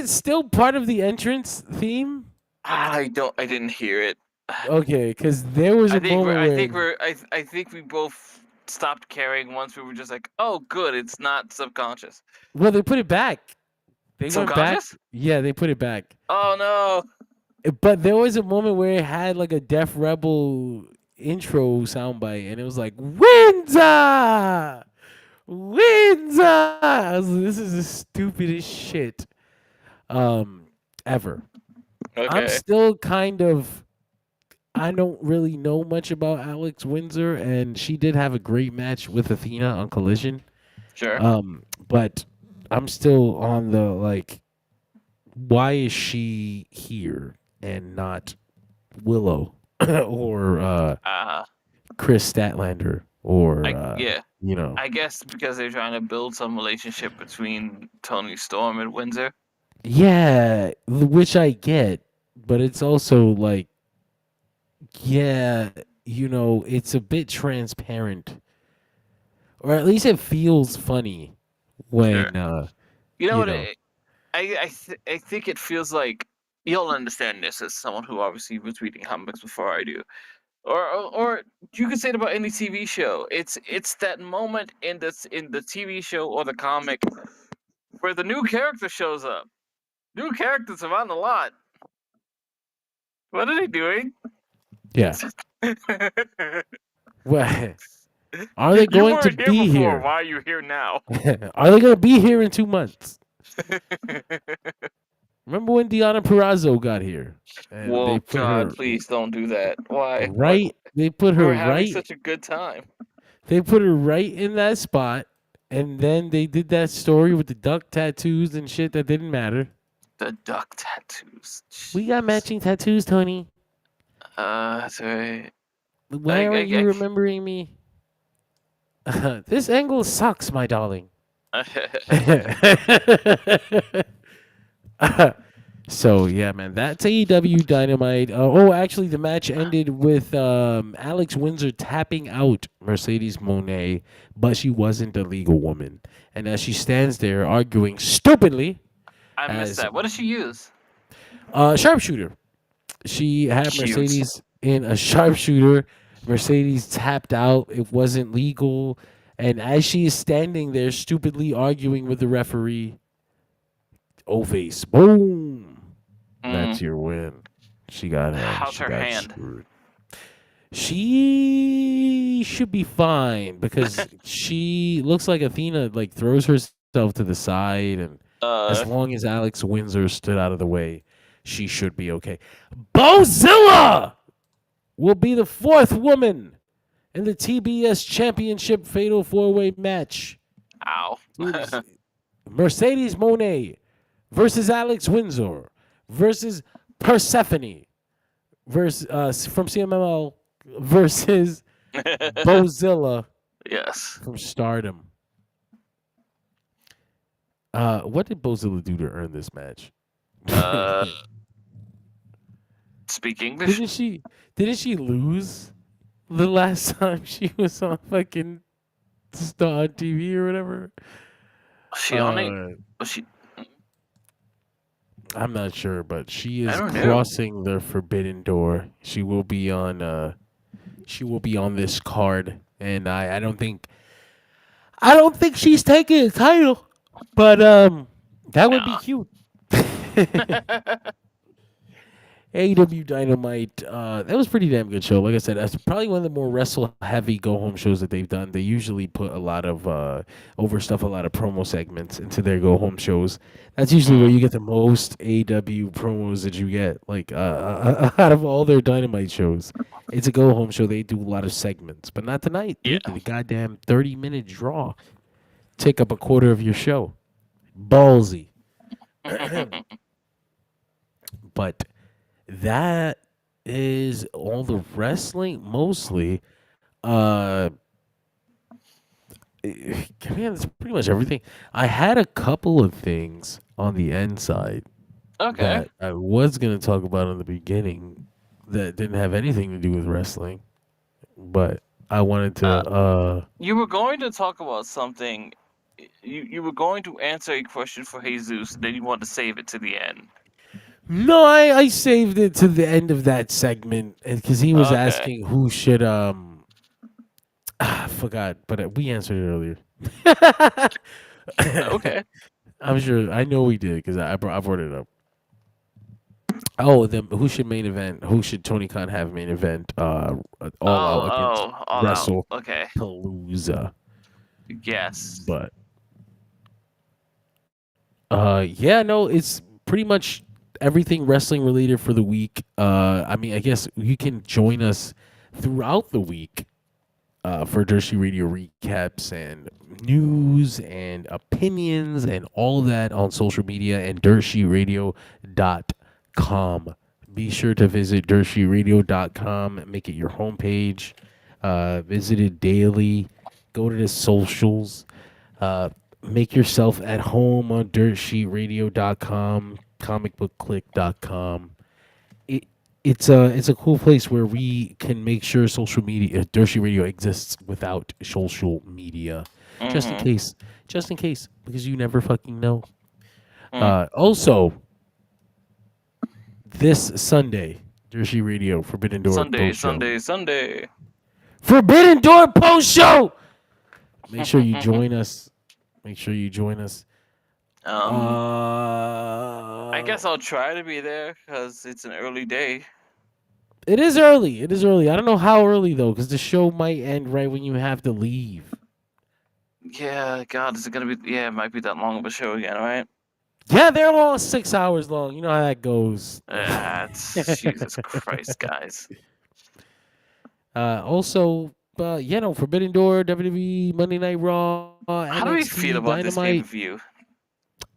still part of the entrance theme? I didn't hear it. Okay, because there was a moment I think we both stopped caring once we were just like, oh, good, it's not subconscious. well, they put it back. They went back. Subconscious? Yeah, they put it back. Oh no. But there was a moment where it had like a Def Rebel intro soundbite, and it was like Windsor. I was like, this is the stupidest shit ever. Okay. I'm still I don't really know much about Alex Windsor, and she did have a great match with Athena on Collision. Sure. But I'm still on the like, why is she here and not Willow or Chris Statlander or I guess because they're trying to build some relationship between Tony Storm and Windsor. Yeah, which I get, but it's also like, yeah, it's a bit transparent, or at least it feels funny when I think it feels like you'll understand this as someone who obviously was reading comics before I do. Or you could say it about any TV show. It's that moment in the TV show or the comic where the new character shows up. New characters around a lot. What are they doing? Yeah. Well, are they You going to weren't here be before. here? Why are you here now? Are they going to be here in 2 months? Remember when Deanna Purrazzo got here? And Whoa, they put God, her please don't do that. Why? right. They put We her were having right. such a good time. They put her right in that spot, and then they did that story with the duck tattoos and shit that didn't matter. The duck tattoos. We got Jeez. matching tattoos, Tony. That's right. Why aren't you remembering me? This angle sucks, my darling. So yeah, man, that's AEW Dynamite. Actually, the match ended with Alex Windsor tapping out Mercedes Moné, but she wasn't a legal woman. And as she stands there arguing stupidly, I missed that. What did she use? Sharpshooter. She had Cute. Mercedes in a sharpshooter. Mercedes tapped out. It wasn't legal. And as she is standing there stupidly arguing with the referee, face, boom. That's your win. She got him. How's She her got hand? screwed. She should be fine because she looks like Athena like throws herself to the side, and as long as Alex Windsor stood out of the way, she should be okay. Bozilla will be the 4th woman in the TBS Championship Fatal 4-Way match. Ow. Mercedes Moné versus Alex Windsor versus Persephone versus from CMLL versus Bozilla Yes. from Stardom. What did Bozilla do to earn this match? Speak English. Didn't she lose the last time she was on fucking Star TV or whatever? She only was she. I'm not sure, but she is I don't know. crossing the forbidden door. She will be on this card, and I don't think she's taking a title, but that would be cute. AEW Dynamite, that was a pretty damn good show. Like I said, that's probably one of the more wrestle-heavy go-home shows that they've done. They usually put a lot of overstuff, a lot of promo segments into their go-home shows. That's usually where you get the most AEW promos that you get, like out of all their Dynamite shows. It's a go-home show. They do a lot of segments, but not tonight. Yeah. The goddamn 30-minute draw take up a quarter of your show. Ballsy. But that is all the wrestling, mostly. Man, that's pretty much everything. I had a couple of things on the end side that I was going to talk about in the beginning that didn't have anything to do with wrestling, but I wanted to. You were going to talk about something. You were going to answer a question for Jesus, then you wanted to save it to the end. No, I saved it to the end of that segment because he was asking who should I forgot, but we answered it earlier. Okay. I'm sure. I know we did because I brought it up. Oh, then who should main event? Who should Tony Khan have main event? All Out against WrestlePalooza. Yes. But yeah, no, it's pretty much everything wrestling related for the week. I mean, I guess you can join us throughout the week for Dershi Radio recaps and news and opinions and all of that on social media and DershiRadio.com. Be sure to visit DershiRadio.com, make it your homepage, visit it daily, go to the socials, make yourself at home on DirtSheetRadio.com, comicbookclick.com. It's a cool place where we can make sure social media, Dershi Radio exists without social media, just in case, because you never fucking know. Also, this Sunday, Dershi Radio Forbidden Door Sunday. Forbidden Door post show. Make sure you join us. I guess Uh, I'll try to be there because it's an early day. it is early. It is early. I don't know how early though, because the show might end right when you have to leave. Yeah, God, is it gonna be? Yeah, it might be that long of a show again, right? Yeah, they're all 6 hours long. You know how that goes. It's Jesus Christ, guys. Also, Forbidden Door, WWE, Monday Night Raw, How do we feel NXT, about this pay per Dynamite. view?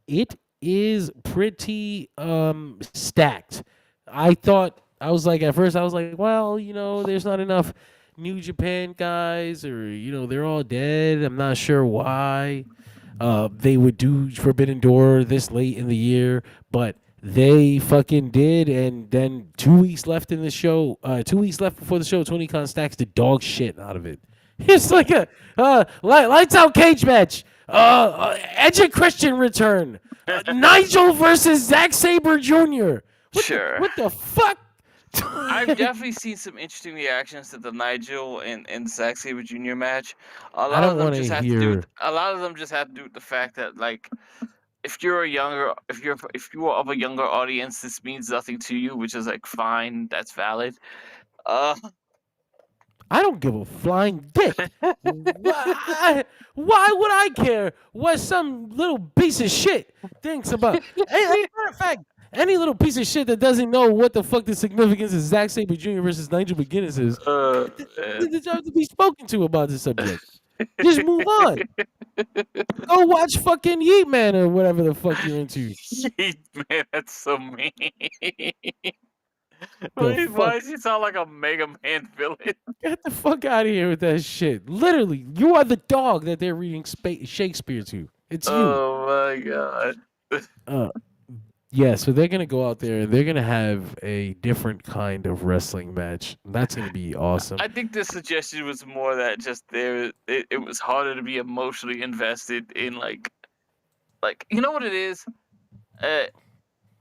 It is pretty stacked. I was like at first I was like, well, there's not enough New Japan guys, or they're all dead. I'm not sure why they would do Forbidden Door this late in the year, but they fucking did. And then 2 weeks left in the show, 2 weeks left before the show, Tony Khan stacks the dog shit out of it. It's like a lights out cage match. Edge and Christian return. Nigel versus Zack Sabre Jr. Sure. What the fuck? I've definitely seen some interesting reactions to the Nigel and Zack Sabre Jr. match. I don't want to hear. A lot of them just have to do with the fact that, like, if you are of a younger audience, this means nothing to you, which is like fine, that's valid. Uh, I don't give a flying dick. Why would I care what some little piece of shit thinks about? Matter of fact, any little piece of shit that doesn't know what the fuck the significance of Zack Sabre Jr. versus Nigel McGuinness is, uh, deserve to be spoken to about this subject. Just move on. Go watch fucking Yeet Man or whatever the fuck you're into. man, that's so mean. The Why fuck? does he sound like a Mega Man villain? Get the fuck out of here with that shit. Literally, you are the dog that they're reading Shakespeare to. It's you. Oh my god. Yeah, so they're gonna go out there and they're gonna have a different kind of wrestling match. That's gonna be awesome. I think the suggestion was more that just it was harder to be emotionally invested in like you know what it is?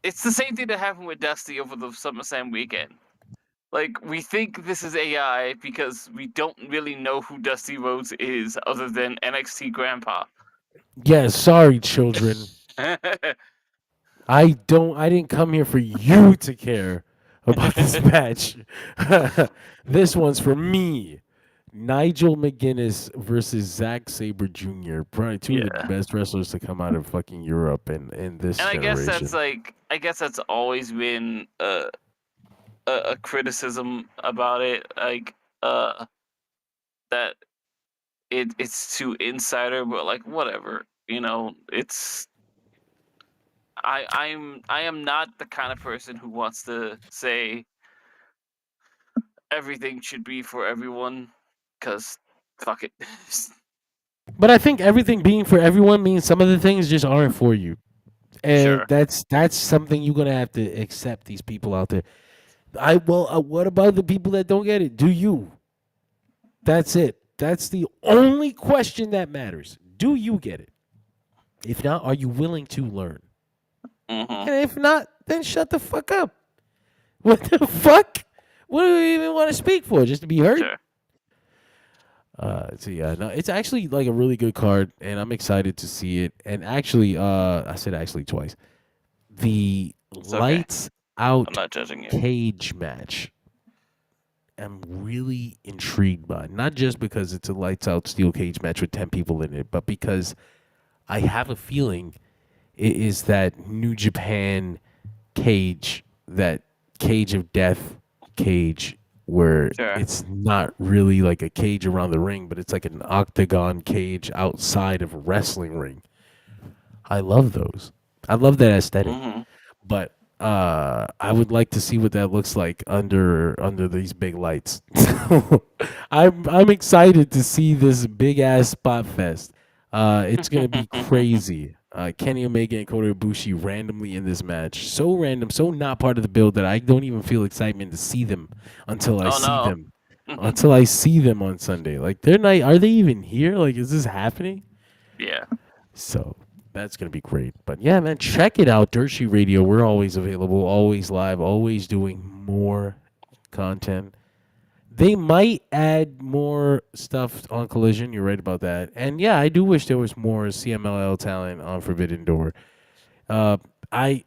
It's the same thing that happened with Dusty over the SummerSlam weekend. Like, we think this is AI because we don't really know who Dusty Rhodes is other than NXT Grandpa. Yeah, sorry, children. I didn't come here for you to care about this match. This one's for me. Nigel McGuinness versus Zack Sabre Jr. Probably two of the Yeah. best wrestlers to come out of fucking Europe and in this And generation. I guess that's always been a criticism about it, like that it's too insider, but like whatever, it's I am not the kind of person who wants to say everything should be for everyone, because fuck it. But I think everything being for everyone means some of the things just aren't for you. And Sure. that's something you're gonna have to accept. These people out there. What about the people that don't get it? Do you? That's it. That's the only question that matters. Do you get it? If not, are you willing to learn? Hmm. And if not, then shut the fuck up. What the fuck? What do you even want to speak for? Just to be heard? Sure. So yeah, no, it's actually like a really good card, and I'm excited to see it. And actually, I said actually twice. The okay. lights I'm out not judging you. cage match. I'm really intrigued by, not just because it's a lights out steel cage match with 10 people in it, but because I have a feeling it is that New Japan cage, that cage of death cage, where Sure. it's not really like a cage around the ring, but it's like an octagon cage outside of a wrestling ring. I love those. I love that aesthetic. Hmm. But I would like to see what that looks like under these big lights. I'm excited to see this big ass spot fest. It's gonna be crazy. Kenny Omega and Kota Ibushi randomly in this match, so random, so not part of the build that I don't even feel excitement to see them until I Oh, see no. them. Until I see them on Sunday, like they're not. Are they even here? Like, is this happening? Yeah. So that's gonna be great. But yeah, man, check it out. Dirt Sheet Radio. We're always available, always live, always doing more content. They might add more stuff on Collision. You're right about that. And yeah, I do wish there was more CMLL talent on Forbidden Door. Uh, I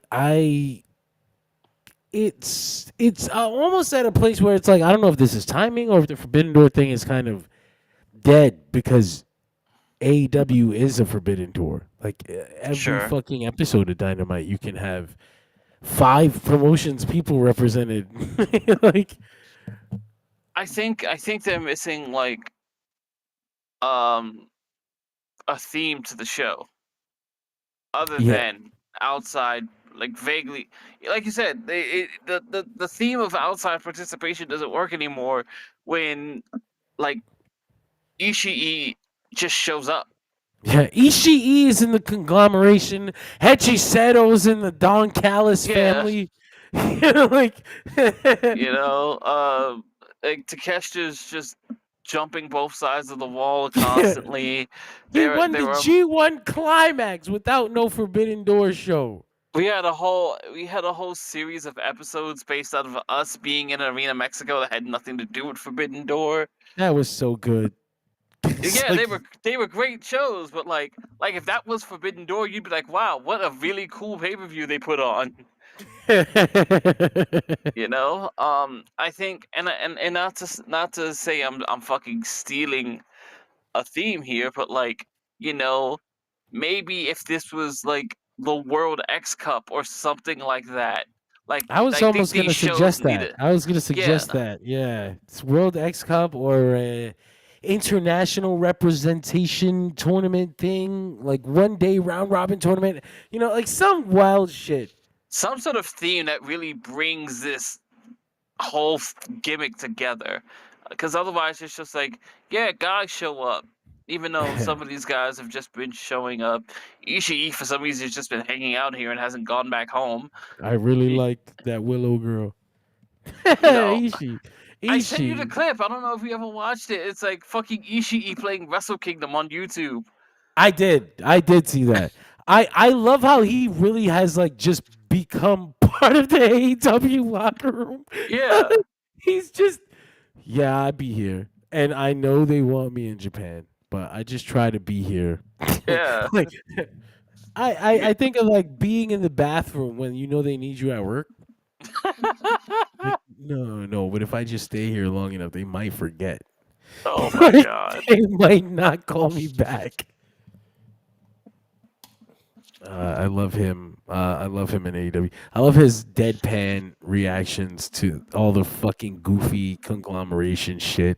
it's almost at a place where it's like I don't know if this is timing or if the Forbidden Door thing is kind of dead because AEW is a Forbidden Door. Like every Sure. fucking episode of Dynamite, you can have 5 promotions people represented. Like I think they're missing like um a theme to the show other yeah, than outside, like vaguely, like you said, the theme of outside participation doesn't work anymore when like Ishii just shows up. yeah. Ishii is in the conglomeration. Hechi Seto's in the Don Callis Yeah, family. You know, like you know, like Takeshita's just jumping both sides of the wall yeah. constantly. He There, won there the were G1 Climax without no Forbidden Door show. we had a whole series of episodes based out of us being in Arena Mexico that had nothing to do with Forbidden Door. That was so good. It's Yeah, like they were great shows, but like if that was Forbidden Door, you'd be like, wow, what a really cool pay per view they put on. You know, I think, and not to say I'm fucking stealing a theme here, but like, you know, maybe if this was like the World X Cup or something like that, like I was I think almost these gonna shows suggest need that. it. I was gonna Yeah, suggest that. Yeah, it's World X Cup or a international representation tournament thing, like 1 day round robin tournament. You know, like some wild shit. some sort of theme that really brings this whole gimmick together, because otherwise it's just like, yeah, guys show up, even though some of these guys have just been showing up. Ishii for some reason has just been hanging out here and hasn't gone back home. I really Y- liked that Willow girl. you know, Ishi, I sent you the Ishi. clip. I don't know if you ever watched it. It's like fucking Ishii playing Wrestle Kingdom on YouTube. I did. I did see that. I love how he really has like just become part of the AEW locker room. Yeah, He's just yeah, I be here. And I know they want me in Japan, but I just try to be here. yeah. Like I think of like being in the bathroom when you know they need you at work. Like, no, but if I just stay here long enough, they might forget. Oh my Like, god. they might not call me back. I love him. I love him in AEW. I love his deadpan reactions to all the fucking goofy conglomeration shit.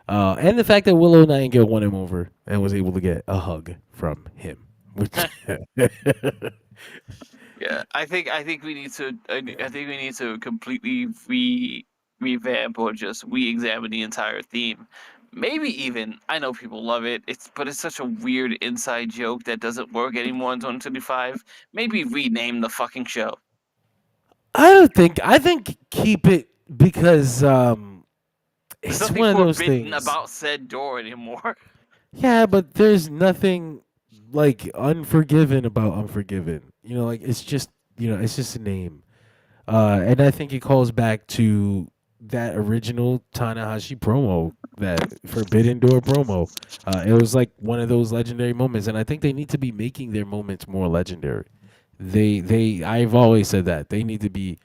And the fact that Willow Nightingale won him over and was able to get a hug from him. Which Yeah, I think we need to I think we need to completely revamp or just re-examine the entire theme. Maybe even, I know people love it. It's such a weird inside joke that doesn't work anymore in 2025. Maybe rename the fucking show. I don't think. I think keep it because There's it's nothing one of those forbidden things. about said door anymore. Yeah, but there's nothing like unforgiven about Unforgiven. You know, like it's just a name. And I think it calls back to that original Tanahashi promo, that Forbidden Door promo. It was like one of those legendary moments, and I think they need to be making their moments more legendary. I've always said that they need to be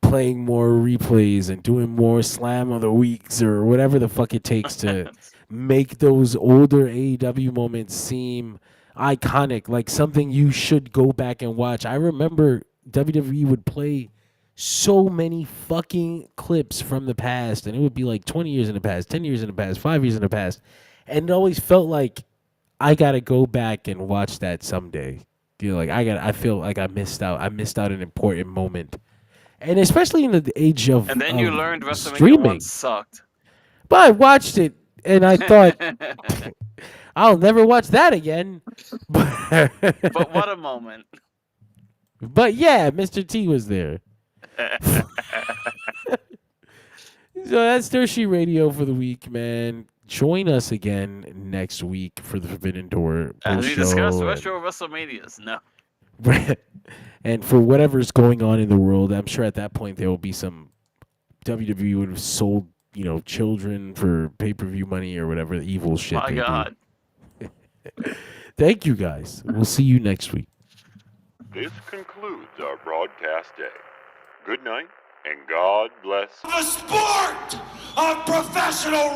playing more replays and doing more slam of the weeks or whatever the fuck it takes to make those older AEW moments seem iconic, like something you should go back and watch. I remember WWE would play so many fucking clips from the past, and it would be like 20 years in the past, 10 years in the past, 5 years in the past, and it always felt like I gotta go back and watch that someday. You know, like I feel like I missed out. I missed out an important moment, and especially in the age And then you learned WrestleMania 1 streaming. sucked. But I watched it, and I thought I'll never watch that again. But, But what a moment. but yeah, Mr. T was there. So that's Dershi Radio for the week, man. Join us again next week for the Forbidden Door As post we discussed show. retro WrestleManias. No. And for whatever's going on in the world, I'm sure at that point there will be some WWE would have sold, children for pay-per-view money or whatever evil shit My they god. do. Thank you guys. We'll see you next week. This concludes our broadcast day. Good night, and God bless. The sport of professional